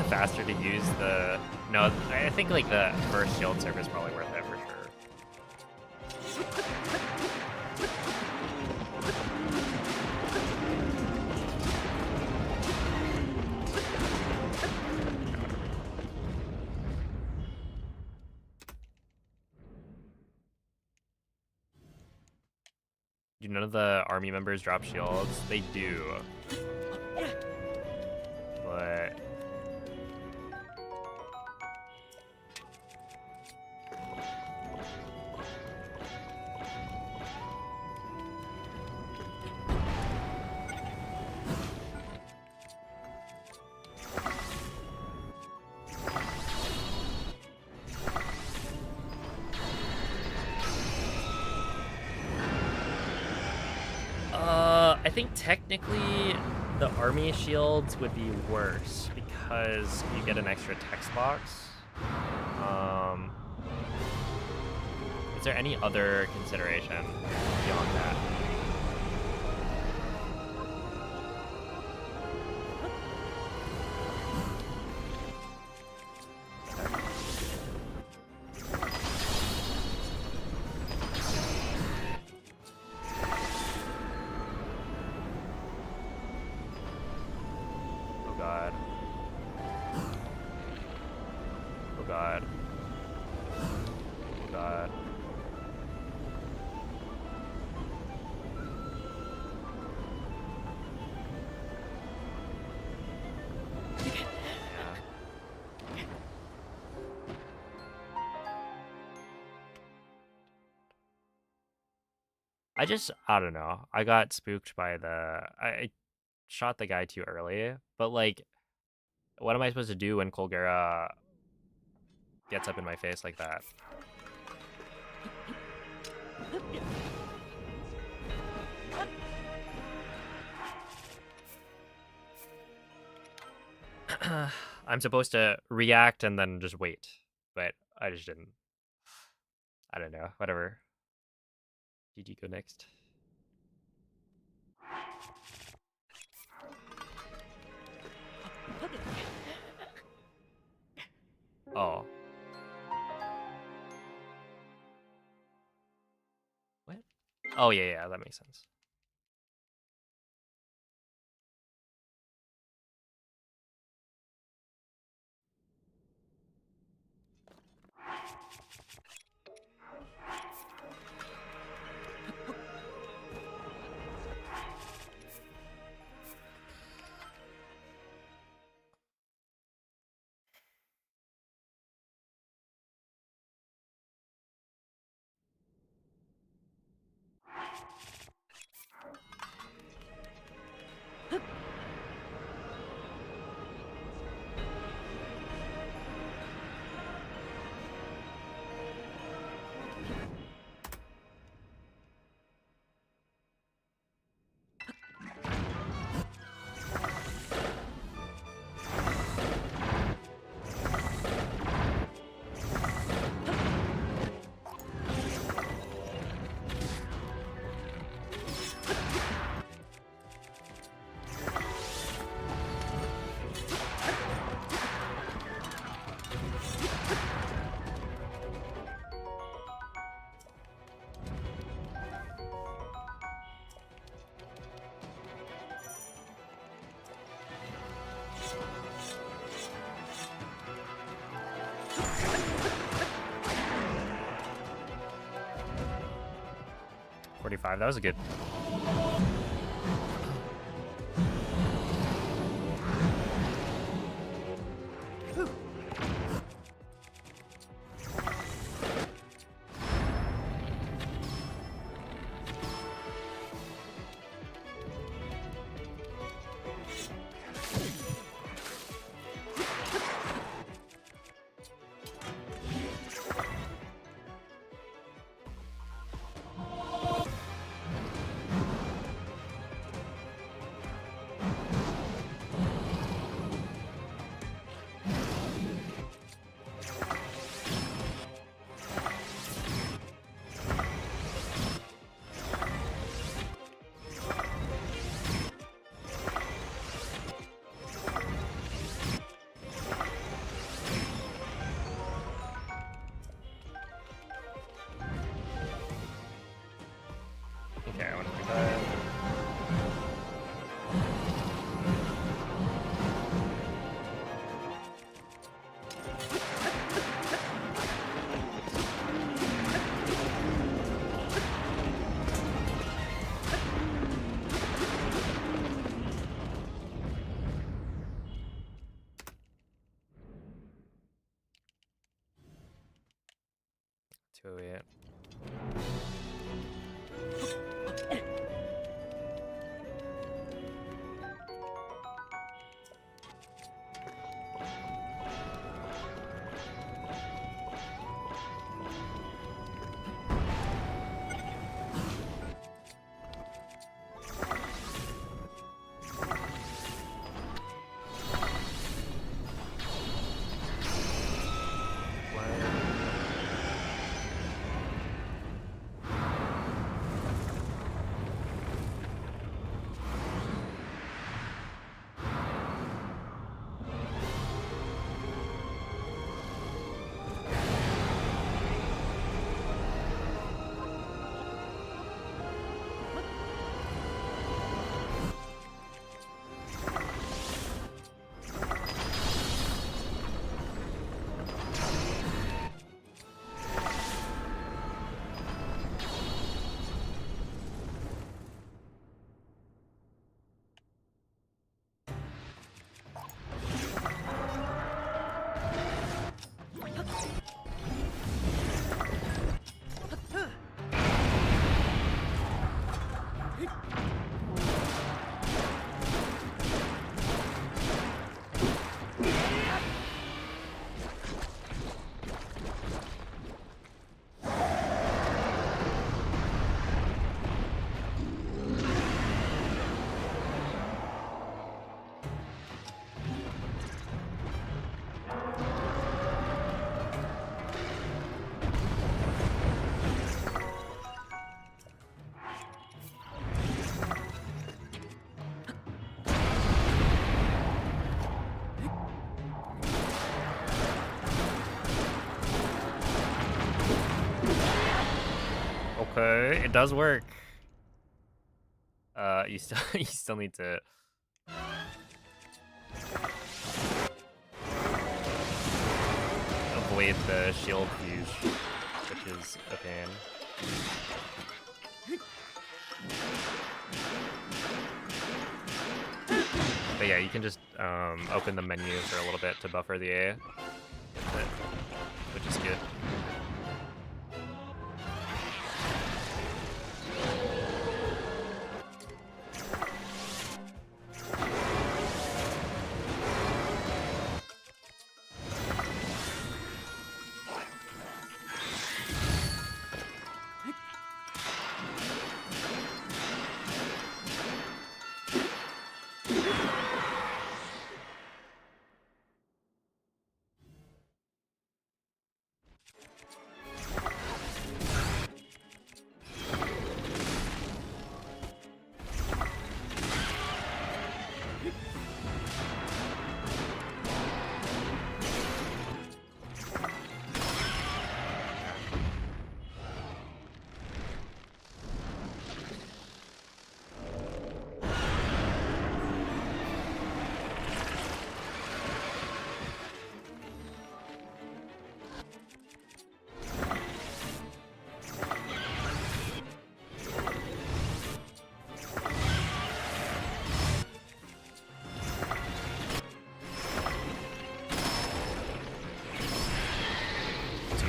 faster to use the... No, I think like the first shield server is probably worth it for sure. Do none of the army members drop shields? They do. But... I think technically the army shields would be worse because you get an extra text box. Is there any other consideration beyond that? God. Oh God. Oh God. I don't know. I got spooked by I shot the guy too early, but like, what am I supposed to do when Colgera gets up in my face like that? I'm supposed to react and then just wait, but I just didn't. I don't know, whatever. GG, go next. Oh. What? Oh, yeah, that makes sense. That was a good. 208. Okay, it does work. You still need to avoid the shield fuse, which is a pain. But yeah, you can just open the menu for a little bit to buffer the A, which is good.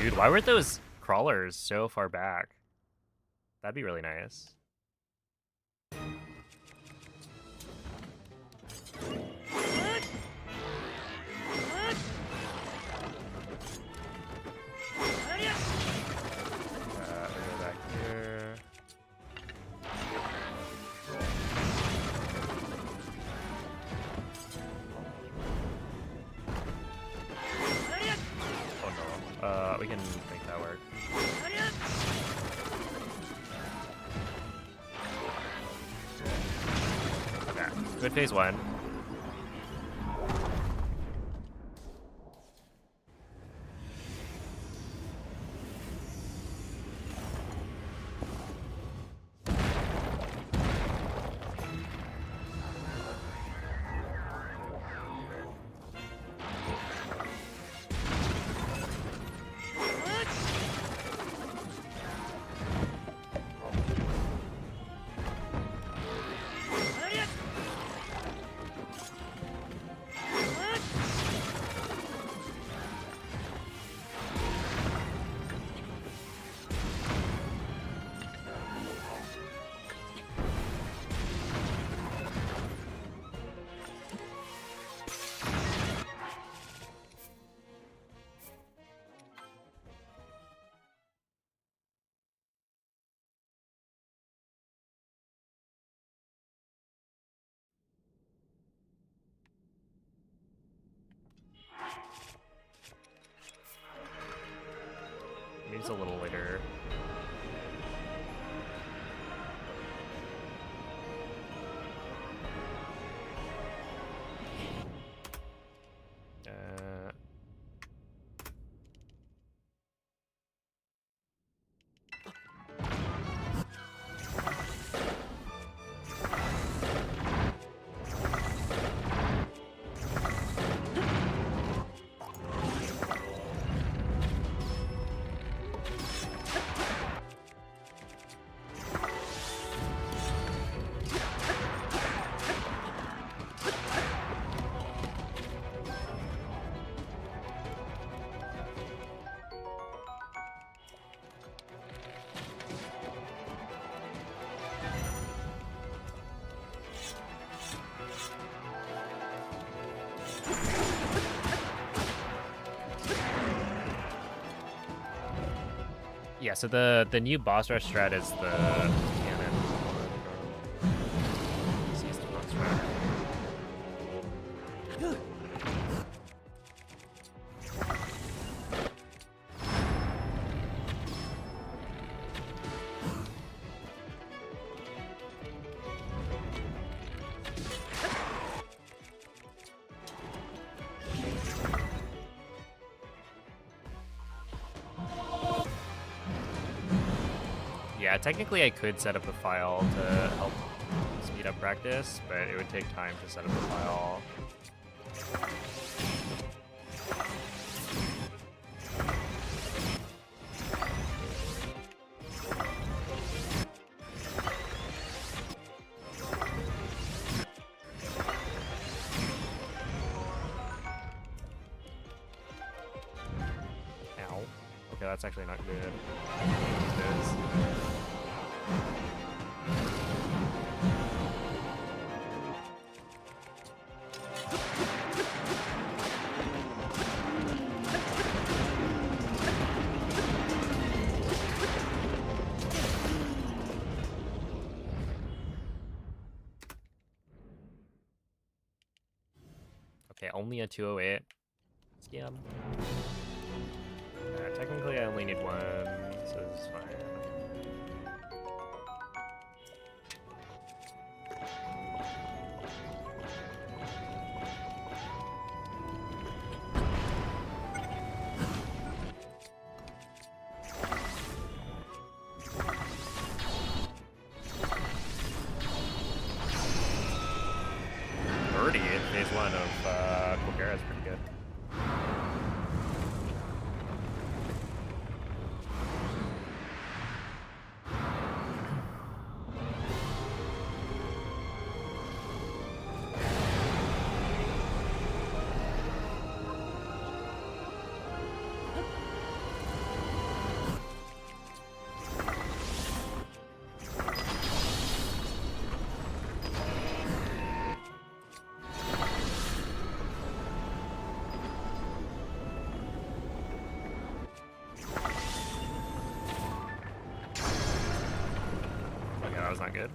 Dude, why were those crawlers so far back? That'd be really nice. Go back here. Oh no. We can make that work. Okay, good phase one. Use a little later. Yeah, so the new boss rush strat is the cannon. Seized on strat. Yeah, technically I could set up a file to help speed up practice, but it would take time to set up a file. Ow. Okay, that's actually not good. Okay, only a 208. Scam. Technically, I only need one, so this is fine. Birdie in phase 1 of Quagera is pretty good. That was not good.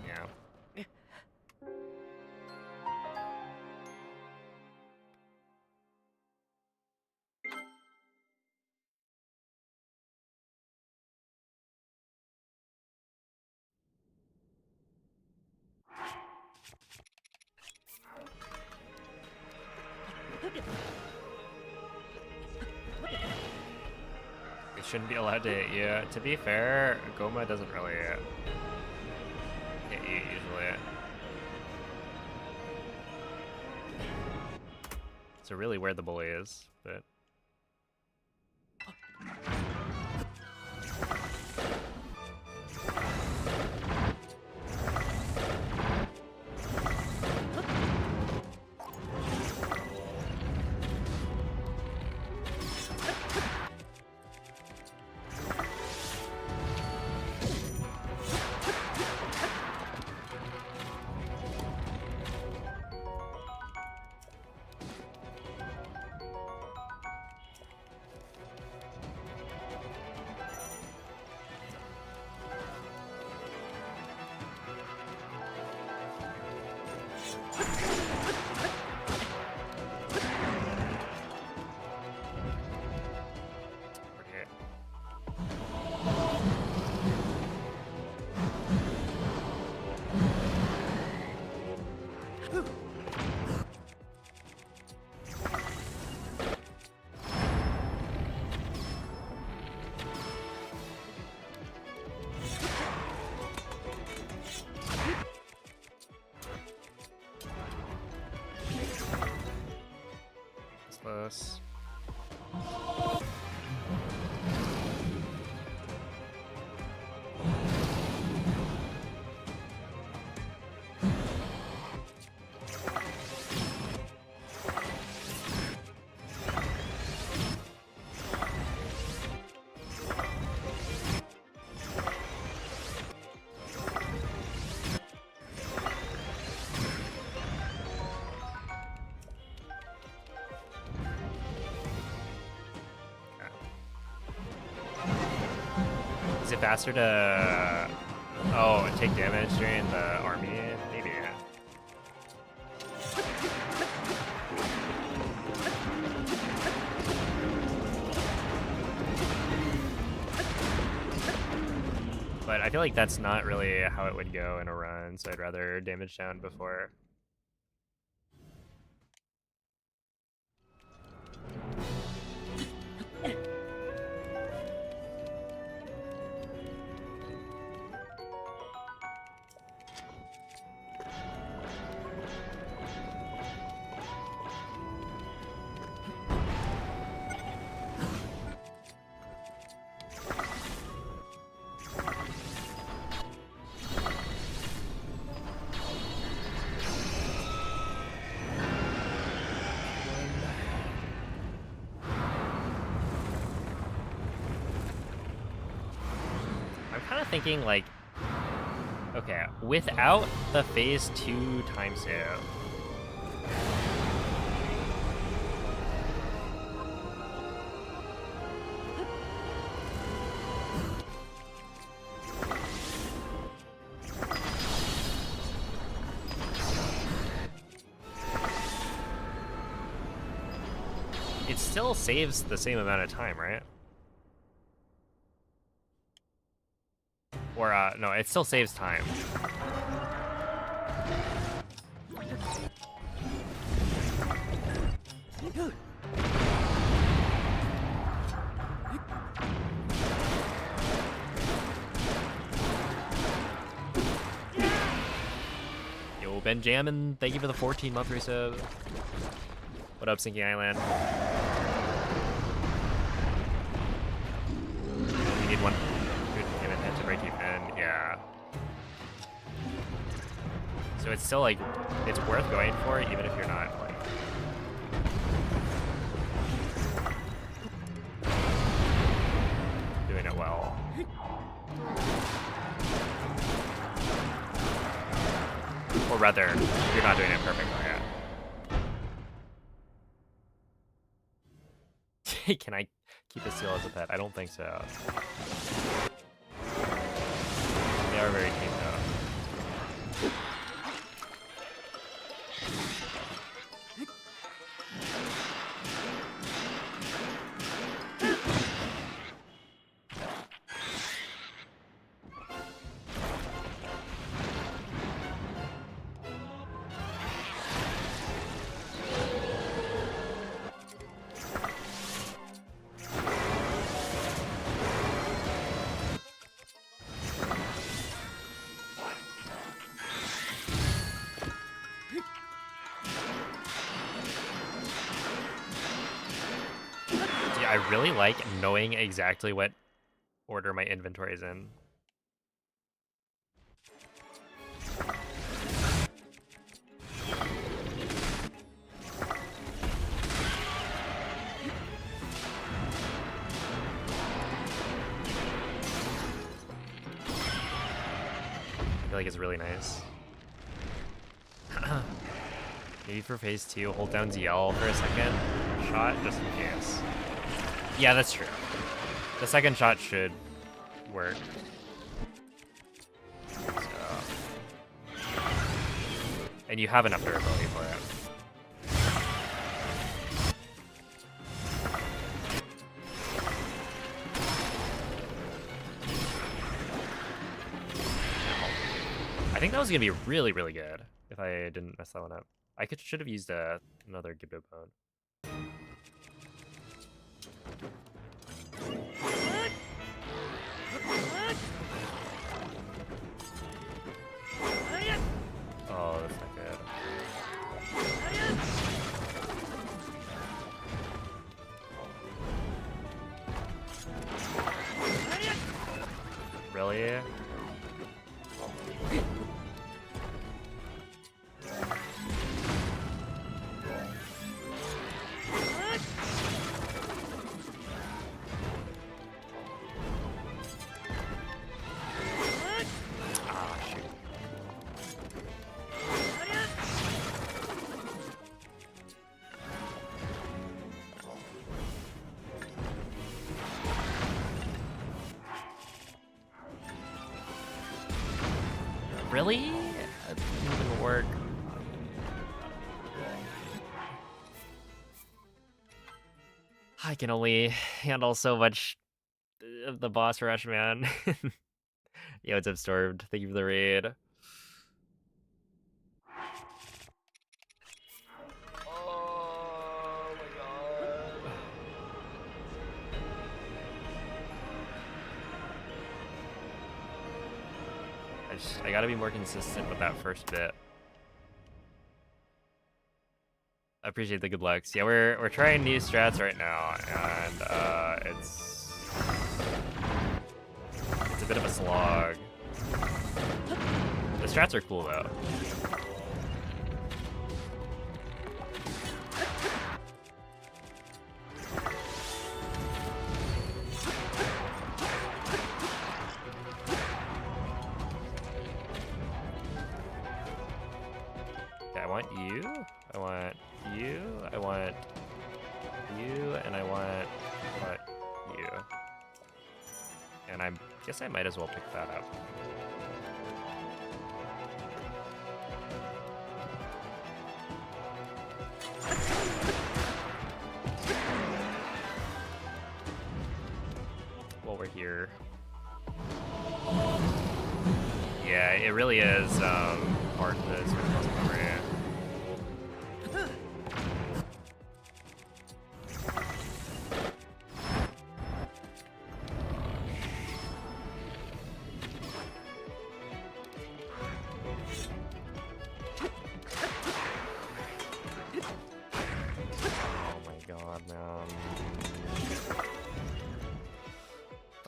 Yeah. It shouldn't be allowed to hit you. To be fair, Goma doesn't really hit you usually. So really where the bully is, but... close. Is it faster to take damage during the army? Maybe. But I feel like that's not really how it would go in a run, so I'd rather damage down before. Kind of thinking like, okay, without the phase 2 time save, it still saves the same amount of time, right? Or, no, it still saves time. Yo, Benjamin, thank you for the 14-month resub. What up, Sinking Island? We need one. To break even, yeah. So it's still like, it's worth going for even if you're not like doing it well. Or rather, you're not doing it perfectly yet. Can I keep a seal as a pet? I don't think so. They are very cute though. I really like knowing exactly what order my inventory is in. I feel like it's really nice. Maybe for phase 2, hold down ZL for a second shot, just in case. Yeah, that's true. The second shot should work. So. And you have enough durability for it. I think that was gonna be really, really good if I didn't mess that one up. I should have used another Gibbo bone. Oh, that's not good. Really? Really? That didn't even work. I can only handle so much of the boss rush, man. Yo, it's absorbed. Thank you for the raid. Oh my god. I gotta be more consistent with that first bit. I appreciate the good lucks. Yeah, we're trying new strats right now, and it's a bit of a slog. The strats are cool though. Okay, I want you. I want you. I want you, and I want you. And I guess I might as well pick that up. While we're here. Yeah, it really is hard to switch muscle memory.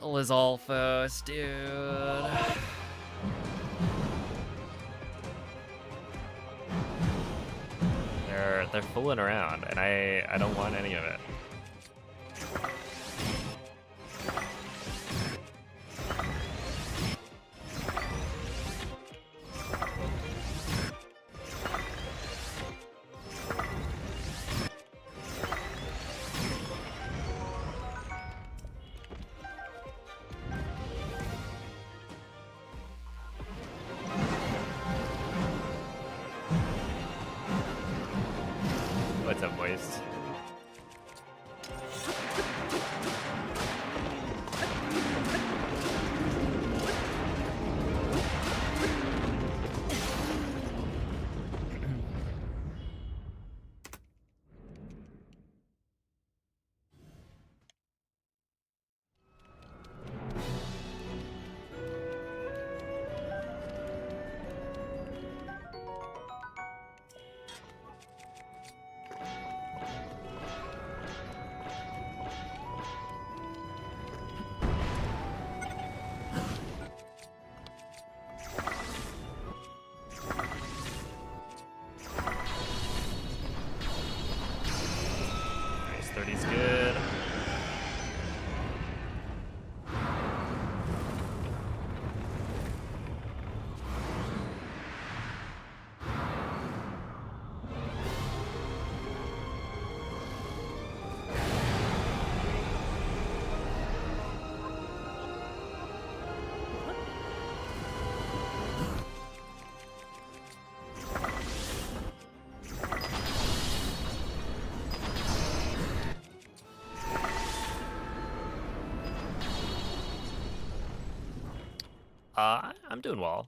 Lizalphos, dude. They're fooling around, and I don't want any of it. What's up, boys? Nice, 30's good. I'm doing well.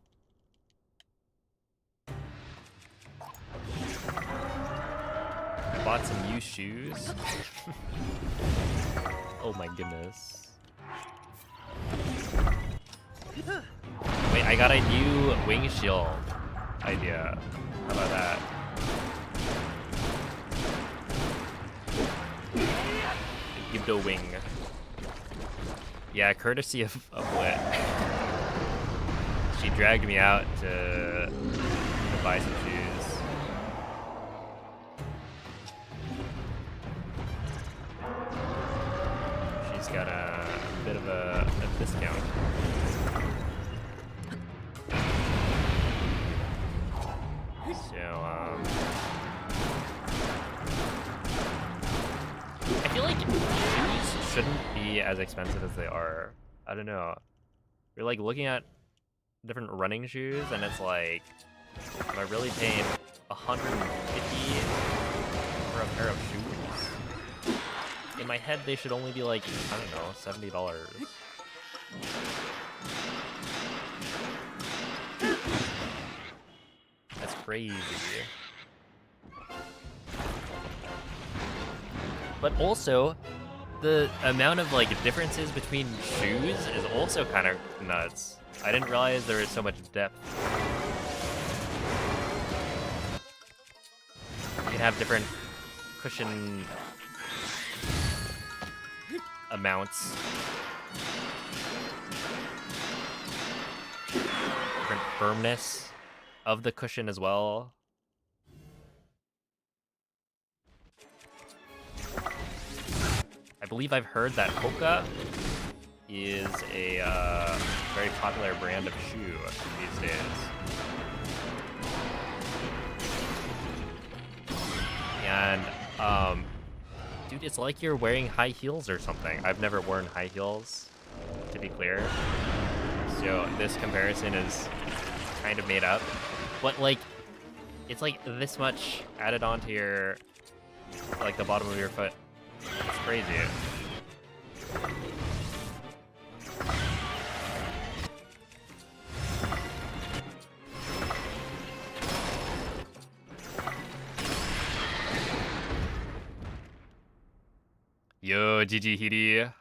I bought some new shoes. Oh my goodness. Wait, I got a new wing shield idea. How about that? Give the wing. Yeah, courtesy of Wit. dragged me out to buy some shoes. She's got a bit of a discount. So, I feel like shoes shouldn't be as expensive as they are. I don't know. You're like looking at different running shoes, and it's like, am I really paying $150 for a pair of shoes? In my head, they should only be like, I don't know, $70. That's crazy. But also, the amount of like differences between shoes is also kind of nuts. I didn't realize there was so much depth. You can have different cushion amounts. Different firmness of the cushion as well. I believe I've heard that Hoka is a very popular brand of shoe these days. And, dude, it's like you're wearing high heels or something. I've never worn high heels, to be clear. So this comparison is kind of made up. But, like, it's like this much added onto your, like, the bottom of your foot. It's crazy. Yo, GG Hidi.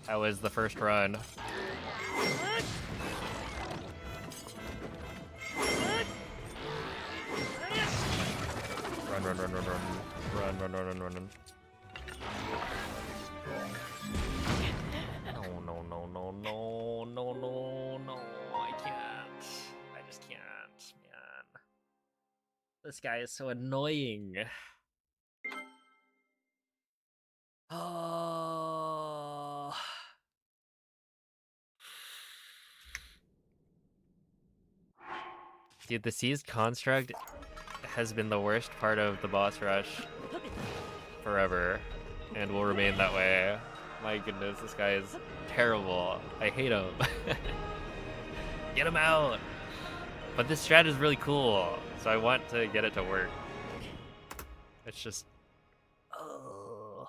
That was the first run. Run. No. I can't. I just can't, man. This guy is so annoying. Oh. Dude, the seized construct has been the worst part of the boss rush forever, and will remain that way. My goodness, this guy is terrible. I hate him. Get him out! But this strat is really cool, so I want to get it to work. It's just... oh.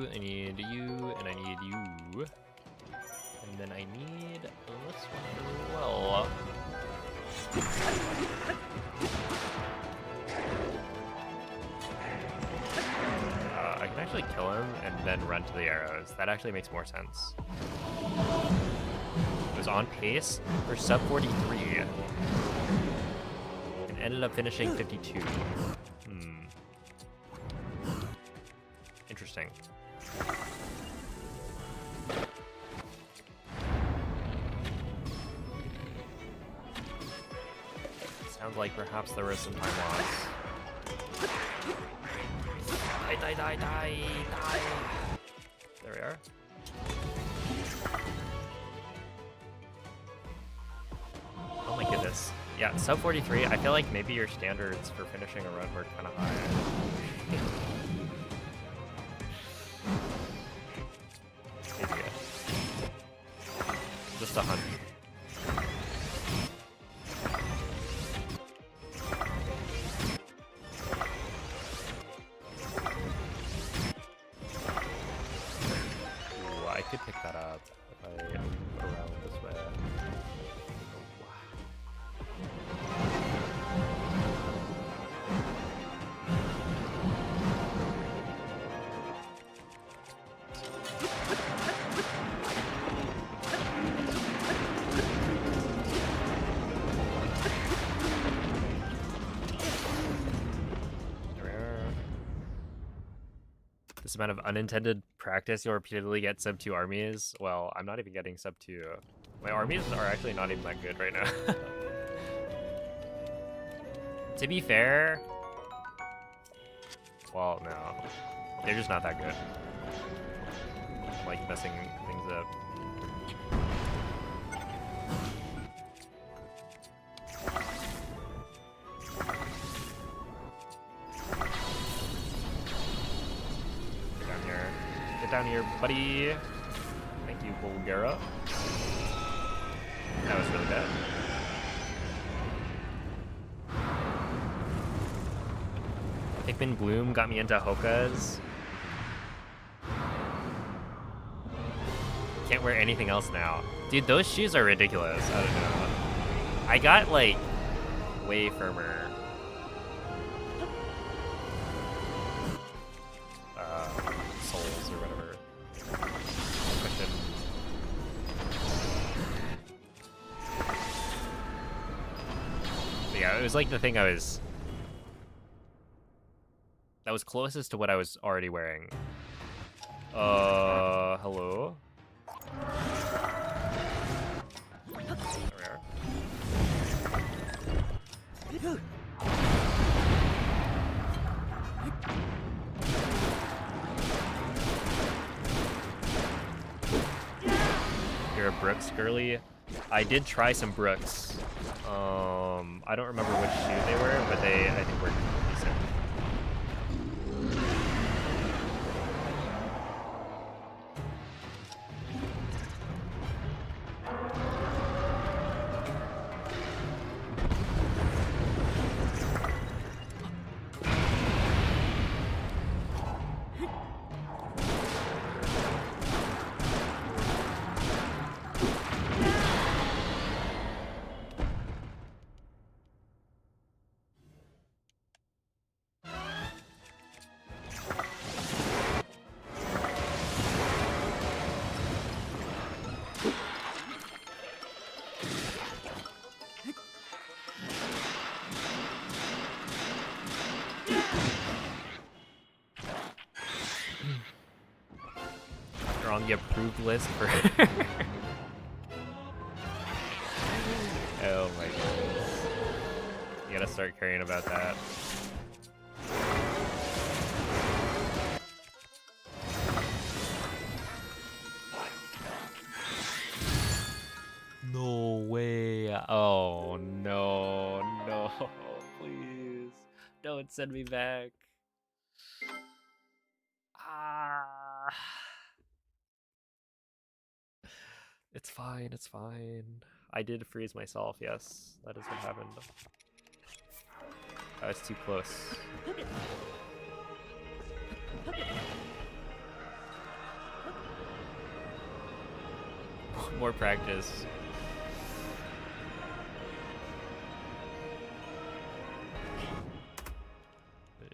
I need you, and I need you. And then I need this one as well. I can actually kill him and then run to the arrows. That actually makes more sense. It was on pace for sub 43. And ended up finishing 52. Interesting. Sounds like perhaps there was some time loss. Die. There we are. Oh my goodness. Yeah, sub 43, I feel like maybe your standards for finishing a run were kind of high. Just 100. Ooh, I could pick that up if I move around this way. This amount of unintended practice, you'll repeatedly get sub 2 armies. Well, I'm not even getting sub 2. My armies are actually not even that good right now. To be fair, well, no. They're just not that good. I'm, like, messing things up. Get down here, buddy. Thank you, Bulgara. That was really bad. Pikmin Bloom got me into Hokas. Can't wear anything else now. Dude, those shoes are ridiculous. I don't know. I got, like, way firmer. Soles or whatever. Question. But yeah, it was like the thing that was closest to what I was already wearing. Hello? There we are. You're a Brooks girly. I did try some Brooks. I don't remember which shoe they were, but I think were decent. You're on the approved list for oh my goodness. You gotta start caring about that. No way. Oh no, no, please. Don't send me back. Ah. It's fine, it's fine. I did freeze myself, yes. That is what happened. I was too close. More practice.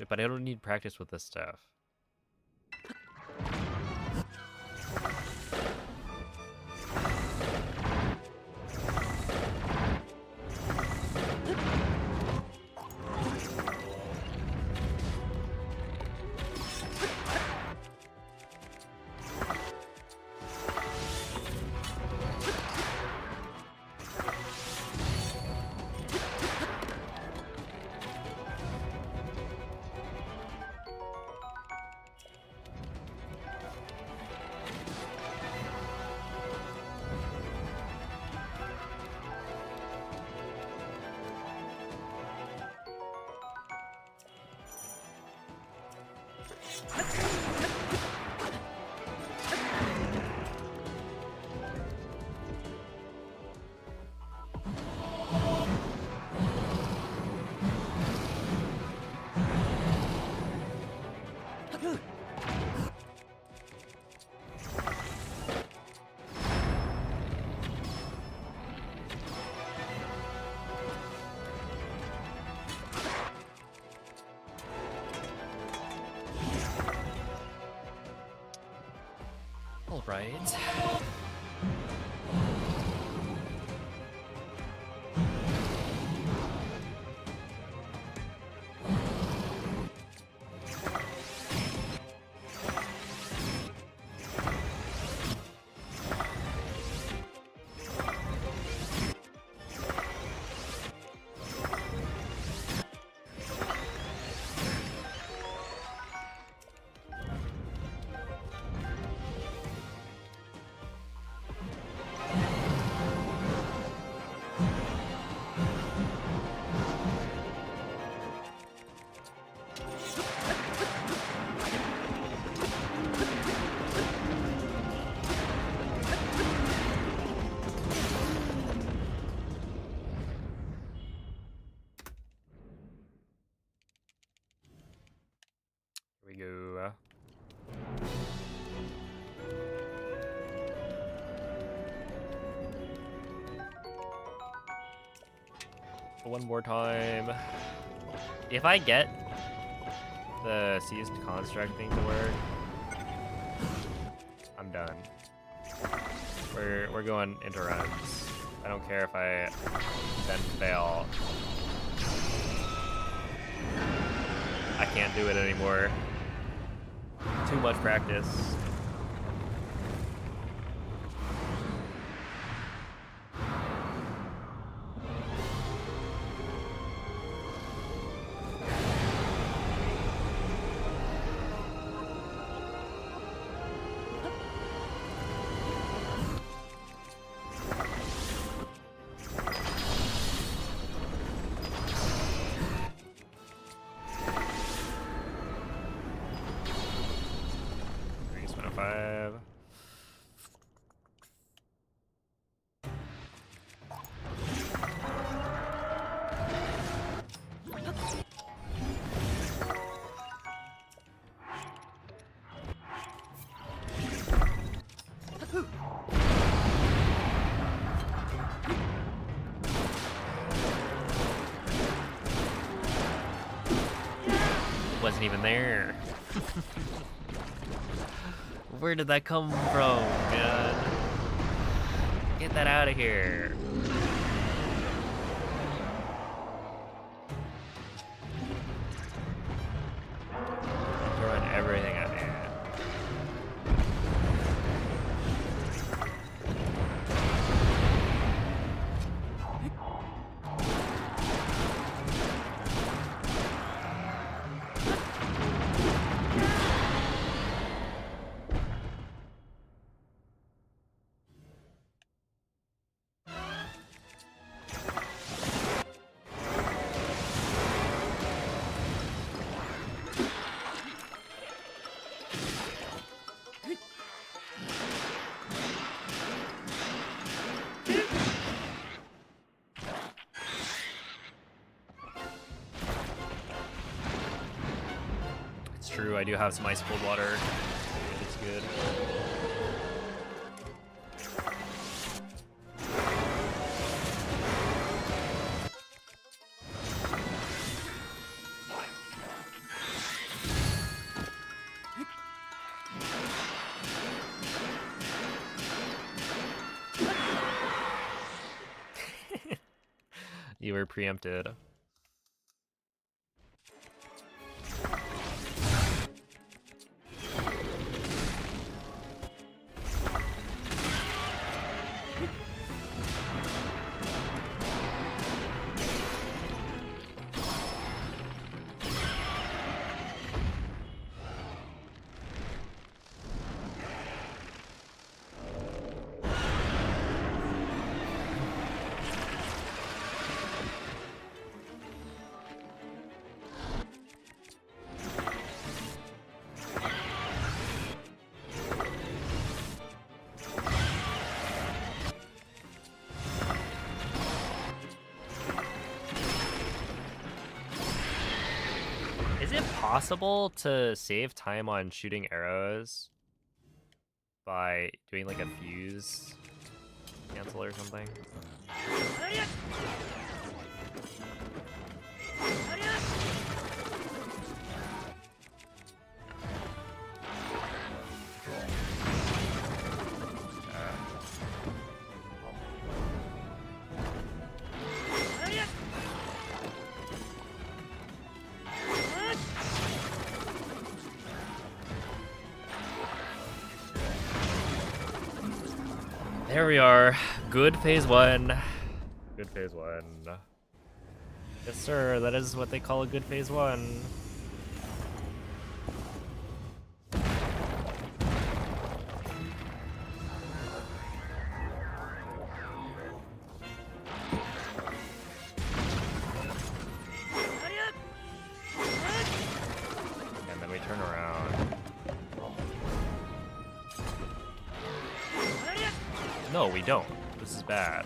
But I don't need practice with this stuff. All right. we go. One more time. If I get the seized construct thing to work, I'm done. We're going into runs. I don't care if I then fail. I can't do it anymore. Too much practice. Wasn't even there. Where did that come from, man? Get that out of here. Throwing everything at me. True, I do have some ice cold water. It's good. You were preempted. Is it possible to save time on shooting arrows by doing like a fuse cancel or something? There we are. Good phase one. Good phase one. Yes, sir. That is what they call a good phase one. And then we turn around. No, we don't. This is bad.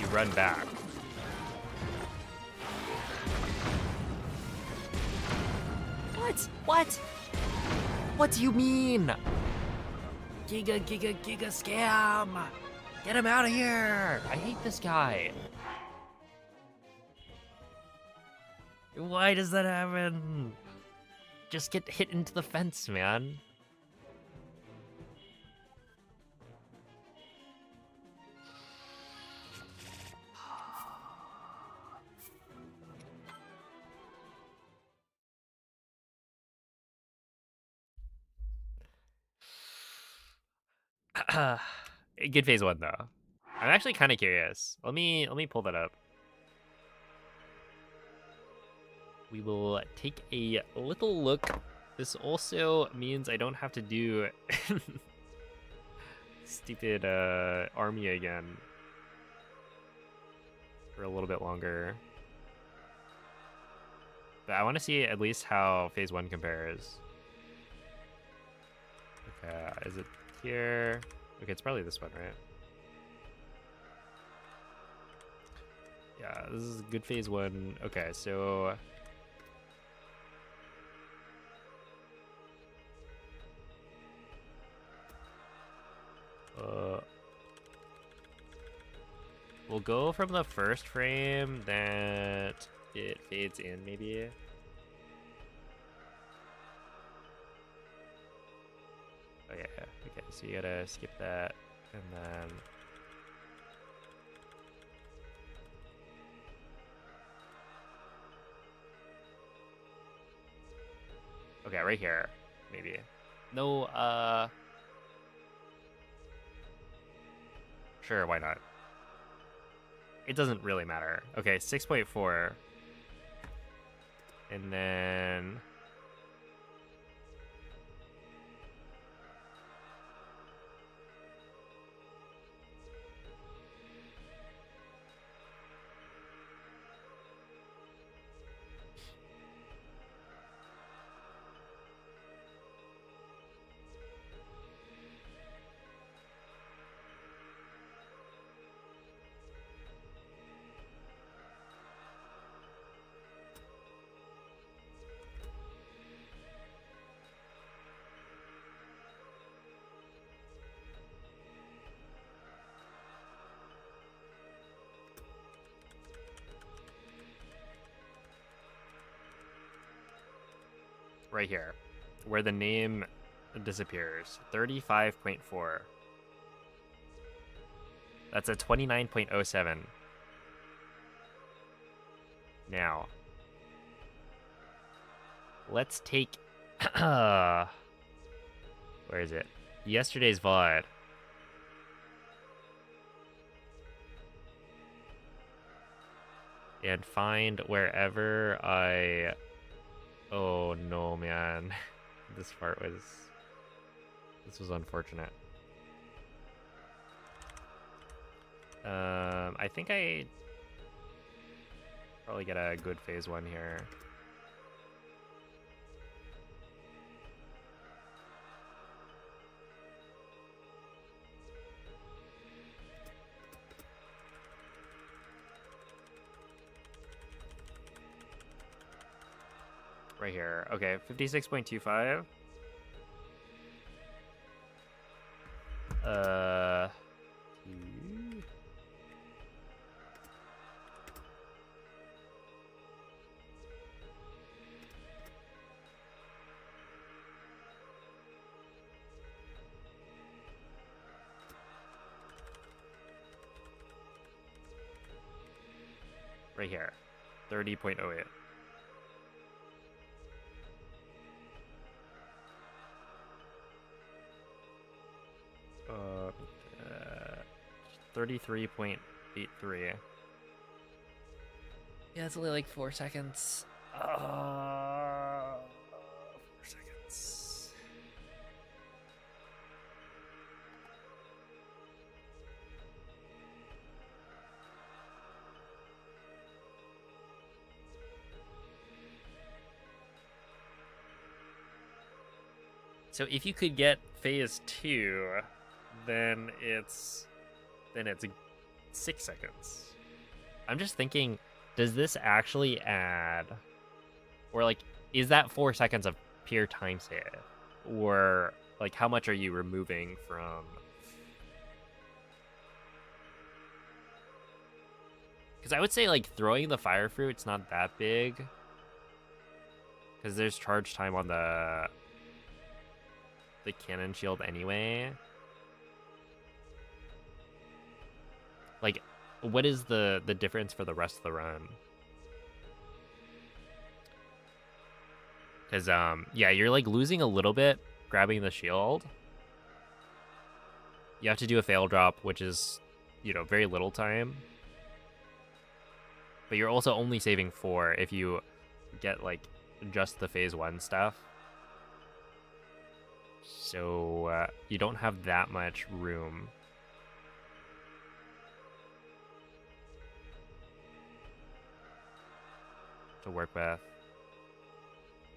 You run back. What? What? What do you mean? Giga scam! Get him out of here! I hate this guy. Why does that happen? Just get hit into the fence, man. Good phase one though. I'm actually kind of curious. Let me pull that up. We will take a little look. This also means I don't have to do stupid army again for a little bit longer. But I want to see at least how phase one compares. Okay, is it here? Okay, it's probably this one, right? Yeah, this is a good phase one. Okay, so we'll go from the first frame that it fades in, maybe. Oh yeah, okay, so you gotta skip that, and then okay, right here, maybe. No, sure, why not? It doesn't really matter. Okay, 6.4. And then right here, where the name disappears, 35.4. That's a 29.07. Now, let's take, where is it? Yesterday's VOD. And find wherever I... Oh no, man. This was unfortunate. I think I probably get a good phase one here. Right here. Okay, 56.25. Right here. 30.08. Uh, 33.83. Yeah, it's only like 4 seconds. 4 seconds. So if you could get phase 2, then it's 6 seconds. I'm just thinking, does this actually add, or like, is that 4 seconds of pure time save, or like how much are you removing from? Because I would say like throwing the fire fruit's not that big, because there's charge time on the cannon shield anyway. Like, what is the difference for the rest of the run? Because yeah, you're like losing a little bit grabbing the shield. You have to do a fail drop, which is, you know, very little time. But you're also only saving 4 if you get like just the phase 1 stuff. So you don't have that much room. To work with.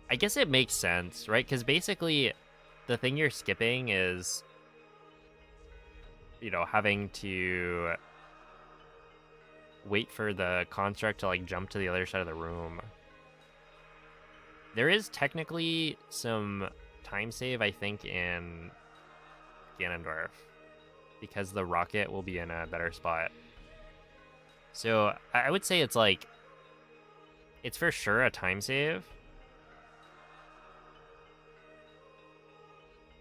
I guess it makes sense, right? Because basically the thing you're skipping is, you know, having to wait for the construct to like jump to the other side of the room. There is technically some time save, I think, in Ganondorf, because the rocket will be in a better spot. So I would say it's like, it's for sure a time save,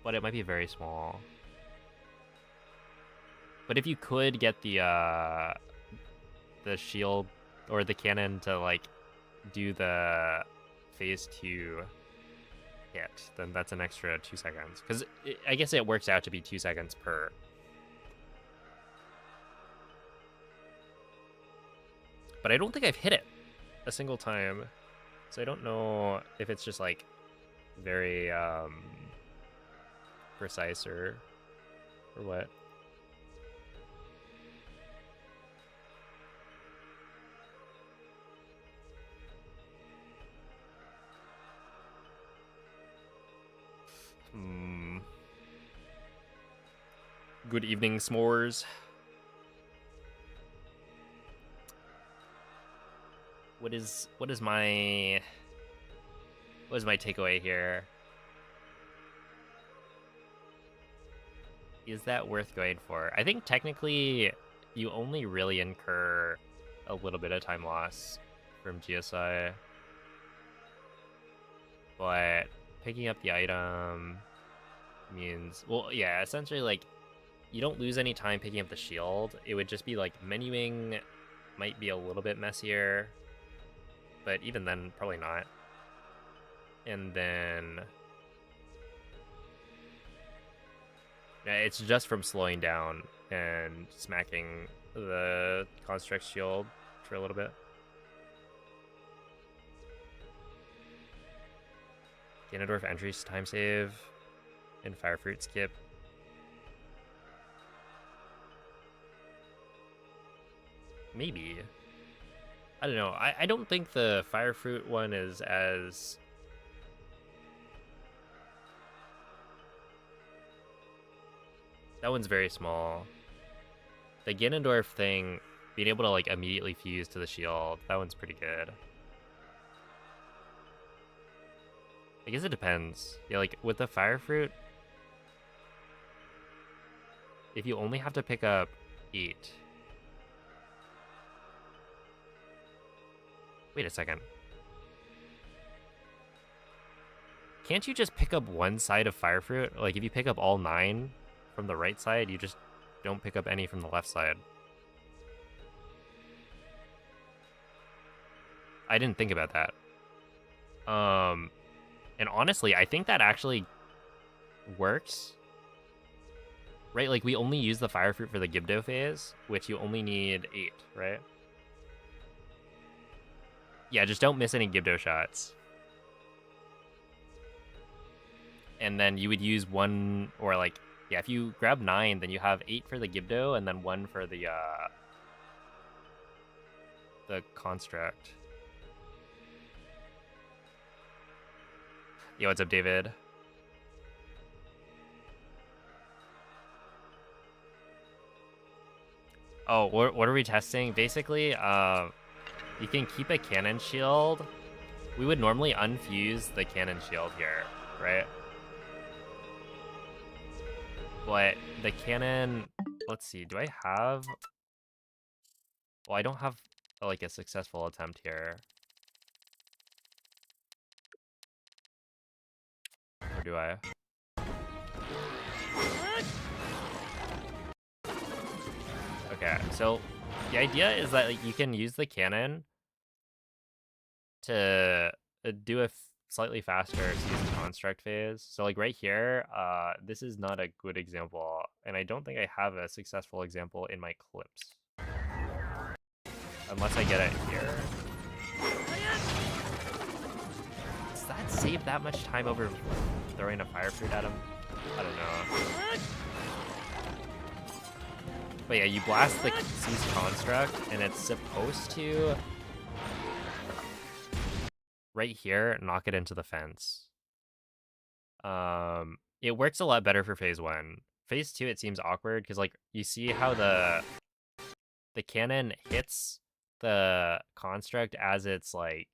but it might be very small. But if you could get the shield or the cannon to like do the phase 2 hit, then that's an extra 2 seconds. Because I guess it works out to be 2 seconds per. But I don't think I've hit it a single time, so I don't know if it's just like very precise or what. Good evening, s'mores. What is my takeaway here? Is that worth going for? I think technically you only really incur a little bit of time loss from GSI, but picking up the item means, well, yeah, essentially like you don't lose any time picking up the shield. It would just be like menuing might be a little bit messier, but even then, probably not. And then yeah, it's just from slowing down and smacking the construct shield for a little bit. Ganondorf entries time save and fire fruit skip. Maybe. I don't know. I don't think the fire fruit one is as... That one's very small. The Ganondorf thing, being able to like immediately fuse to the shield, that one's pretty good. I guess it depends. Yeah, like with the fire fruit, if you only have to pick up 8. Wait a second. Can't you just pick up one side of fire fruit? Like if you pick up all 9 from the right side, you just don't pick up any from the left side. I didn't think about that. And honestly, I think that actually works. Right? Like we only use the fire fruit for the Gibdo phase, which you only need 8, right? Yeah, just don't miss any Gibdo shots. And then you would use 1, or like, yeah, if you grab 9, then you have 8 for the Gibdo and then 1 for the construct. Yo, what's up, David? Oh, what are we testing? Basically, you can keep a cannon shield we would normally unfuse the cannon shield here, right? But the cannon, let's see, do I have... Well, I don't have like a successful attempt here. Or do I? Okay, so the idea is that like, you can use the cannon to do a slightly faster season construct phase. So like right here, this is not a good example, and I don't think I have a successful example in my clips. Unless I get it here. Does that save that much time over throwing a fire fruit at him? I don't know. But yeah, you blast the Seize Construct, and it's supposed to, right here, knock it into the fence. It works a lot better for phase 1. Phase 2, it seems awkward, because like you see how the cannon hits the construct as it's like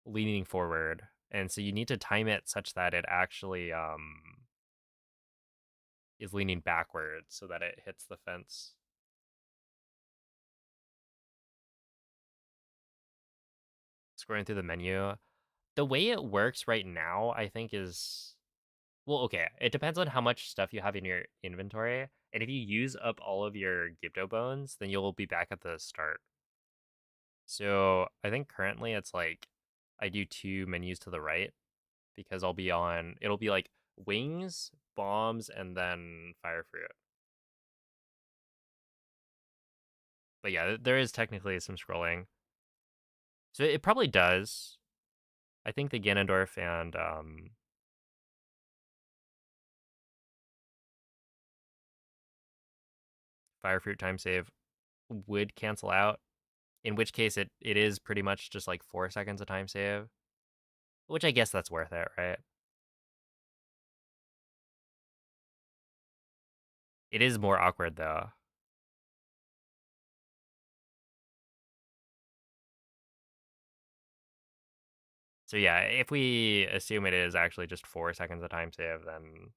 leaning forward, and so you need to time it such that it actually is leaning backwards so that it hits the fence. Scrolling through the menu, the way it works right now, I think is, well, okay, it depends on how much stuff you have in your inventory, and if you use up all of your Gypto bones, then you'll be back at the start. So I think currently it's like I do 2 menus to the right, because it'll be like wings, bombs, and then fire fruit. But yeah, there is technically some scrolling. So it probably does. I think the Ganondorf and fire fruit time save would cancel out, in which case it is pretty much just like 4 seconds of time save, which I guess that's worth it, right? It is more awkward though. So yeah, if we assume it is actually just 4 seconds of time save, then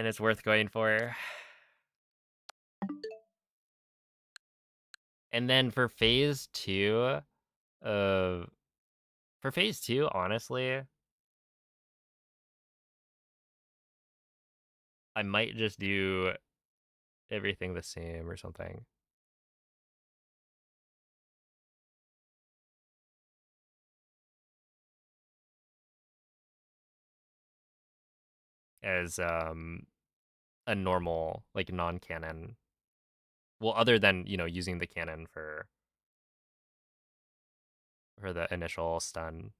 it's worth going for. And then for phase 2, honestly, I might just do everything the same or something. As a normal, like, non-canon. Well, other than, using the cannon for the initial stun.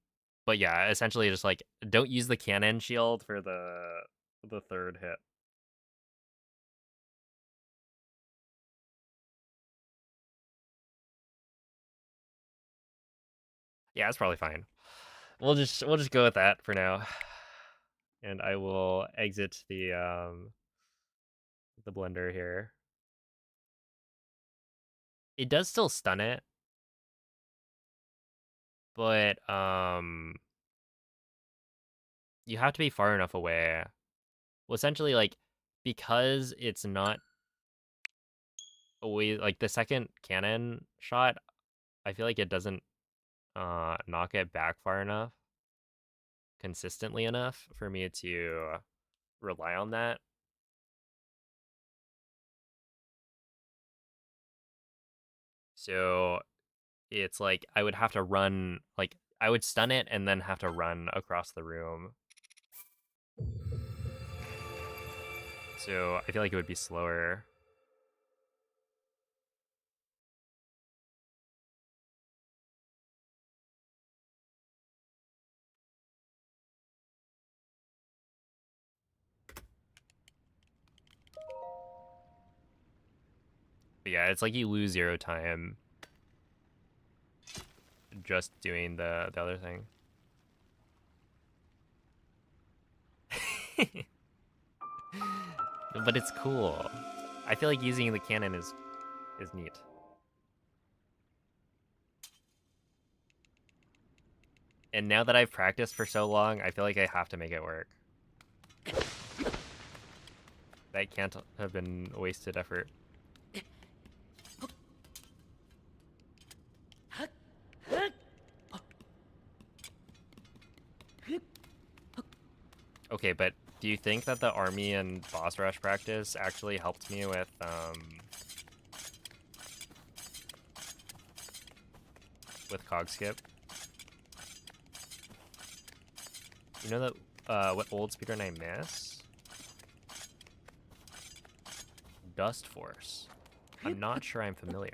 But yeah, essentially just like don't use the cannon shield for the third hit. Yeah, it's probably fine. We'll just go with that for now. And I will exit the blender here. It does still stun it, but you have to be far enough away. Well, essentially, like, because it's not always like the second cannon shot, I feel like it doesn't knock it back far enough, consistently enough for me to rely on that. So it's like I would have to run, like I would stun it and then have to run across the room. So I feel like it would be slower. But yeah, it's like you lose 0 time just doing the other thing. But it's cool. I feel like using the cannon is neat. And now that I've practiced for so long, I feel like I have to make it work. That can't have been wasted effort. Okay, but do you think that the army and boss rush practice actually helped me with cog skip? You know that what old speedrun I miss? Dust Force. I'm not sure I'm familiar.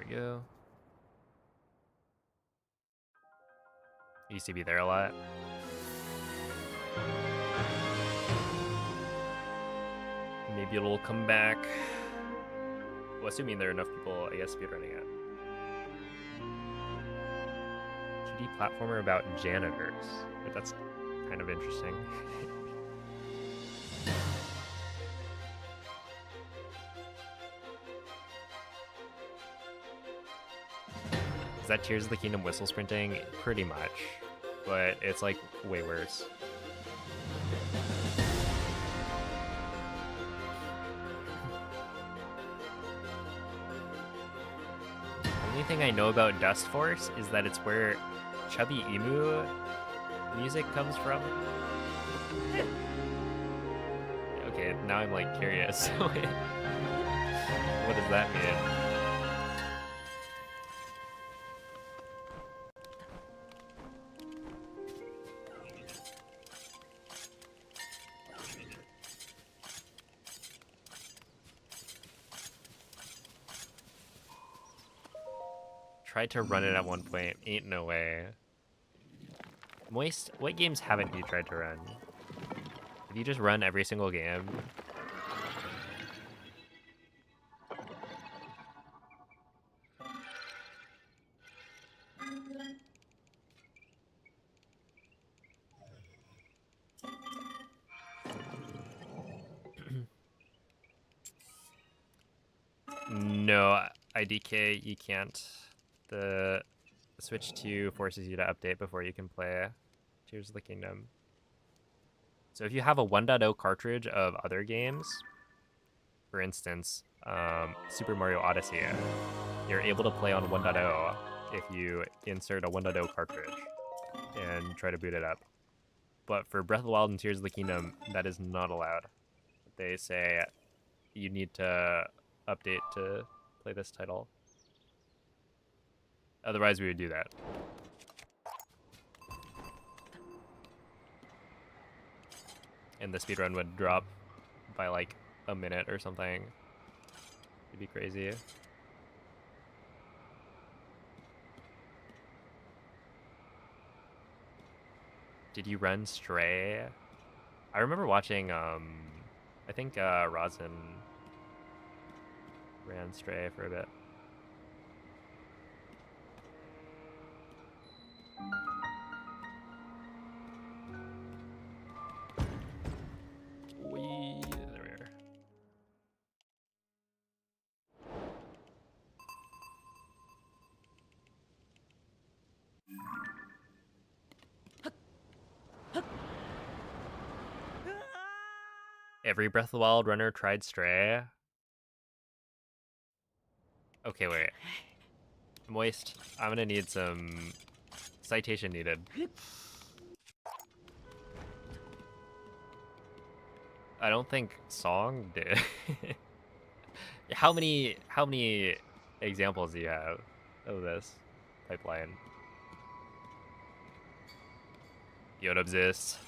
Go. Used to be there a lot. Maybe it'll come back. Well, assuming there are enough people, I guess, speedrunning it. 2D platformer about janitors. But that's kind of interesting. Is that Tears of the Kingdom whistle sprinting? Pretty much. But it's like way worse. The only thing I know about Dust Force is that it's where Chubby Emu music comes from. Okay, now I'm like curious. What does that mean? Tried to run it at one point. Ain't no way. Moist, what games haven't you tried to run? Have you just run every single game? No, IDK, you can't. The Switch 2 forces you to update before you can play Tears of the Kingdom. So if you have a 1.0 cartridge of other games, for instance, Super Mario Odyssey, you're able to play on 1.0 if you insert a 1.0 cartridge and try to boot it up. But for Breath of the Wild and Tears of the Kingdom, that is not allowed. They say you need to update to play this title. Otherwise, we would do that. And the speedrun would drop by like a minute or something. It'd be crazy. Did you run Stray? I remember watching, I think Rosin ran Stray for a bit. There we are. Every Breath of the Wild runner tried Stray. Okay, wait. Moist, I'm gonna need some citation needed. I don't think Song did. How many examples do you have of this pipeline? You don't exist.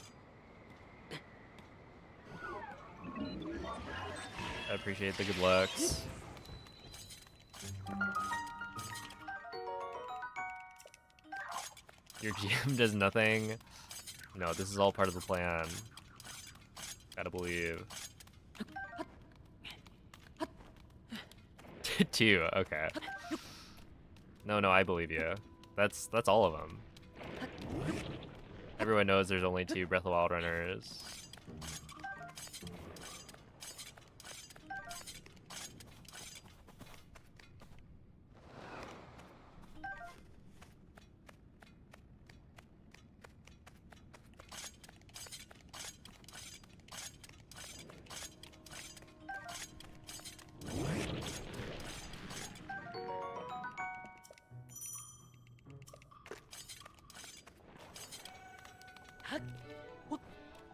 I appreciate the good looks. Your GM does nothing. No, this is all part of the plan. Gotta believe. 2, okay. No, I believe you. That's all of them. Everyone knows there's only 2 Breath of the Wild runners.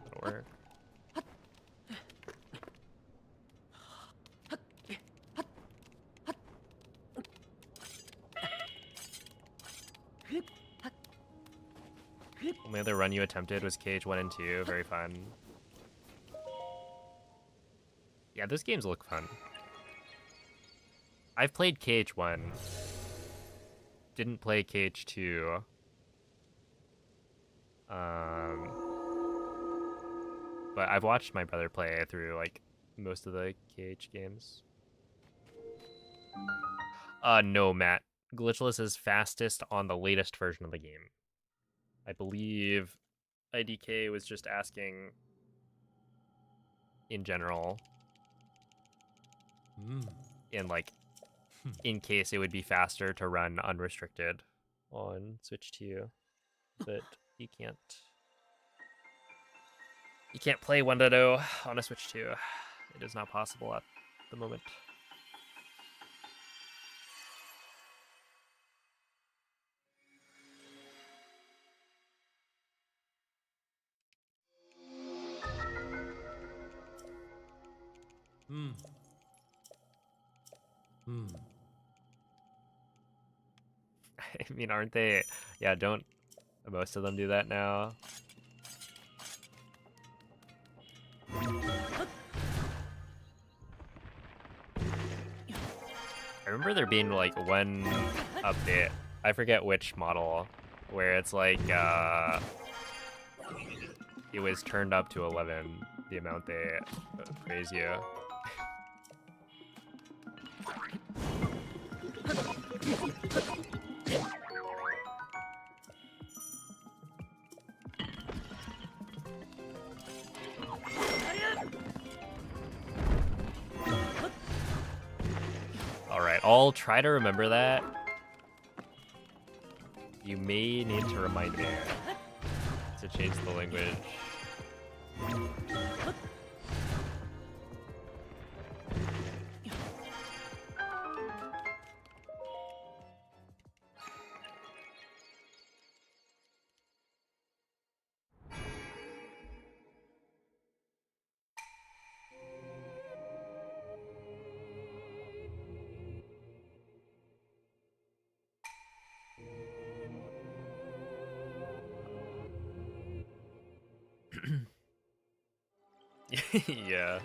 That'll work. Only other run you attempted was KH1 and 2. Very fun. Yeah, those games look fun. I've played KH1. Didn't play KH2. But I've watched my brother play through like most of the KH games. No, Matt. Glitchless is fastest on the latest version of the game. I believe IDK was just asking in general. And like, in case it would be faster to run unrestricted on Switch 2. But you can't. You can't play 1.0 on a Switch 2. It is not possible at the moment. I mean, aren't they? Yeah, don't most of them do that now? I remember there being like one update, I forget which model, where it's like it was turned up to 11, the amount they praise you. Alright, I'll try to remember that. You may need to remind me to change the language. Yeah.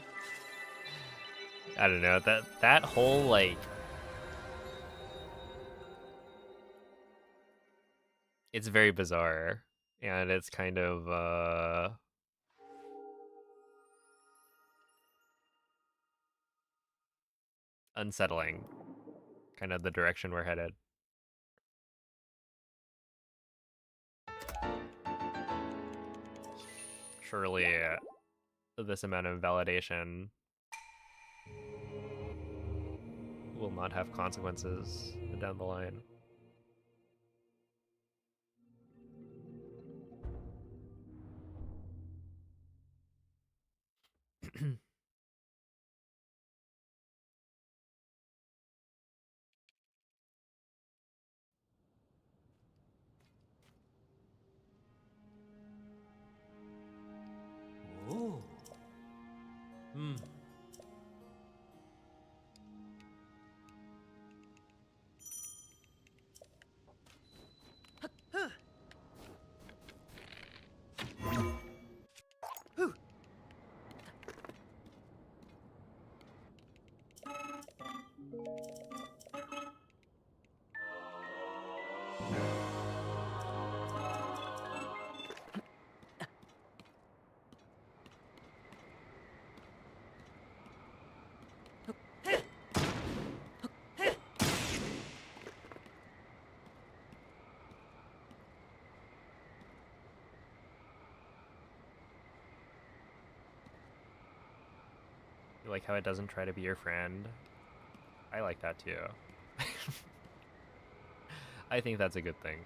I don't know, that whole like it's very bizarre and it's kind of unsettling, kind of the direction we're headed. Surely this amount of validation will not have consequences down the line. Oh. Like how it doesn't try to be your friend. I like that too. I think that's a good thing.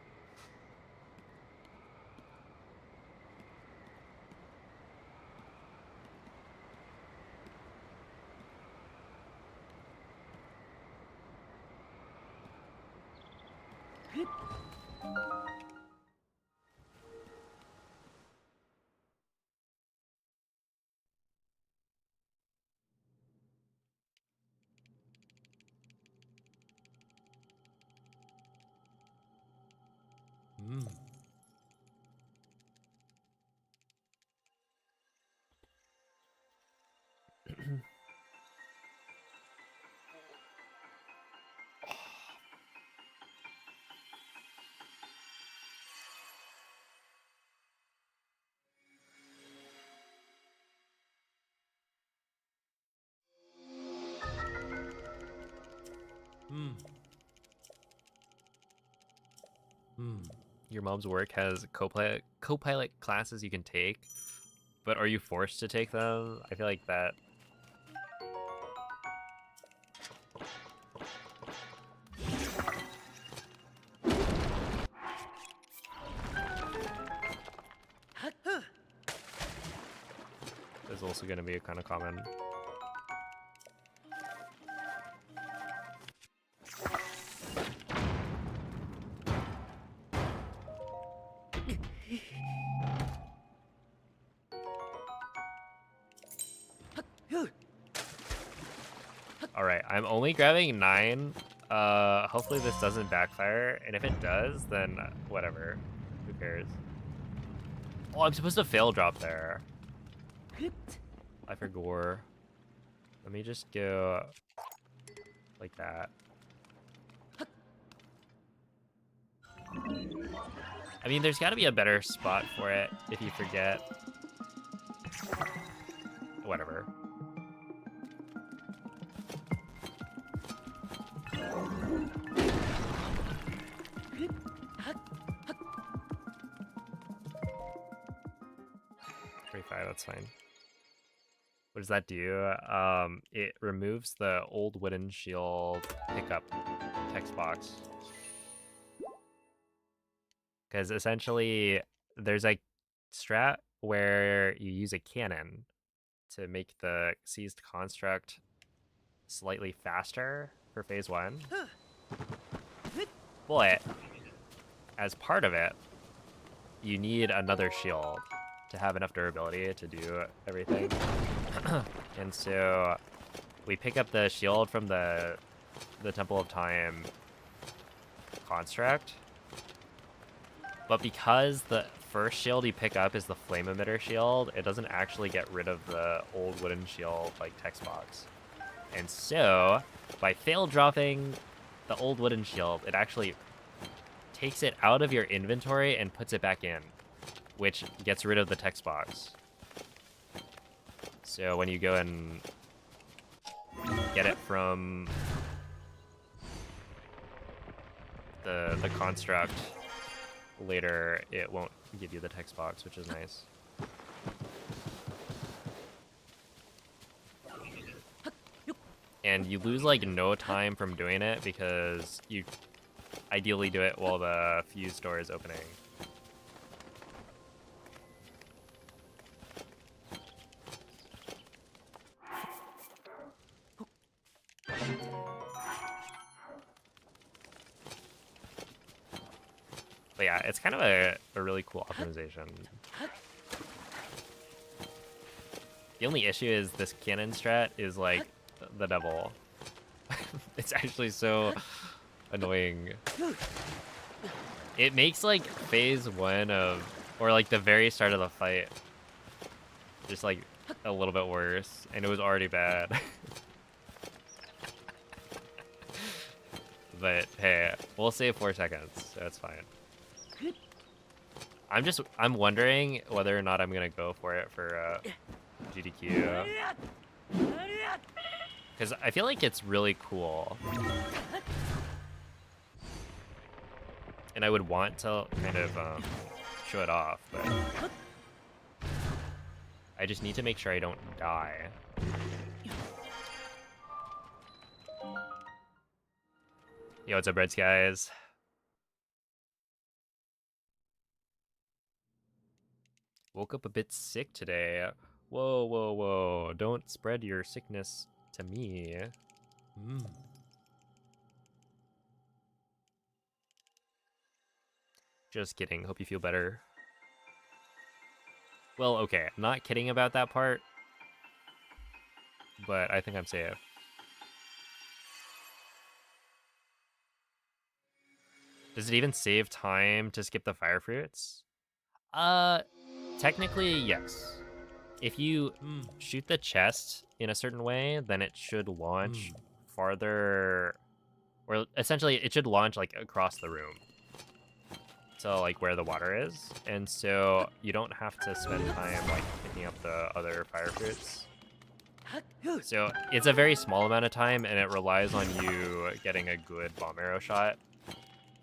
Your mom's work has co-pilot classes you can take, but are you forced to take them? I feel like that. Is also going to be a kind of common. Alright, I'm only grabbing 9. Hopefully this doesn't backfire, and if it does, then whatever. Who cares? Oh, I'm supposed to fail drop there. I forgot. Let me just go like that. I mean, there's got to be a better spot for it if you forget. Whatever. That's fine. What does that do? It removes the old wooden shield pickup text box. Because essentially, there's a strat where you use a cannon to make the seized construct slightly faster for phase 1. But as part of it, you need another shield to have enough durability to do everything. And so we pick up the shield from the Temple of Time construct. But because the first shield you pick up is the flame emitter shield, it doesn't actually get rid of the old wooden shield like text box. And so by fail dropping the old wooden shield, it actually takes it out of your inventory and puts it back in, which gets rid of the text box. So when you go and get it from the construct later, it won't give you the text box, which is nice. And you lose like no time from doing it because you ideally do it while the fuse door is opening. But yeah, it's kind of a really cool optimization. The only issue is this cannon strat is like the devil. It's actually so annoying. It makes like phase 1 of, or like the very start of the fight, just like a little bit worse, and it was already bad. But hey, we'll save 4 seconds, so it's fine. I'm wondering whether or not I'm gonna go for it for GDQ, because I feel like it's really cool, and I would want to kind of show it off, but I just need to make sure I don't die. Yo, what's up, Reds guys? Woke up a bit sick today. Whoa, whoa, whoa. Don't spread your sickness to me. Just kidding. Hope you feel better. Well, okay. I'm not kidding about that part. But I think I'm safe. Does it even save time to skip the fire fruits? Technically, yes. If you shoot the chest in a certain way, then it should launch farther, or essentially it should launch like across the room. So like where the water is, and so you don't have to spend time like picking up the other fire fruits. So it's a very small amount of time, and it relies on you getting a good bomb arrow shot.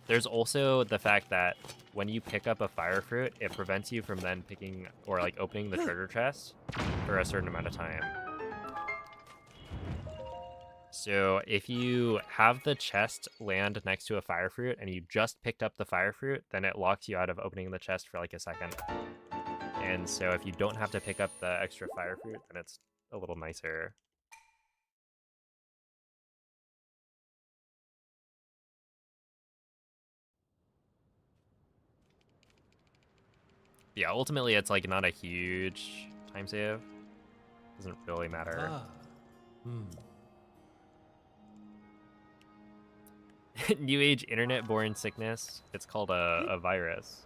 There's also the fact that when you pick up a fire fruit, it prevents you from then picking or like opening the treasure chest for a certain amount of time. So if you have the chest land next to a fire fruit and you just picked up the fire fruit, then it locks you out of opening the chest for like a second. And so if you don't have to pick up the extra fire fruit, then it's a little nicer. Yeah, ultimately it's like not a huge time save. Doesn't really matter. New age internet-born sickness. It's called a virus.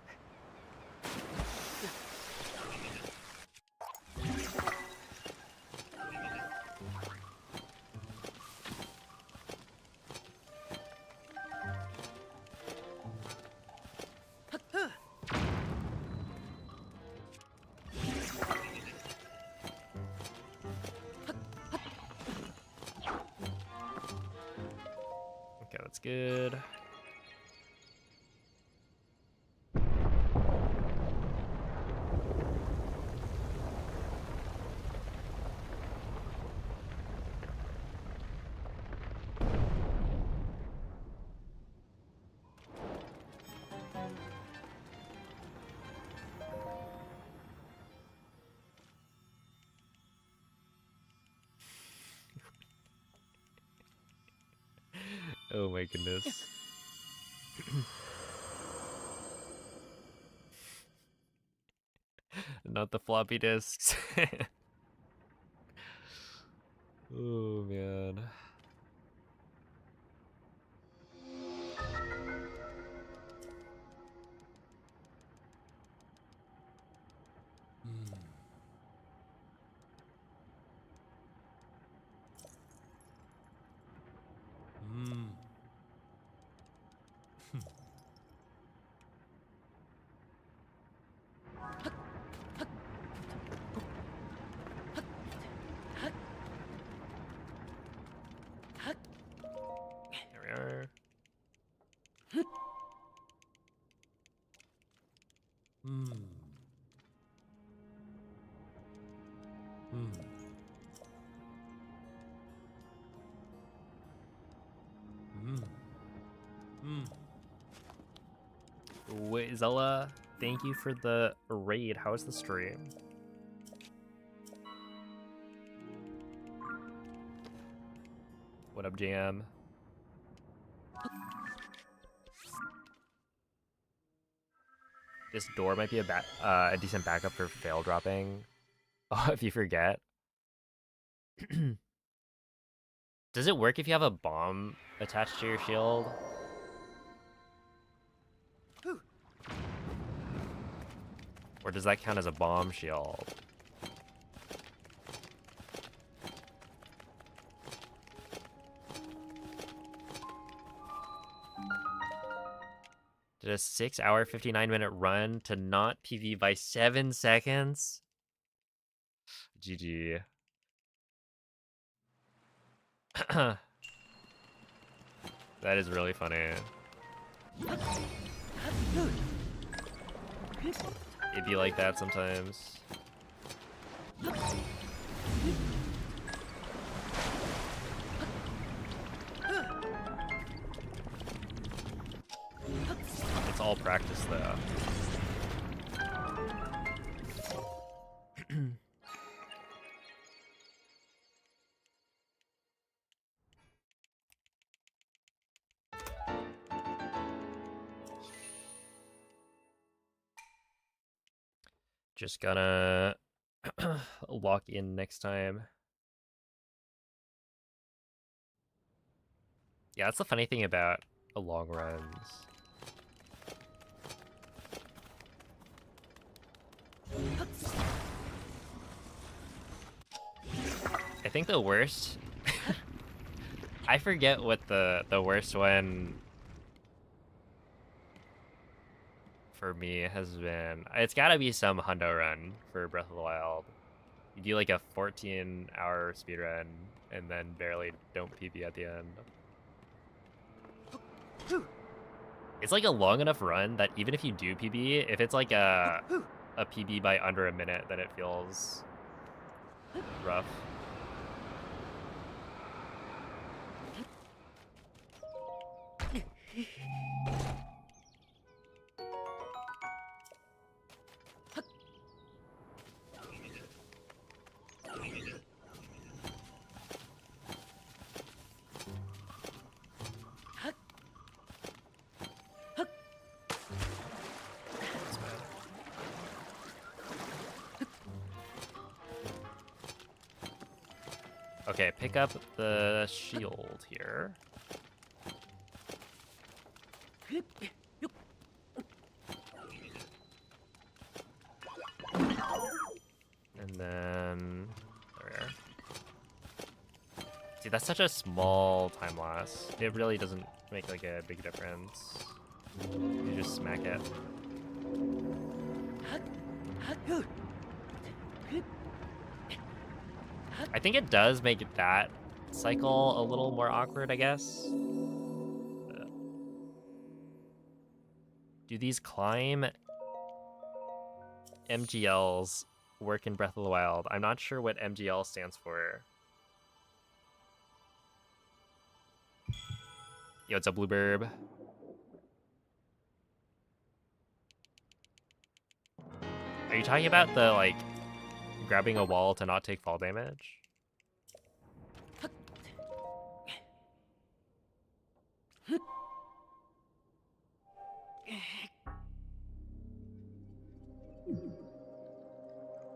Okay, that's good. Oh my goodness. Not the floppy disks. Oh man. Here we are. Wait, Zella, thank you for the raid. How was the stream? What up, Jam? This door might be a decent backup for fail dropping. Oh, if you forget. Does it work if you have a bomb attached to your shield? Or does that count as a bomb shield? Did a 6-hour, 59-minute run to not PV by 7 seconds? GG. That is really funny. It'd be like that sometimes. all practice though. Just gonna lock in next time. Yeah, that's the funny thing about long runs. I think the worst... I forget what the worst one for me has been. It's gotta be some Hundo run for Breath of the Wild. You do like a 14-hour speedrun and then barely don't PB at the end. It's like a long enough run that even if you do PB, if it's like a PB by under a minute, then it feels rough. Okay, pick up the shield here. And then... there. See, that's such a small time loss. It really doesn't make like a big difference. You just smack it. I think it does make that cycle a little more awkward, I guess. Do these climb MGLs work in Breath of the Wild? I'm not sure what MGL stands for. Yo, what's up, Blueberb? Are you talking about the, like, grabbing a wall to not take fall damage?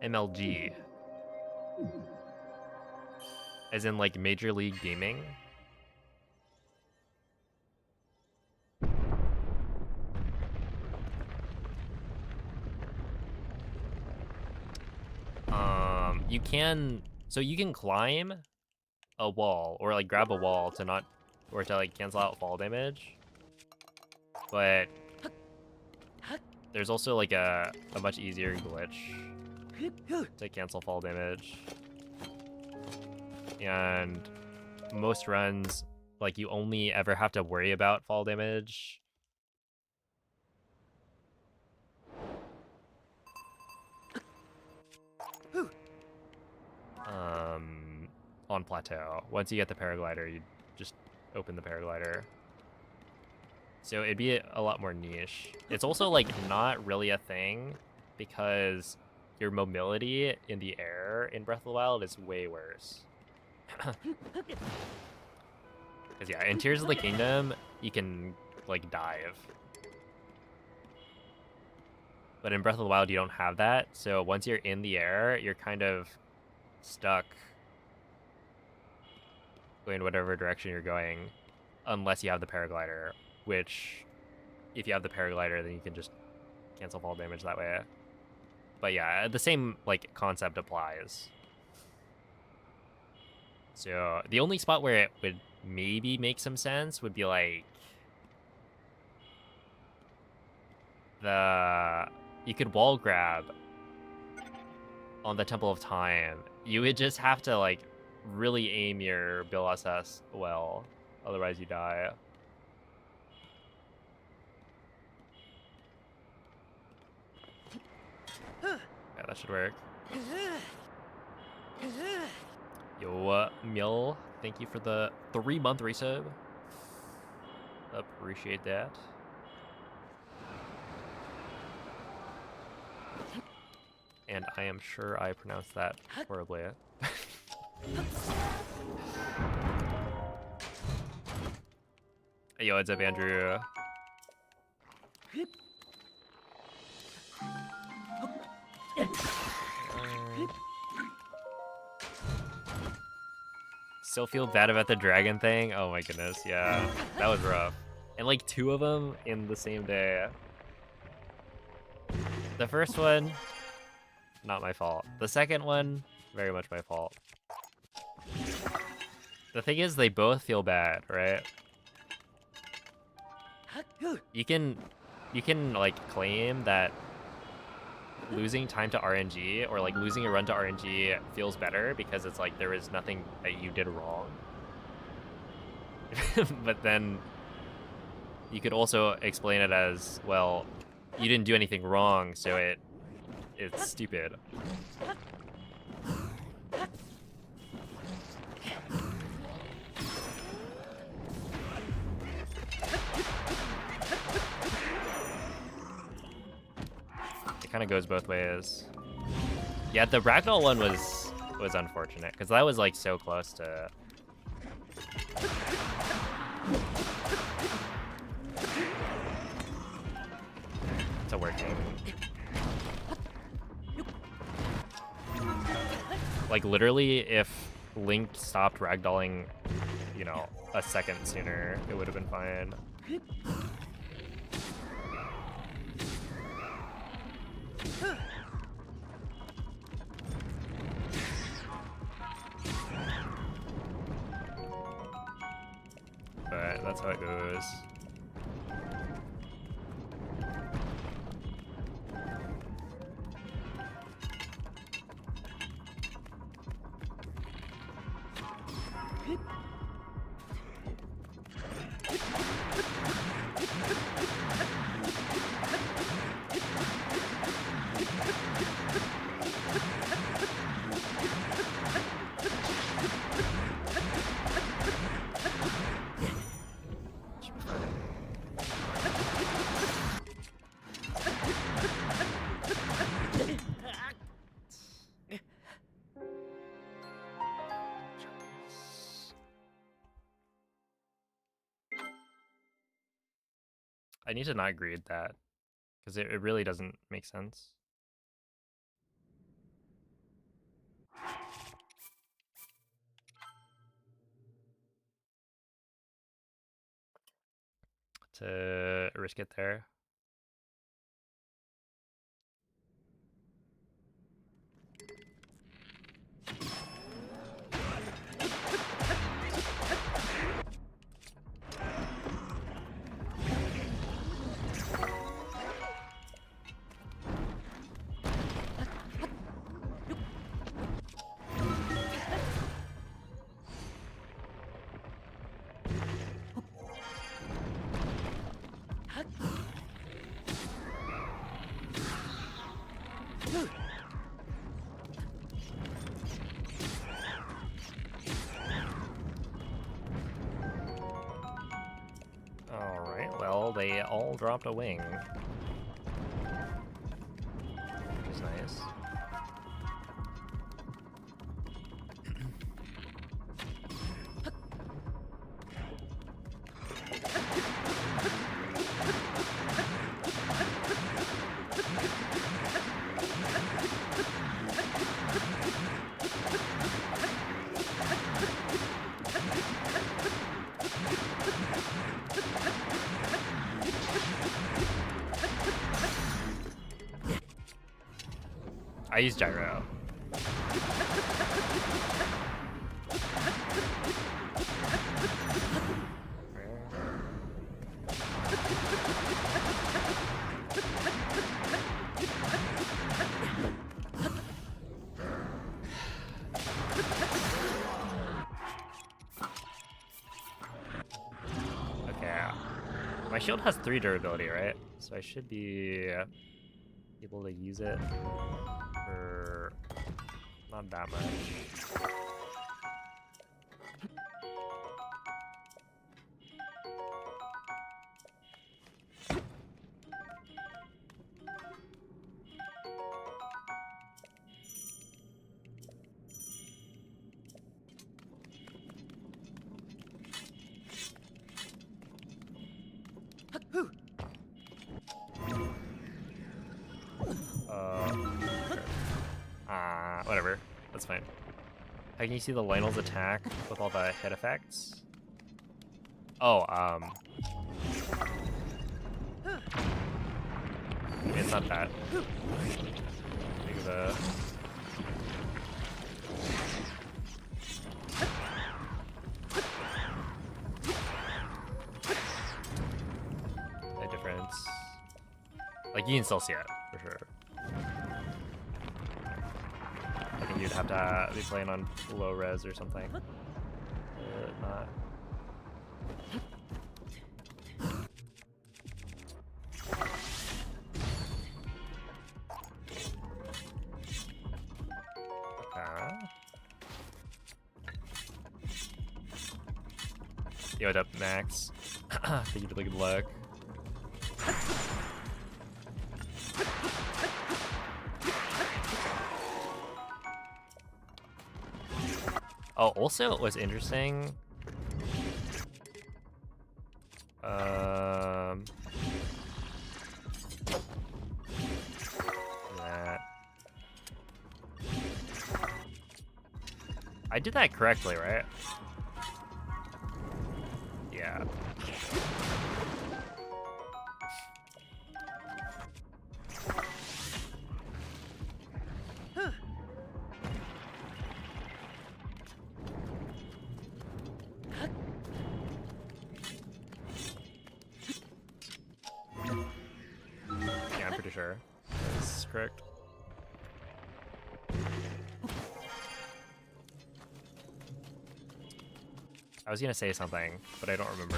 MLG. As in, like, Major League Gaming? You can... So you can climb a wall, or, like, grab a wall to not... or to, like, cancel out fall damage. But... there's also, like, a much easier glitch to cancel fall damage. And most runs, like, you only ever have to worry about fall damage on plateau. Once you get the paraglider, you just open the paraglider. So it'd be a lot more niche. It's also, like, not really a thing because your mobility in the air in Breath of the Wild is way worse. Because, yeah, in Tears of the Kingdom, you can, like, dive. But in Breath of the Wild, you don't have that. So once you're in the air, you're kind of stuck going whatever direction you're going, unless you have the paraglider, which, if you have the paraglider, then you can just cancel fall damage that way. But yeah, the same, like, concept applies. So the only spot where it would maybe make some sense would be, like, you could wall grab on the Temple of Time. You would just have to, like, really aim your Bill SS well, otherwise you die. Yeah, that should work. Yo, Mill, thank you for the 3-month resub. Appreciate that. And I am sure I pronounced that horribly. Yo, what's up, Andrew? Still feel bad about the dragon thing? Oh my goodness, yeah. That was rough. And like 2 of them in the same day. The first one, not my fault. The second one, very much my fault. The thing is, they both feel bad, right? You can like claim that losing time to RNG or like losing a run to RNG feels better because it's like there is nothing that you did wrong. But then you could also explain it as, well, you didn't do anything wrong, so it's stupid. It kind of goes both ways. Yeah, the ragdoll one was unfortunate because that was like so close to working. Like literally, if Link stopped ragdolling, you know, a second sooner, it would have been fine. But that's how it goes. I need to not grade that, because it really doesn't make sense. To risk it there. Alright, well, they all dropped a wing. Which is nice. I use gyro. Okay. My shield has 3 durability, right? So I should be able to use it for not that much. Whatever. That's fine. How can you see the Lionel's attack with all the hit effects? Oh, it's not that big of a... difference. Like, you can still see it, for sure. I think you'd have to be playing on low res or something. Not. Yo, what up, Max? Thank you for the good luck. Oh, also, it was interesting. That. I did that correctly, right? Yeah. Yeah, I'm pretty sure that's correct. I was gonna say something, but I don't remember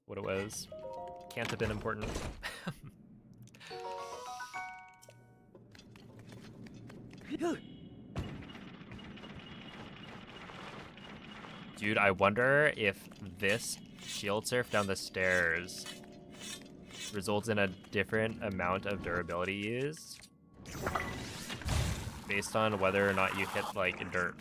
what it was. Can't have been important. Dude, I wonder if this shield surf down the stairs results in a different amount of durability used based on whether or not you hit, like, dirt.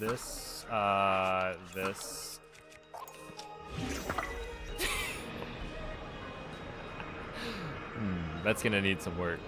This. That's gonna need some work.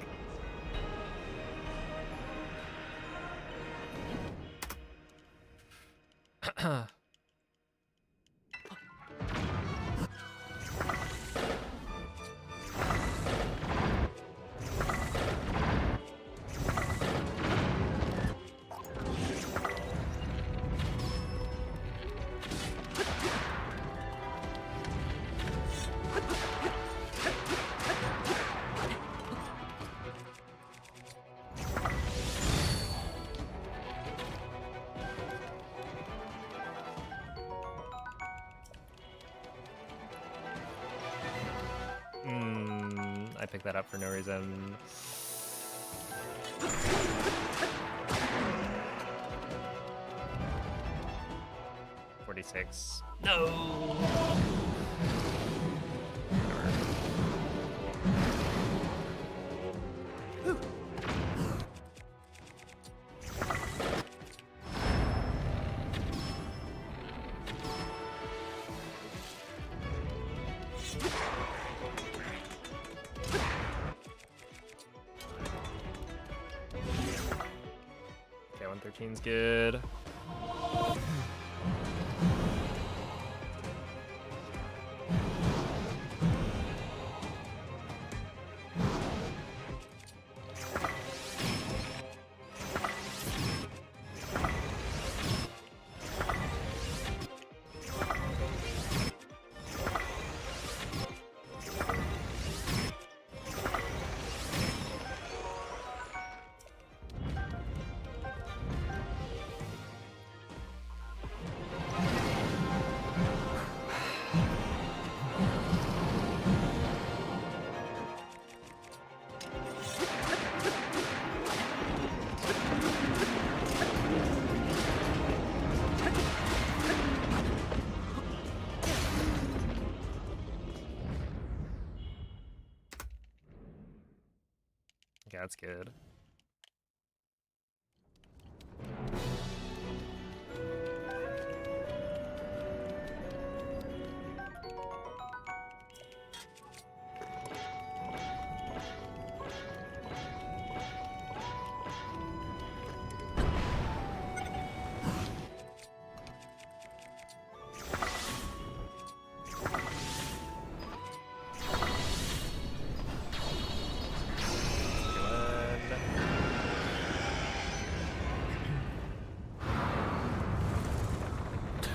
I picked that up for no reason. $46. No! Okay, 113's good. Yeah, that's good.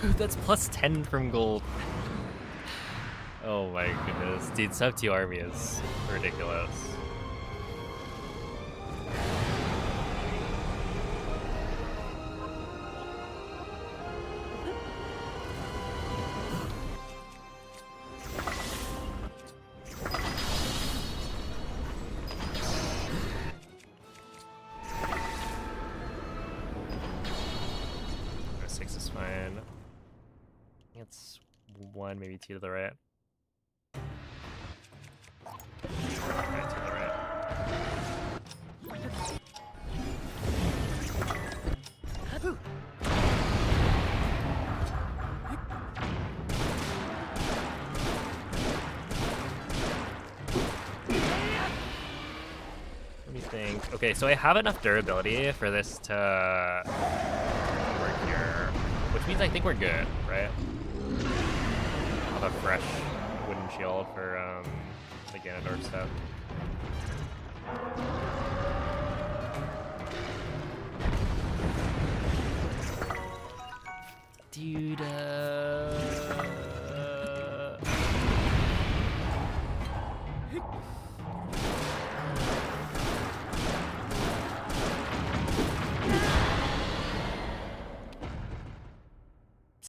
Dude, that's plus 10 from gold. Oh my goodness. Dude, sub 2 army is ridiculous. Six is fine. It's 1, maybe 2 to the right. Okay, 2 to the right. Let me think. Okay, so I have enough durability for this to work here, which means I think we're good, right? I'll have a fresh wooden shield for the Ganondorf stuff. Dude,